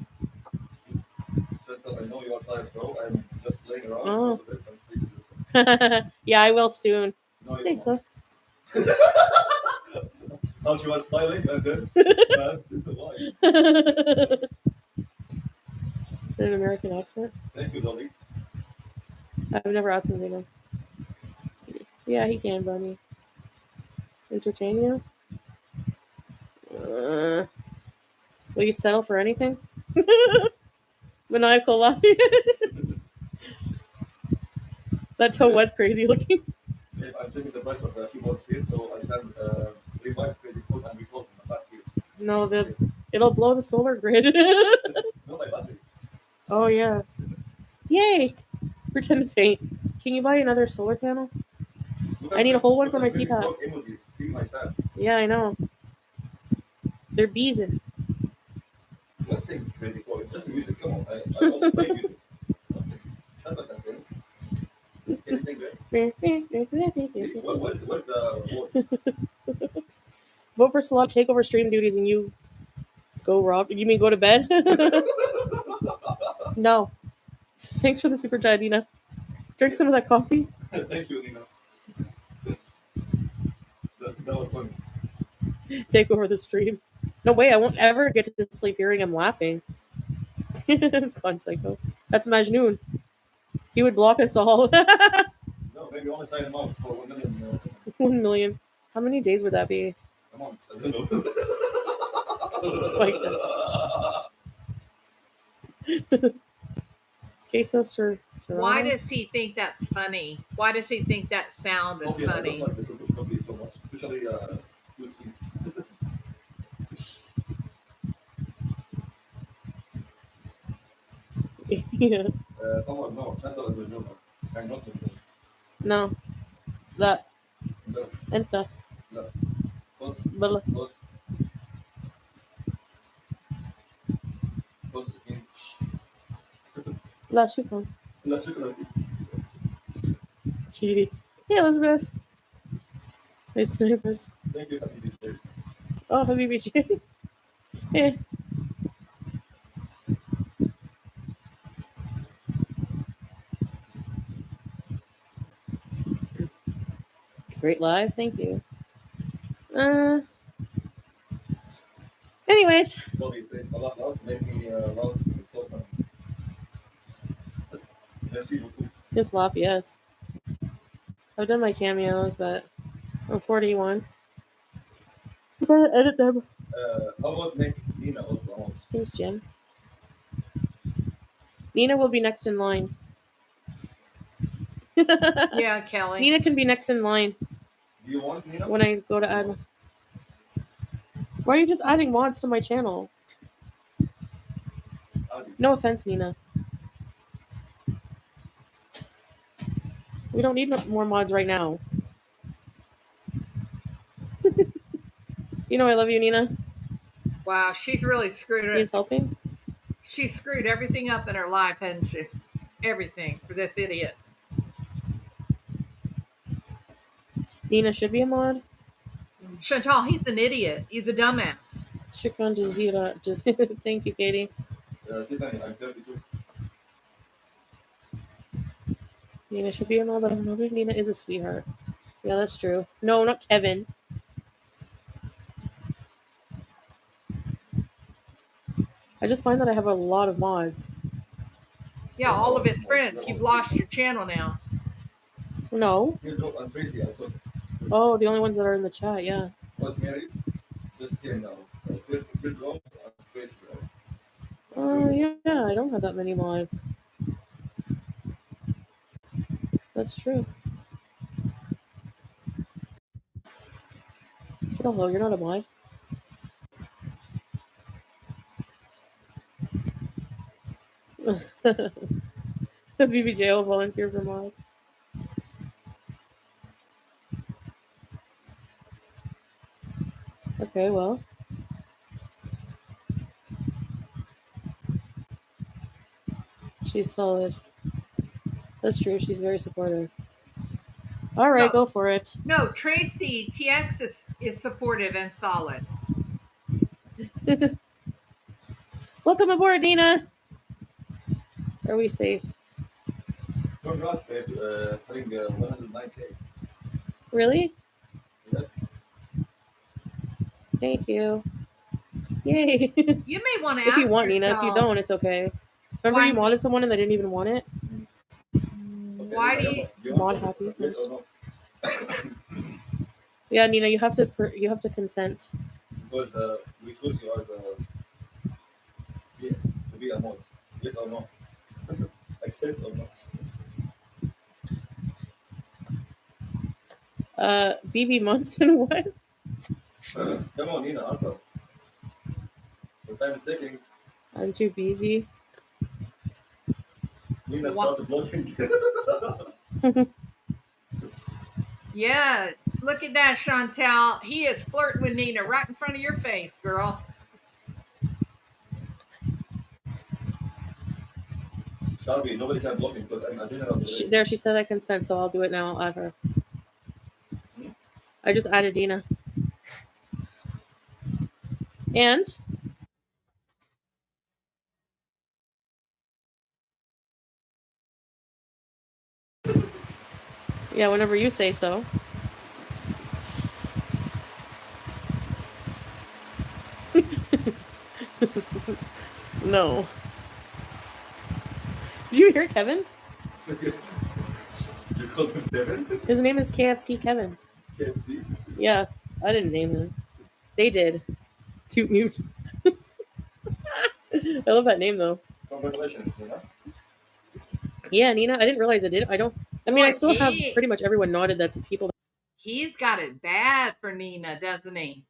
Chantal, I know you are tired, bro. I'm just playing around. Oh. Go to bed and sleep. Yeah, I will soon. No, you Thanks, won't. so. How she was smiling and then that's in the line. An American accent. Thank you, Dolly. I've never asked him to know. Yeah, he can, Bunny. Entertain you? Will you settle for anything? Maniacal lie. That toe was crazy looking. Babe, I'm checking the price of the keyboards here so I can revive Crazy Food and record in the back here. No, Yes. it'll blow the solar grid. No, my battery. Oh yeah. Yay! Pretend to faint. Can you buy another solar panel? Look I at need a whole one look for at my Crazy CPAP. Frog emojis. See my fans. Yeah, I know. They're bees in. Let's sing Crazy Frog. It's just music. Come on. I don't play music. Let's sing. Chantal can sing. Can you sing, babe? See, what's the words? Vote for Salah, take over stream duties, and you go rob. You mean go to bed? No. Thanks for the super chat, Nina. Drink some of that coffee. Thank you, Nina. That was funny. Take over the stream. No way, I won't ever get to sleep hearing him laughing. It's gone psycho. That's Majnoon. He would block us all. No, maybe only time him out for 1 million seconds. 1 million. How many days would that be? A month, I don't know. Spiked it. Queso Serrano. Why does he think that's funny? Why does he think that sound is Sophie, I funny? don't like the Turkish coffee so much, especially two sweets. Yeah. Come on, no, Chantal is Majnuna. I'm not Majnuna. No. لا لا انت لا بص بلا بص بص اسمين لا شكرا. لا شكرا. Katie. Hey Elizabeth. Nice neighbors. Thank you, Habibi Jay. Oh, Habibi J. Yeah. Great live, thank you. Anyways. Well, he says Salah love, make me love is so funny. Merci beaucoup. His laugh, yes. I've done my cameos, but I'm 41. I gotta edit them. How about make Nina also out? Thanks, Jim. Nina will be next in line. Yeah, Kelly. Nina can be next in line. Do you want Nina? When I go to add. Why are you just adding mods to my channel? No offense, Nina. We don't need more mods right now. You know I love you, Nina. Wow, she's really screwed it. He's helping? She screwed everything up in her life, hadn't she? Everything for this idiot. Nina should be a mod. Chantal, he's an idiot. He's a dumbass. Shukran Jazira. Thank you, Katie. Tiffany, I'm 32. Nina should be a mod, but I'm not. Nina is a sweetheart. Yeah, that's true. No, not Kevin. I just find that I have a lot of mods. Yeah, all of his friends. You've lost your channel now. No. And Tracy, I saw. Oh, the only ones that are in the chat, yeah. Was married? Just came now. Teardrop and Tracy. Oh, yeah, I don't have that many mods. That's true. Hello, you're not a mod. BBJ will volunteer for mod. Okay, well. She's solid. That's true. She's very supportive. All right, No. go for it. No, Tracy TX is supportive and solid. Welcome aboard, Nina. Are we safe? Congrats, babe. Having 109K. Really? Yes. Thank you. Yay. You may want to ask If you want, yourself, Nina. If you don't, it's okay. Remember why- you modded someone and they didn't even want it? Okay, Why do you Mod happy? Yes or no? Yeah, Nina, you have to consent. Because we choose you as to be a mod. Yes or no? Accept or not? BB Munson, what? Come on, Nina, answer. Your time is ticking. I'm too busy. Nina What? starts blocking. Yeah, look at that, Chantal. He is flirting with Nina right in front of your face, girl. Sharpie, nobody can block me because I'm a general. She said I consent, so I'll do it now. I'll add her. I just added Nina. And yeah, whenever you say so. No. Did you hear Kevin? You called him Devin? His name is KFC Kevin. KFC? Yeah, I didn't name him. They did. Toot mute. I love that name though. Congratulations, Nina. Yeah, Nina. I didn't realize I did. I mean, I Boy, still have pretty much everyone nodded. That's people. He's got it bad for Nina, doesn't he?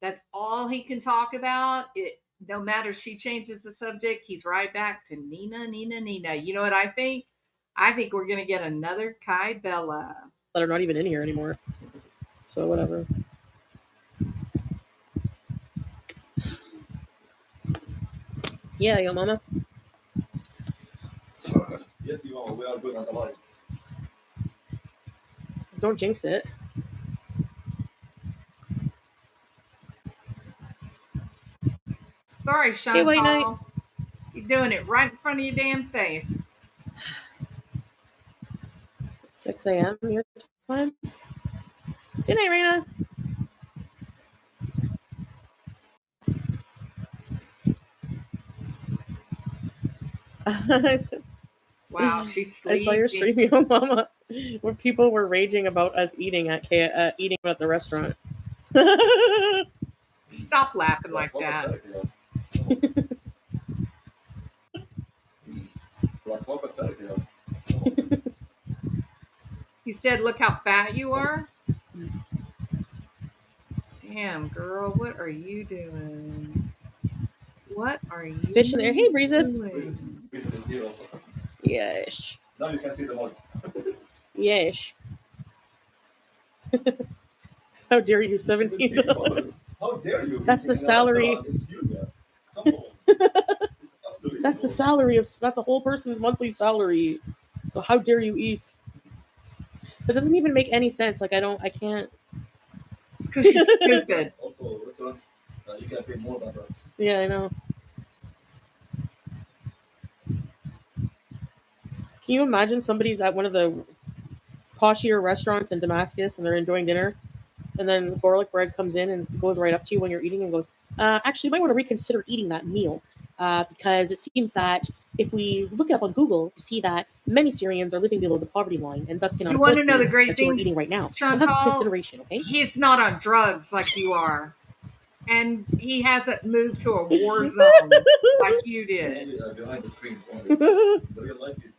That's all he can talk about. It no matter she changes the subject, he's right back to Nina, Nina, Nina. You know what I think? I think we're gonna get another Kai Bella. That are not even in here anymore. So whatever. Yeah, yo mama. Yes, you are. We are good and alive. Don't jinx it. Sorry, Sean Hey, White Paul. Knight. You're doing it right in front of your damn face. 6 a.m. your time. Good night, Raina. Wow, she's I sleeping. saw your stream, yo mama, where people were raging about us eating at the restaurant. Stop laughing like that. He said, "Look how fat you are." Damn, girl, what are you doing? What are you Fish in there. Hey, Breezes. doing? Breezes is here also. Yes. Now you can see the mods. Yes. How dare you, $17? How dare you? That's the salary. It's you, yeah. Come on. That's the salary that's a whole person's monthly salary. So how dare you eat? That doesn't even make any sense. Like I can't. It's because you're stupid. Also, restaurants, you can pay more than that. Yeah, I know. Can you imagine somebody's at one of the poshier restaurants in Damascus and they're enjoying dinner, and then garlic bread comes in and goes right up to you when you're eating and goes, actually, you might want to reconsider eating that meal because it seems that if we look it up on Google, you see that many Syrians are living below the poverty line and thus cannot You want afford to know the food great that you're things, eating right now. Sean So have Paul? consideration, okay? He's not on drugs like you are, and he hasn't moved to a war zone like you did. Behind the screens only. The real life is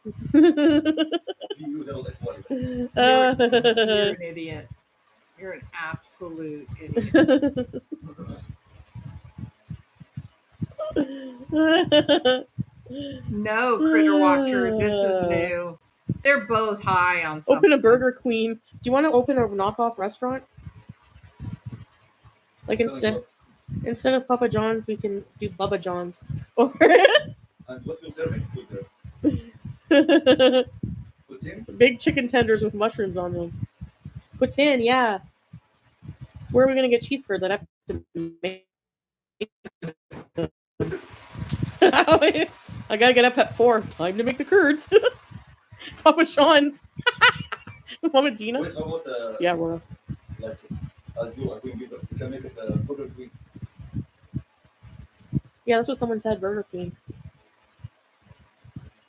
you little less money. You're an idiot. You're an absolute idiot. No, Critter Watcher, this is new. They're both high on something. Open a Burger Queen. Do you want to open a knockoff restaurant? Like instead of Papa John's, we can do Bubba John's. And what's your serving food there? Big chicken tenders with mushrooms on them. Puts in, yeah. Where are we gonna get cheese curds? I'd have to make. I gotta get up at 4. Time to make the curds. Papa John's. Mama Gina. Wait, how about yeah, Rora. Like as you are queen giver, you can make it Burger Queen. Yeah, that's what someone said. Burger Queen.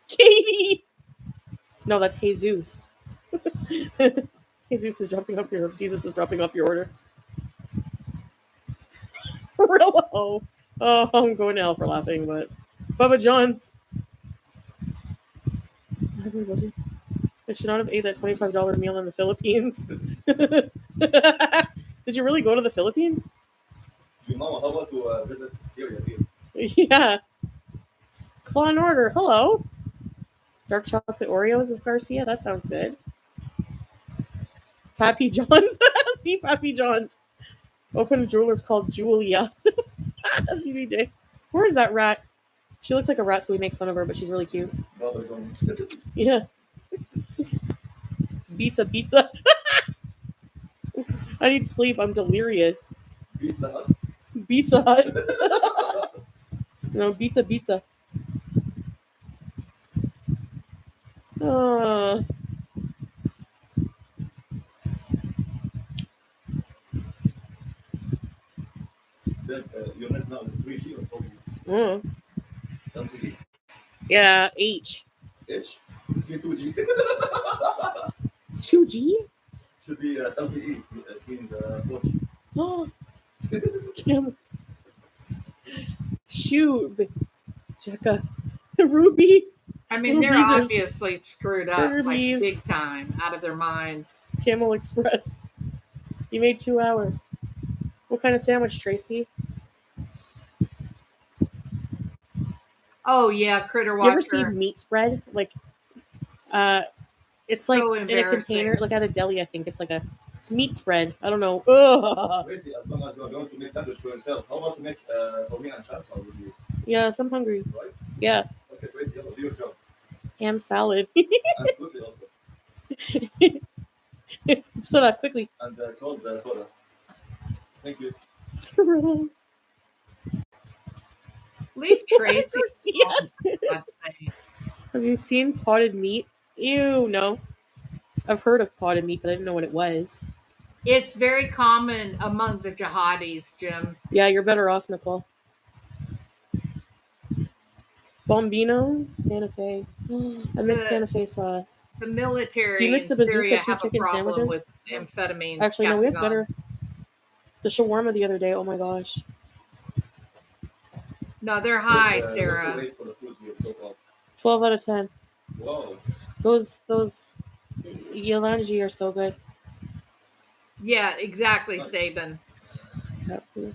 Katie. No, that's Jesus. Jesus is dropping off your order. For real? Oh, I'm going to hell for laughing, but Bubba John's. Everybody. I should not have ate that $25 meal in the Philippines. Did you really go to the Philippines? Your mama, how about to visit Syria here? Yeah. Claw and order. Hello. Dark chocolate Oreos of Garcia. That sounds good. Pappy John's. See Pappy John's. Open a jeweler's called Julia. CBJ. Where is that rat? She looks like a rat, so we make fun of her, but she's really cute. Yeah. Pizza. I need sleep. I'm delirious. Pizza Hut. No, pizza. You're not now 3G or 4G? LTE. Yeah, H. H. This means 2G. 2G? Should be LTE. It means 4G. Oh. Kim. Shoot. Jekka. Ruby. I mean, Little they're geezers. obviously screwed up like Furbies. big time, out of their minds. Camel Express. You made 2 hours. What kind of sandwich, Tracy? Oh yeah, Critter You ever see Watcher. meat spread? Like, it's So like in a embarrassing. container, like at a deli. I think it's like it's meat spread. I don't know. Ugh. Crazy, as long as you're going to make sandwich for yourself. How about to make for me and Chantal with you? Yes, I'm hungry. Right? Yeah, Okay, Tracy, do your job. ham salad. And quickly also. Soda, quickly. And cold soda. Thank you. Leave Tracy Yeah. alone, for God's sake. Have you seen potted meat? Ew, no. I've heard of potted meat, but I didn't know what it was. It's very common among the jihadis, Jim. Yeah, you're better off, Nicole. Bombino, Santa Fe. I miss Santa Fe sauce. The Do military you miss in the bazooka Syria two have a chicken problem sandwiches? with amphetamines. Actually, no, we have Captain better. The shawarma the other day. Oh my gosh. No, they're high, What's the Sarah. rate for the food here so far? 12 out of 10. Wow. Those Yolangi are so good. Yeah, exactly, Saban. Cat food.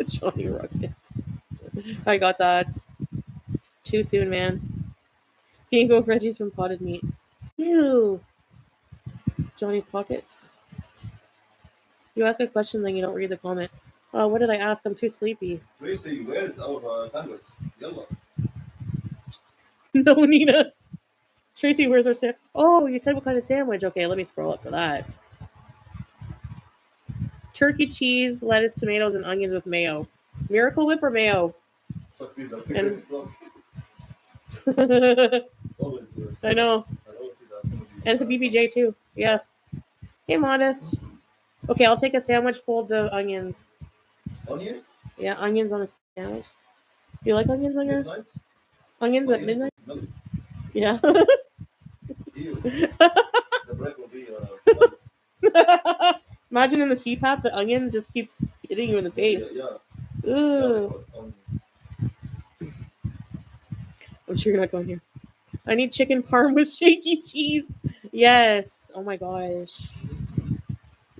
Johnny Rockets. I got that. Too soon, man. Can't go veggies from potted meat. Ew. Johnny Pockets. You ask a question, then you don't read the comment. Oh, what did I ask? I'm too sleepy. Tracy, where's our sandwich? Yalla. No, Nina. Tracy, where's our sandwich? Oh, you said what kind of sandwich? Okay, let me scroll up for that. Turkey, cheese, lettuce, tomatoes, and onions with mayo. Miracle Whip or mayo? Suck pizza. And- Crazy Always do it. I know. I always see that. And the BBJ too. Yeah. Hey, Modest. Okay, I'll take a sandwich, hold the onions. Onions? Yeah, onions on a sandwich. You like onions on your Midnight? onions at midnight? No. Yeah. Ew. The bread will be nice. Imagine in the CPAP, the onion just keeps hitting you in the face. Yeah. Ooh. Onions. I'm sure you're not going here. I need chicken parm with shaky cheese. Yes. Oh my gosh.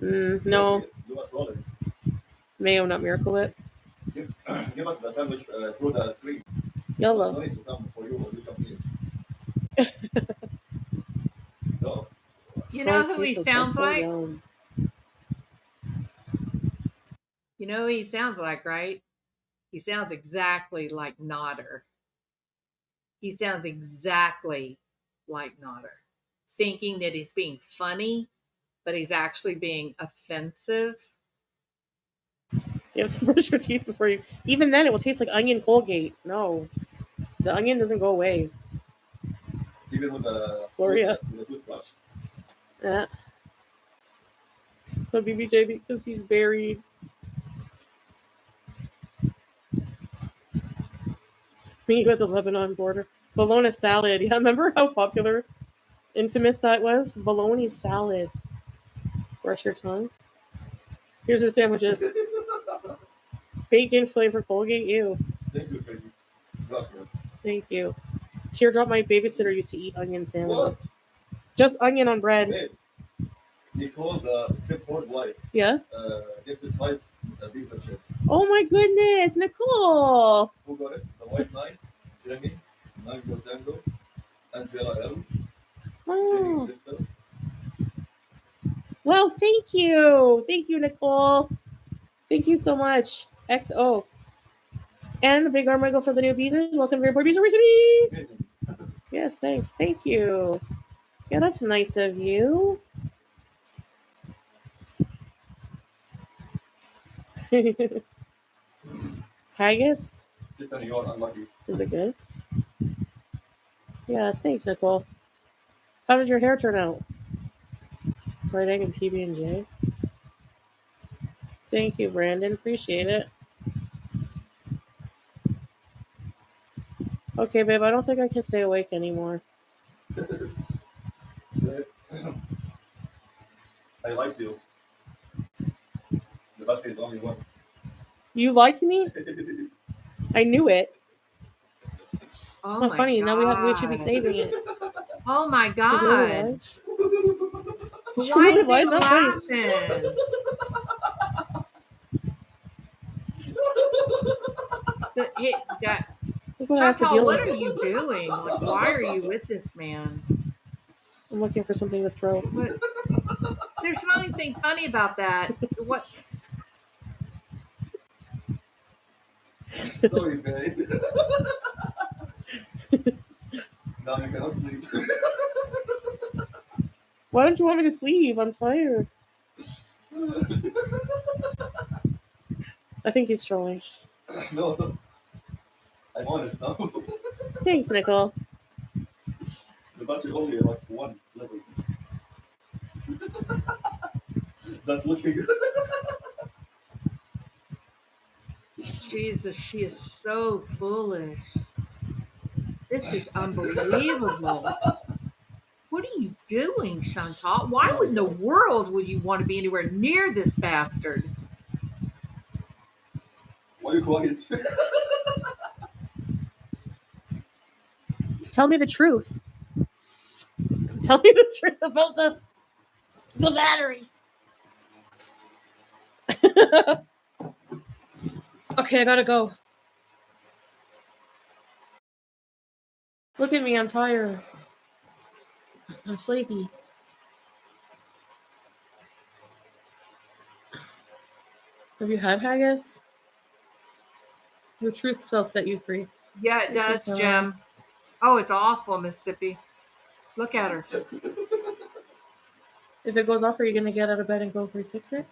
No. Do what's rolling. Mayo, not Miracle Whip. Give us the sandwich through the screen. No Yellow. need to come for you or you come here. No. You know Fried who he queso, sounds so like? yum. You know who he sounds like, right? He sounds exactly like Nodder. He sounds exactly like Nodder. Thinking that he's being funny, but he's actually being offensive. You have to brush your teeth before you. Even then, it will taste like onion Colgate. No. The onion doesn't go away. Even with the Gloria. With the toothbrush. Yeah. The BBJ because he's buried. Meet at the Lebanon border. Bologna salad. Yeah, remember how popular, infamous that was? Bologna salad. Brush your tongue. Here's your sandwiches. Bacon flavor Colgate. Ew. Thank you, Tracy. Gracias. Thank you. Teardrop, my babysitter, used to eat onion sandwiches. What? Just onion on bread. Babe, Nicole, the Stepford wife, Yeah? gifted 5 pizza chips. Oh my goodness, Nicole. Who got it? The White Knight, Jenny, Mango Tango, Angela L, Oh. Jenny's sister. Well, thank you. Thank you, Nicole. Thank you so much. XO. And a big arm wiggle for the new Beezers. Welcome to Report Beezer Recently. Amazing. Yes, thanks. Thank you. Yeah, that's nice of you. Haggis? Tiffany, you're unlucky. Is it good? Yeah, thanks, Nicole. How did your hair turn out? Fried egg and PB&J. Thank you, Brandon. Appreciate it. Okay, babe, I don't think I can stay awake anymore. I lied to you. The battery is only one. You lied to me? I knew it. Oh It's not my funny. god. Now we should be saving it. Oh my Did you really god. lie? Why Did you really is lie? he It's not funny. laughing? Look what I have to Chantal, deal what with. are you doing? Like, why are you with this man? I'm looking for something to throw. What? There's not anything funny about that. What? Sorry, babe. Now you cannot sleep. Why don't you want me to sleep? I'm tired. I think he's trolling. No, I'm honest now. Thanks, Nicole. The battery only like one level. That's looking. Jesus, she is so foolish. This is unbelievable. What are you doing, Chantal? Why in the world would you want to be anywhere near this bastard? Why are you quiet? Tell me the truth. Tell me the truth about the battery. Okay, I gotta go. Look at me, I'm tired. I'm sleepy. Have you had haggis? The truth shall set you free. Yeah, it does, Jim. Oh, it's awful, Mississippi. Look at her. If it goes off, are you gonna get out of bed and go refix it?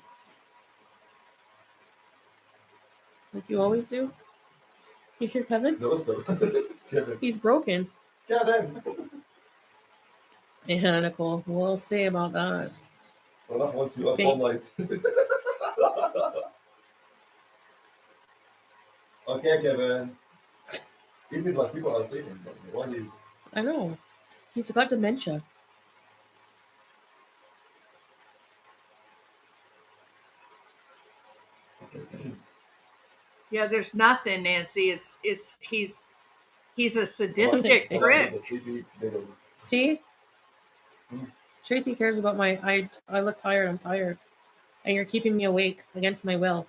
Like you always do? You hear Kevin? No, sir. Kevin. He's broken. Kevin. Yeah, Nicole. We'll see about that. Salah wants you up all night. Okay, Kevin. Even like people are sleeping, but one is. I know. He's got dementia. Yeah, there's nothing, Nancy. He's a sadistic prick. See? Tracy cares about I look tired, I'm tired. And you're keeping me awake against my will.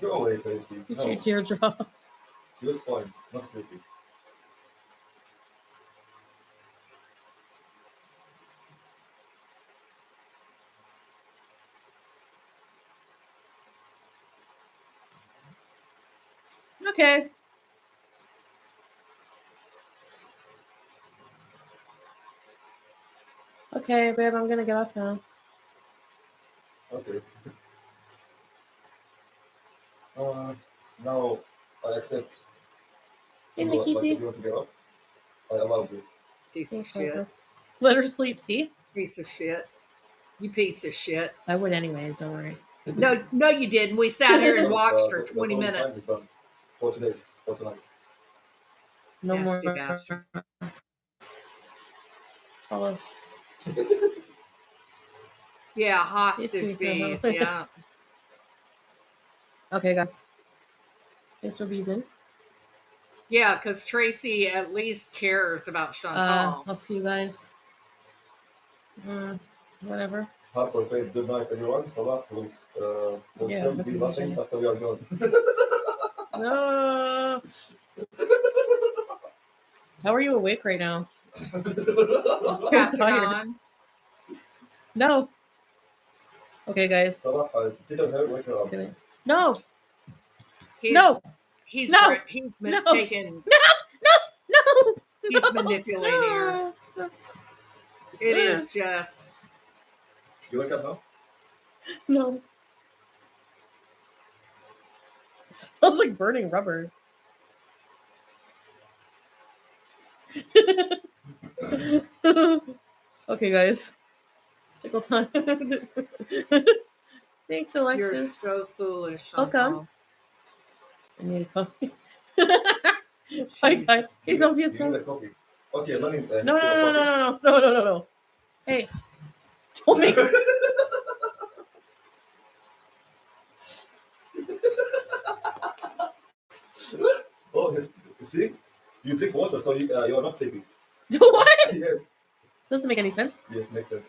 Go away, Tracy. It's your teardrop. She looks fine, not sleepy. Okay. Okay, babe, I'm gonna get off now. Okay. Now I accept. Hey, Like, if Nikki. you want to get off, I allow you. Piece of shit. Let her sleep, see? Piece of shit. You piece of shit. I would anyways, don't worry. No, you didn't. We sat here and watched for 20 minutes. For today, for tonight. No Nasty more. bastard. Call us. Yeah, hostage fees. Yeah. Okay, guys. Thanks for being in. Yeah, because Tracy at least cares about Chantal. I'll see you guys. Whatever. Harper said good night, everyone. Salah will still be nothing after we are gone. No. How are you awake right now? I'm so tired. No. Okay, guys. Salah, I didn't have wake her up. No. He's no. been taken. No. He's manipulating her. It is, Jeff. You wake up now? No. It smells like burning rubber. Okay, guys. Tickle time. Thanks, Alexis. You're so foolish. Welcome. I need a coffee. Hi, guys. He's obvious. You need a coffee. Okay, let me. No. Hey, don't make. Oh, see, you drink water, so you are not sleeping. What? Yes. Doesn't make any sense. Yes, makes sense.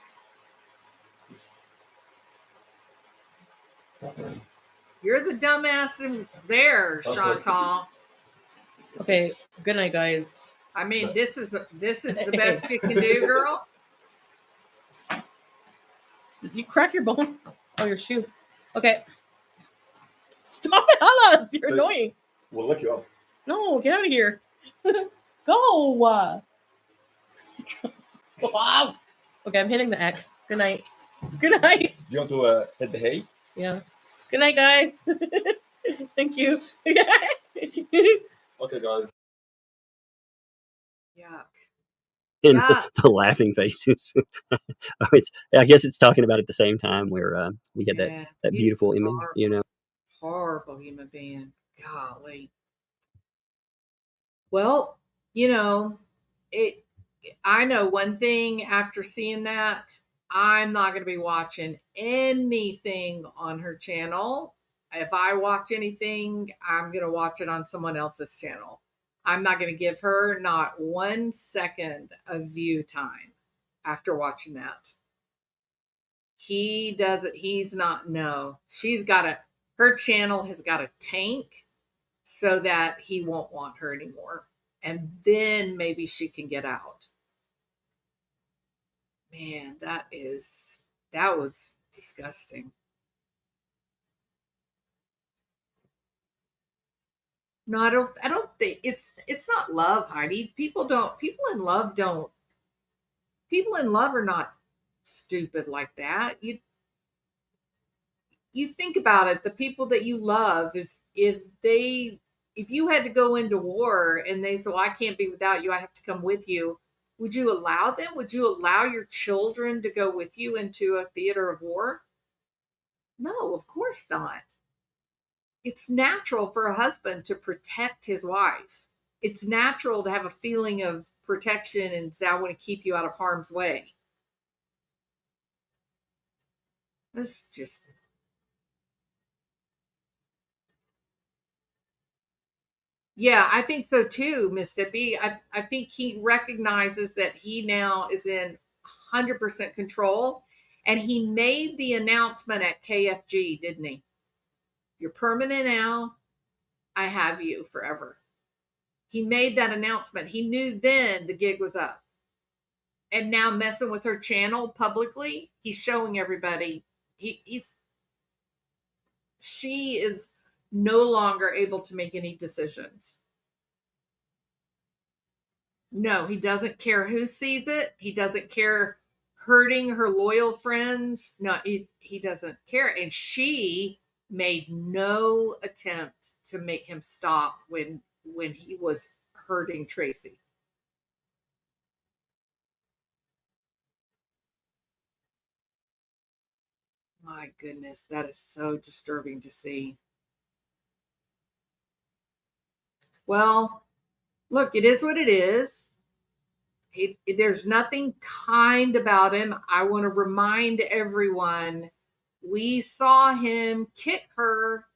You're the dumbass there, Chantal. Okay, good night, guys. I mean, this is the best you can do, girl. Did you crack your bone? Oh, your shoe. Okay. Stop it, Alas. You're annoying. We'll look you up. No, get out of here. Go. Wow. Okay, I'm hitting the X. Good night. Good night. Do you want to hit the hay? Yeah. Good night, guys. Thank you. Okay, guys. Yuck. And Yeah. the laughing faces. I guess it's talking about at the same time where we had that beautiful image, horrible, horrible human being. Golly. Well, I know one thing after seeing that, I'm not going to be watching anything on her channel. If I watch anything, I'm going to watch it on someone else's channel. I'm not going to give her not 1 second of view time after watching that. Her channel has got a tank so that he won't want her anymore. And then maybe she can get out. Man, that was disgusting. No, I don't think it's not love, Heidi. People in love are not stupid like that. You think about it, the people that you love, if you had to go into war and they said, well, I can't be without you, I have to come with you, would you allow them? Would you allow your children to go with you into a theater of war? No, of course not. It's natural for a husband to protect his wife. It's natural to have a feeling of protection and say, I want to keep you out of harm's way. That's just... Yeah, I think so too, Mississippi. I think he recognizes that he now is in 100% control. And he made the announcement at KFG, didn't he? You're permanent now. I have you forever. He made that announcement. He knew then the gig was up. And now messing with her channel publicly, he's showing everybody she is no longer able to make any decisions. No, he doesn't care who sees it. He doesn't care hurting her loyal friends. No, he doesn't care. And she made no attempt to make him stop when he was hurting Tracy. My goodness, that is so disturbing to see. Well, look, it is what it is. There's nothing kind about him. I want to remind everyone, we saw him kick her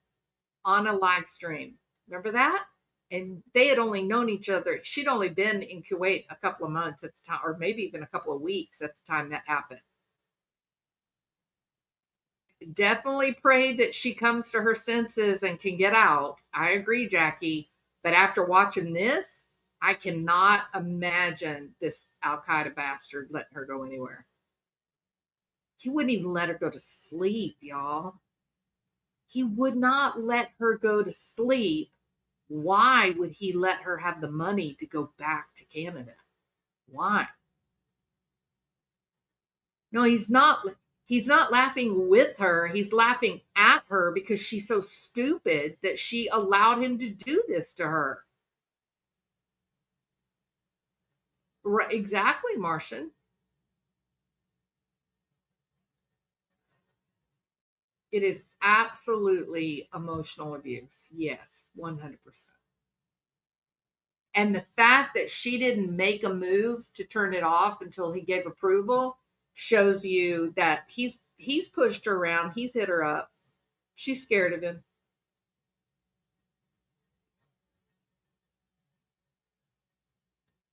on a live stream. Remember that? And they had only known each other. She'd only been in Kuwait a couple of months at the time, or maybe even a couple of weeks at the time that happened. Definitely pray that she comes to her senses and can get out. I agree, Jackie. But after watching this, I cannot imagine this Al-Qaeda bastard letting her go anywhere. He wouldn't even let her go to sleep, y'all. He would not let her go to sleep. Why would he let her have the money to go back to Canada? Why? No, he's not laughing with her. He's laughing at her because she's so stupid that she allowed him to do this to her. Right, exactly, Martian. It is absolutely emotional abuse. Yes, 100%. And the fact that she didn't make a move to turn it off until he gave approval shows you that he's pushed her around, he's hit her up. She's scared of him.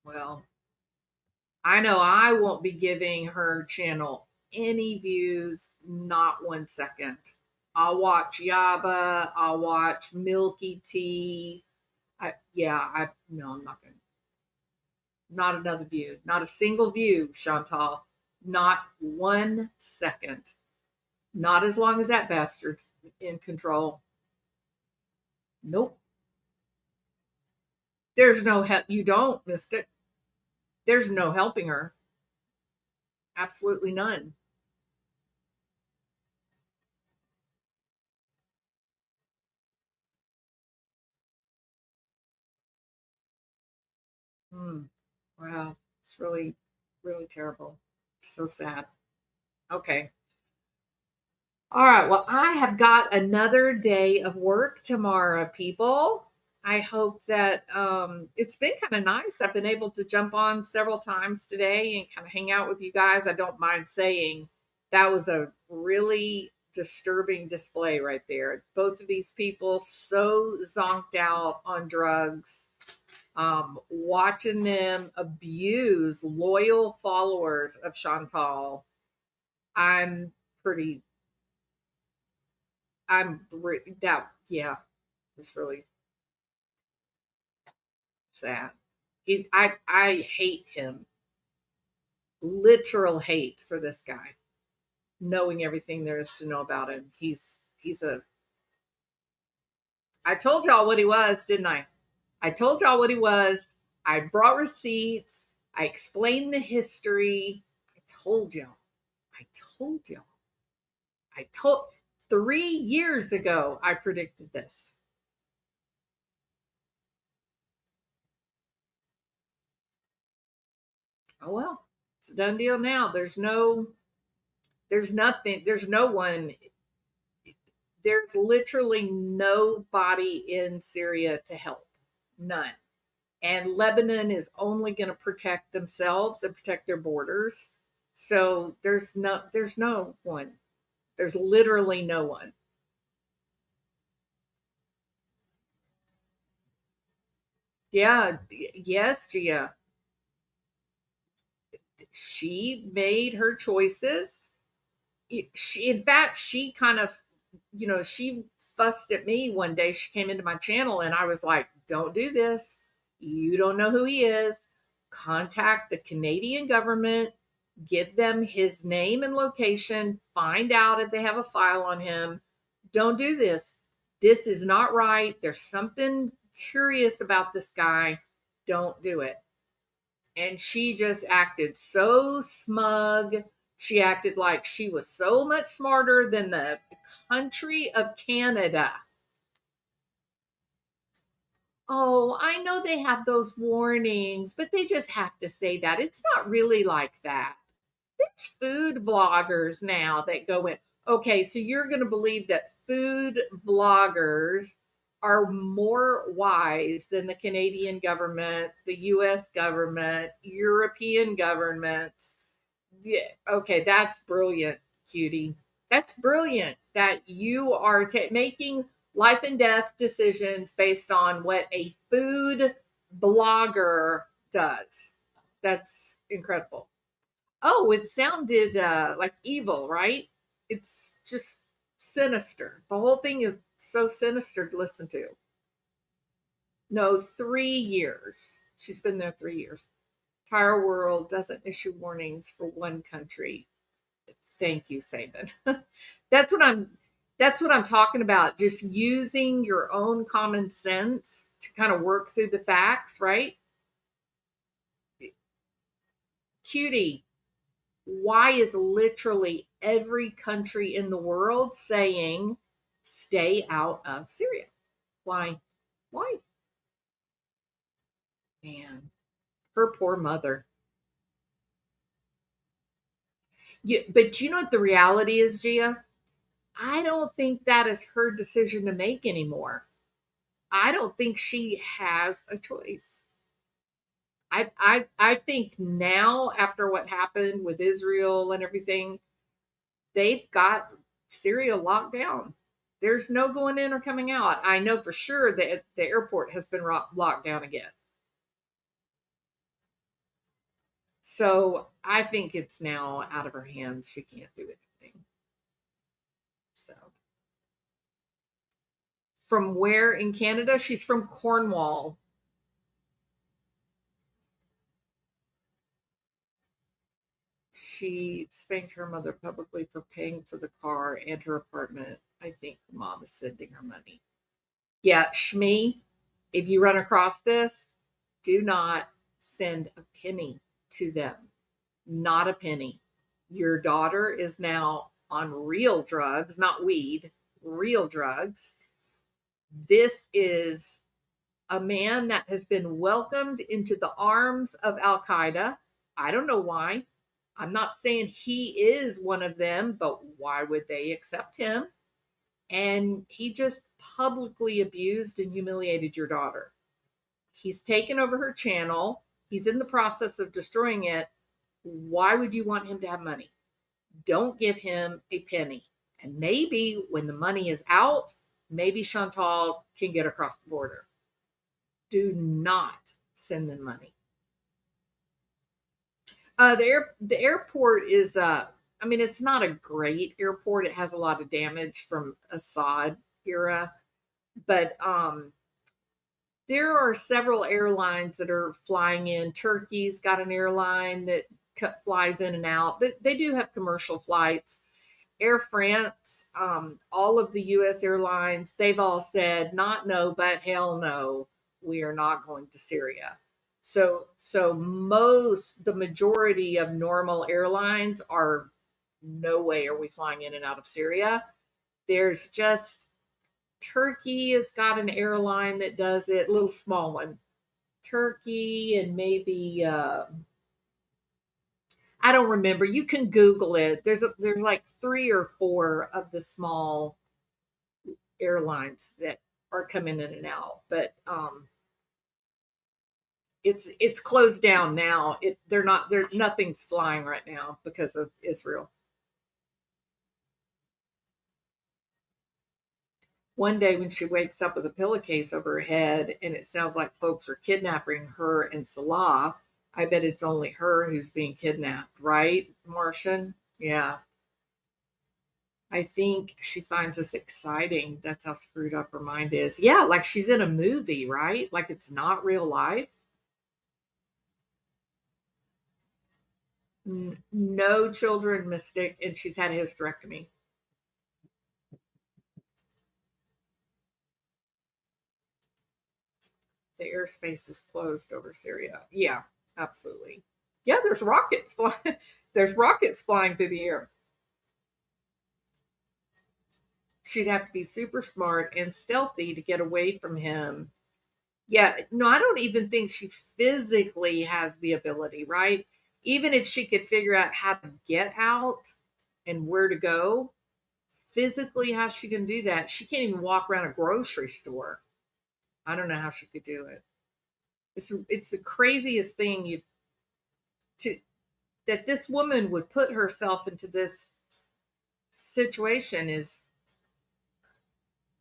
Well, I know I won't be giving her channel any views, not 1 second. I'll watch Yaba, I'll watch Milky Tea. No, I'm not gonna. Not another view, not a single view, Chantal. Not 1 second. Not as long as that bastard's in control. Nope. There's no help. You don't, Mystic. There's no helping her. Absolutely none. Wow. It's really, really terrible. So sad. Okay. All right. Well, I have got another day of work tomorrow, people. I hope that it's been kind of nice. I've been able to jump on several times today and kind of hang out with you guys. I don't mind saying that was a really disturbing display right there. Both of these people so zonked out on drugs. Watching them abuse loyal followers of Chantal. I'm pretty it's really sad. I hate him. Literal hate for this guy. Knowing everything there is to know about him. I told y'all what he was, didn't I? I told y'all what he was. I brought receipts. I explained the history. I told y'all. I told 3 years ago I predicted this. Oh well, it's a done deal now. There's no one. There's literally nobody in Syria to help. None. And Lebanon is only going to protect themselves and protect their borders. So there's no one. There's literally no one. Yeah, yes, Gia. She made her choices. In fact, she kind of, she fussed at me one day. She came into my channel and I was like, don't do this. You don't know who he is. Contact the Canadian government, give them his name and location, find out if they have a file on him. Don't do this. This is not right. There's something curious about this guy. Don't do it. And she just acted so smug. She acted like she was so much smarter than the country of Canada. Oh, I know they have those warnings, but they just have to say that. It's not really like that. There's food vloggers now that go in. Okay, so you're going to believe that food vloggers are more wise than the Canadian government, the US government, European governments. Yeah, okay, that's brilliant, cutie. That's brilliant that you are making life and death decisions based on what a food blogger does. That's incredible. Oh, it sounded like evil, right? It's just sinister. The whole thing is so sinister to listen to. No, 3 years. She's been there 3 years. Entire world doesn't issue warnings for one country. Thank you, Saban. that's what I'm talking about. Just using your own common sense to kind of work through the facts, right? Cutie, why is literally every country in the world saying stay out of Syria? Why? Man, her poor mother. But you know what the reality is, Gia? I don't think that is her decision to make anymore. I don't think she has a choice. I think now, after what happened with Israel and everything, they've got Syria locked down. There's no going in or coming out. I know for sure that the airport has been locked down again. So I think it's now out of her hands. She can't do anything. So, from where in Canada? She's from Cornwall. She spanked her mother publicly for paying for the car and her apartment. I think her mom is sending her money. Yeah, Shmi, if you run across this, do not send a penny to them. Not a penny. Your daughter is now on real drugs, not weed, real drugs. This is a man that has been welcomed into the arms of Al Qaeda. I don't know why. I'm not saying he is one of them, but why would they accept him? And he just publicly abused and humiliated your daughter. He's taken over her channel. He's in the process of destroying it. Why would you want him to have money? Don't give him a penny. And maybe when the money is out, maybe Chantal can get across the border. Do not send them money. The airport is, it's not a great airport. It has a lot of damage from Assad era, but there are several airlines that are flying in. Turkey's got an airline that flies in and out. They do have commercial flights. Air France, all of the U.S. airlines, they've all said, not no, but hell no, we are not going to Syria. So the majority of normal airlines are, no way are we flying in and out of Syria. There's just, Turkey has got an airline that does it, a little small one. Turkey and maybe, I don't remember. You can Google it. There's like 3 or 4 of the small airlines that are coming in and out, but it's closed down now. Nothing's flying right now because of Israel. One day when she wakes up with a pillowcase over her head and it sounds like folks are kidnapping her and Salah, I bet it's only her who's being kidnapped, right, Martian? Yeah. I think she finds this exciting. That's how screwed up her mind is. Yeah, like she's in a movie, right? Like it's not real life. No children, Mystic, and she's had a hysterectomy. The airspace is closed over Syria. Yeah, absolutely. Yeah, there's rockets flying. There's rockets flying through the air. She'd have to be super smart and stealthy to get away from him. Yeah, no, I don't even think she physically has the ability, right? Even if she could figure out how to get out and where to go, physically, how she can do that? She can't even walk around a grocery store. I don't know how she could do it. It's the craziest thing that this woman would put herself into this situation is,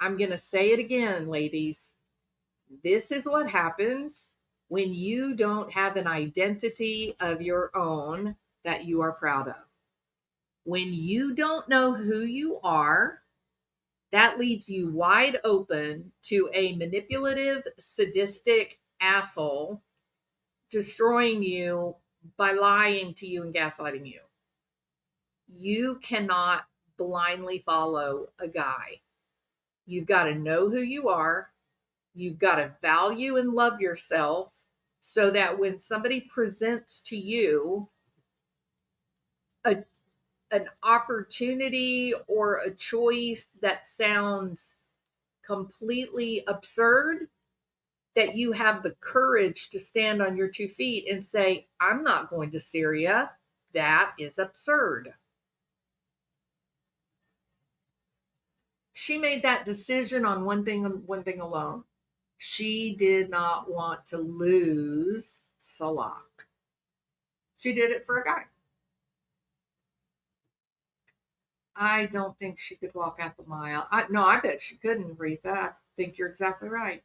I'm going to say it again, ladies. This is what happens when you don't have an identity of your own that you are proud of. When you don't know who you are, that leaves you wide open to a manipulative, sadistic asshole destroying you by lying to you and gaslighting you. You cannot blindly follow a guy. You've got to know who you are. You've got to value and love yourself so that when somebody presents to you an opportunity or a choice that sounds completely absurd, that you have the courage to stand on your 2 feet and say, I'm not going to Syria. That is absurd. She made that decision on one thing alone. She did not want to lose Salah. She did it for a guy. I don't think she could walk out the mile. I bet she couldn't, Aretha. I think you're exactly right.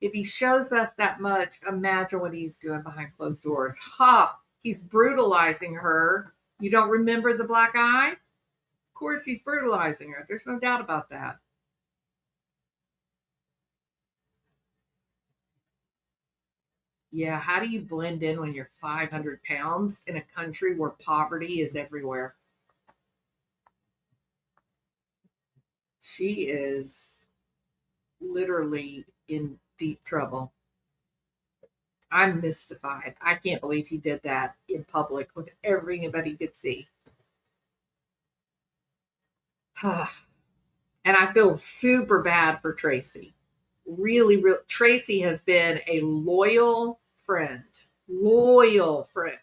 If he shows us that much, imagine what he's doing behind closed doors. Ha! He's brutalizing her. You don't remember the black eye? Of course he's brutalizing her. There's no doubt about that. Yeah, how do you blend in when you're 500 pounds in a country where poverty is everywhere? She is literally in deep trouble. I'm mystified. I can't believe he did that in public with everybody could see. And I feel super bad for Tracy. Really, Tracy has been a loyal friend. Loyal friend.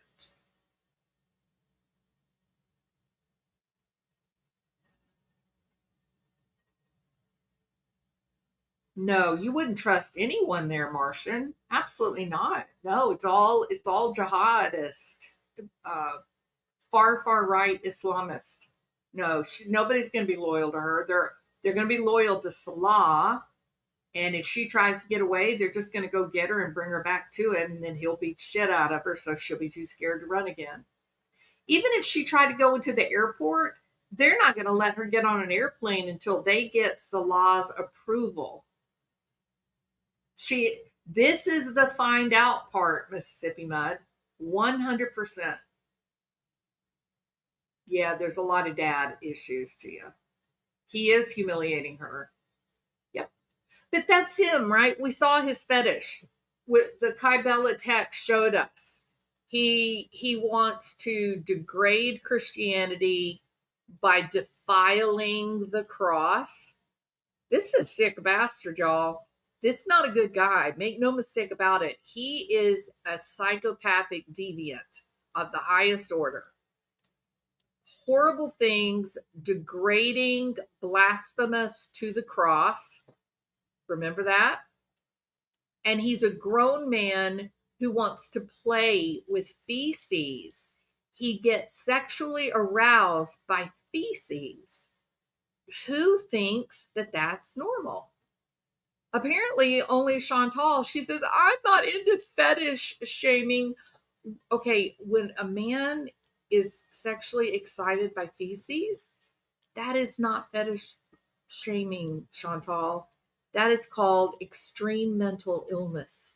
No, you wouldn't trust anyone there, Martian. Absolutely not. No, it's all jihadist, far right Islamist. No, nobody's going to be loyal to her. They're going to be loyal to Salah, and if she tries to get away, they're just going to go get her and bring her back to him, and then he'll beat shit out of her, so she'll be too scared to run again. Even if she tried to go into the airport, they're not going to let her get on an airplane until they get Salah's approval. This is the find out part, Mississippi Mud. 100%. Yeah, there's a lot of dad issues, Gia. He is humiliating her. Yep. But that's him, right? We saw his fetish. With the Kybella text showed us. He wants to degrade Christianity by defiling the cross. This is a sick bastard, y'all. This is not a good guy. Make no mistake about it. He is a psychopathic deviant of the highest order. Horrible things, degrading, blasphemous to the cross. Remember that? And he's a grown man who wants to play with feces. He gets sexually aroused by feces. Who thinks that that's normal? Apparently, only Chantal. She says, I'm not into fetish shaming. Okay, when a man is sexually excited by feces, that is not fetish shaming, Chantal. That is called extreme mental illness.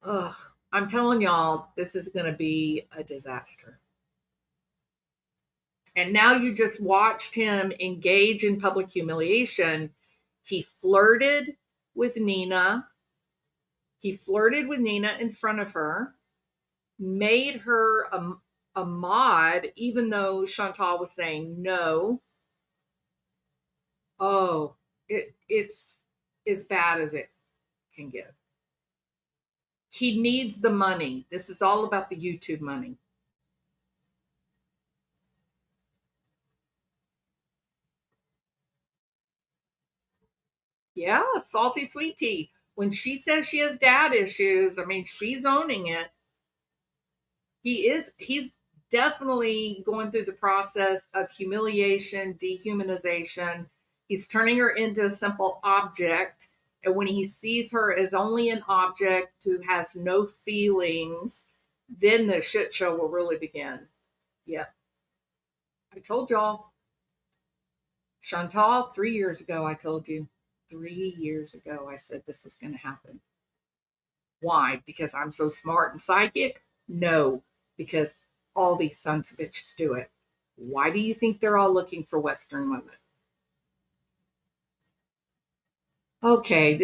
Ugh, I'm telling y'all, this is going to be a disaster. And now you just watched him engage in public humiliation. He flirted with Nina. He flirted with Nina in front of her, made her a mod, even though Chantal was saying no. Oh, it's as bad as it can get. He needs the money. This is all about the YouTube money. Yeah, salty sweet tea. When she says she has dad issues, I mean, she's owning it. He's definitely going through the process of humiliation, dehumanization. He's turning her into a simple object. And when he sees her as only an object who has no feelings, then the shit show will really begin. Yeah. I told y'all. Chantal, 3 years ago, I told you. 3 years ago, I said this was going to happen. Why? Because I'm so smart and psychic? No, because all these sons of bitches do it. Why do you think they're all looking for Western women? Okay, it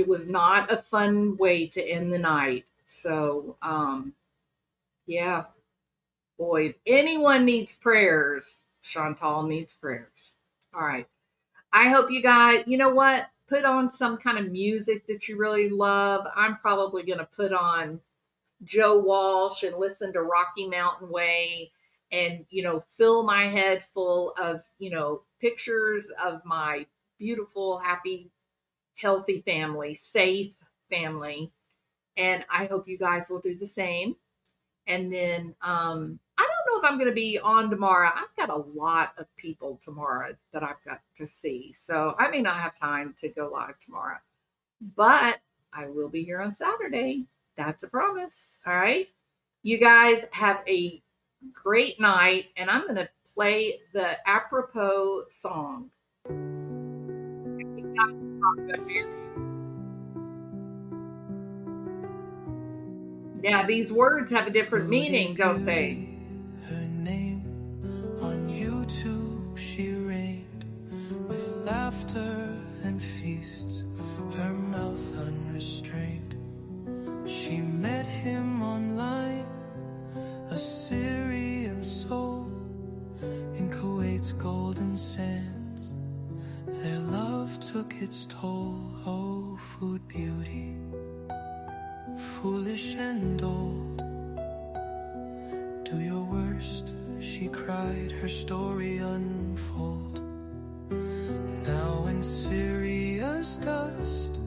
was not a fun way to end the night. So, yeah, boy, if anyone needs prayers, Chantal needs prayers. All right. I hope you guys, you know what? Put on some kind of music that you really love. I'm probably going to put on Joe Walsh and listen to Rocky Mountain Way and, fill my head full of, pictures of my beautiful, happy, healthy family, safe family. And I hope you guys will do the same. And then I don't know if I'm going to be on tomorrow. I've got a lot of people tomorrow that I've got to see. So I may not have time to go live tomorrow, but I will be here on Saturday. That's a promise. All right. You guys have a great night. And I'm going to play the apropos song. Yeah, these words have a different meaning, don't they? Her name on YouTube, she reigned with laughter and feasts, her mouth unrestrained. She met him online, a Syrian soul in Kuwait's golden sands. Their love took its toll. Oh, food beauty, foolish and old. Do your worst, she cried, her story unfold. Now in Syria's dust,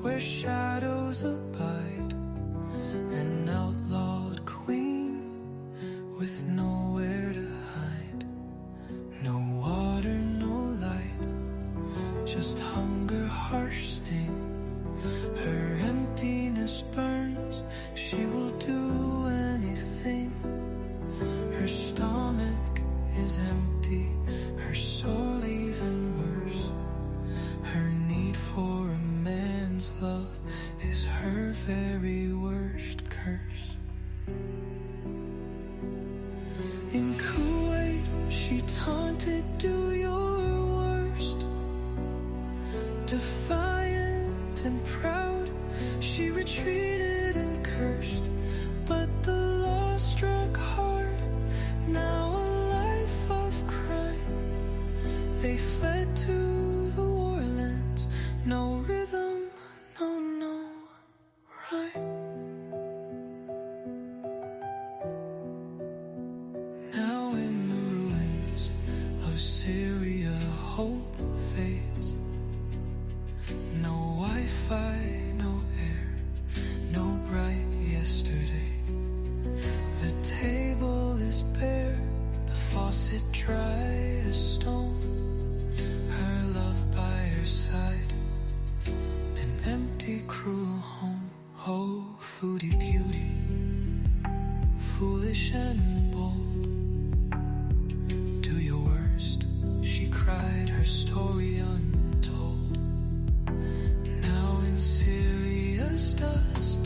where shadows abide, an outlawed queen with nowhere to hide. No water, no light, just hunger, harsh sting. Her emptiness burns, she will do anything. Her stomach is empty, her soul even worse. Her need for a man's love is her very worst curse. In Kuwait, she taunted, do your worst. Defiant and proud, she retreated and cursed. But the law struck hard, now a life of crime. They fled to the warlands, no rhythm, no rhyme. Now in the ruins of Syria, hope fades. No Wi-Fi, no air, no bright yesterday. The table is bare, the faucet dry as stone. Her love by her side, an empty, cruel home. Oh, foodie beauty, foolish and bold. Do your worst, she cried, her story untold. Now in Syria's dust,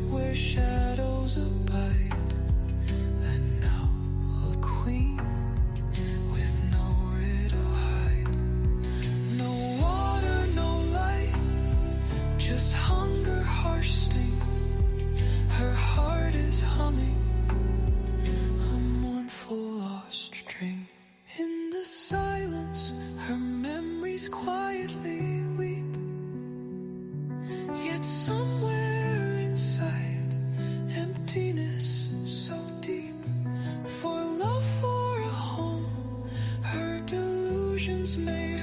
where shadows abide, and now a queen with nowhere to hide. No water, no light, just hunger, harsh sting. Her heart is humming a mournful lost string. In the silence, her memories quietly weep. Yet somewhere inside, emptiness so deep. For love, for a home, her delusions made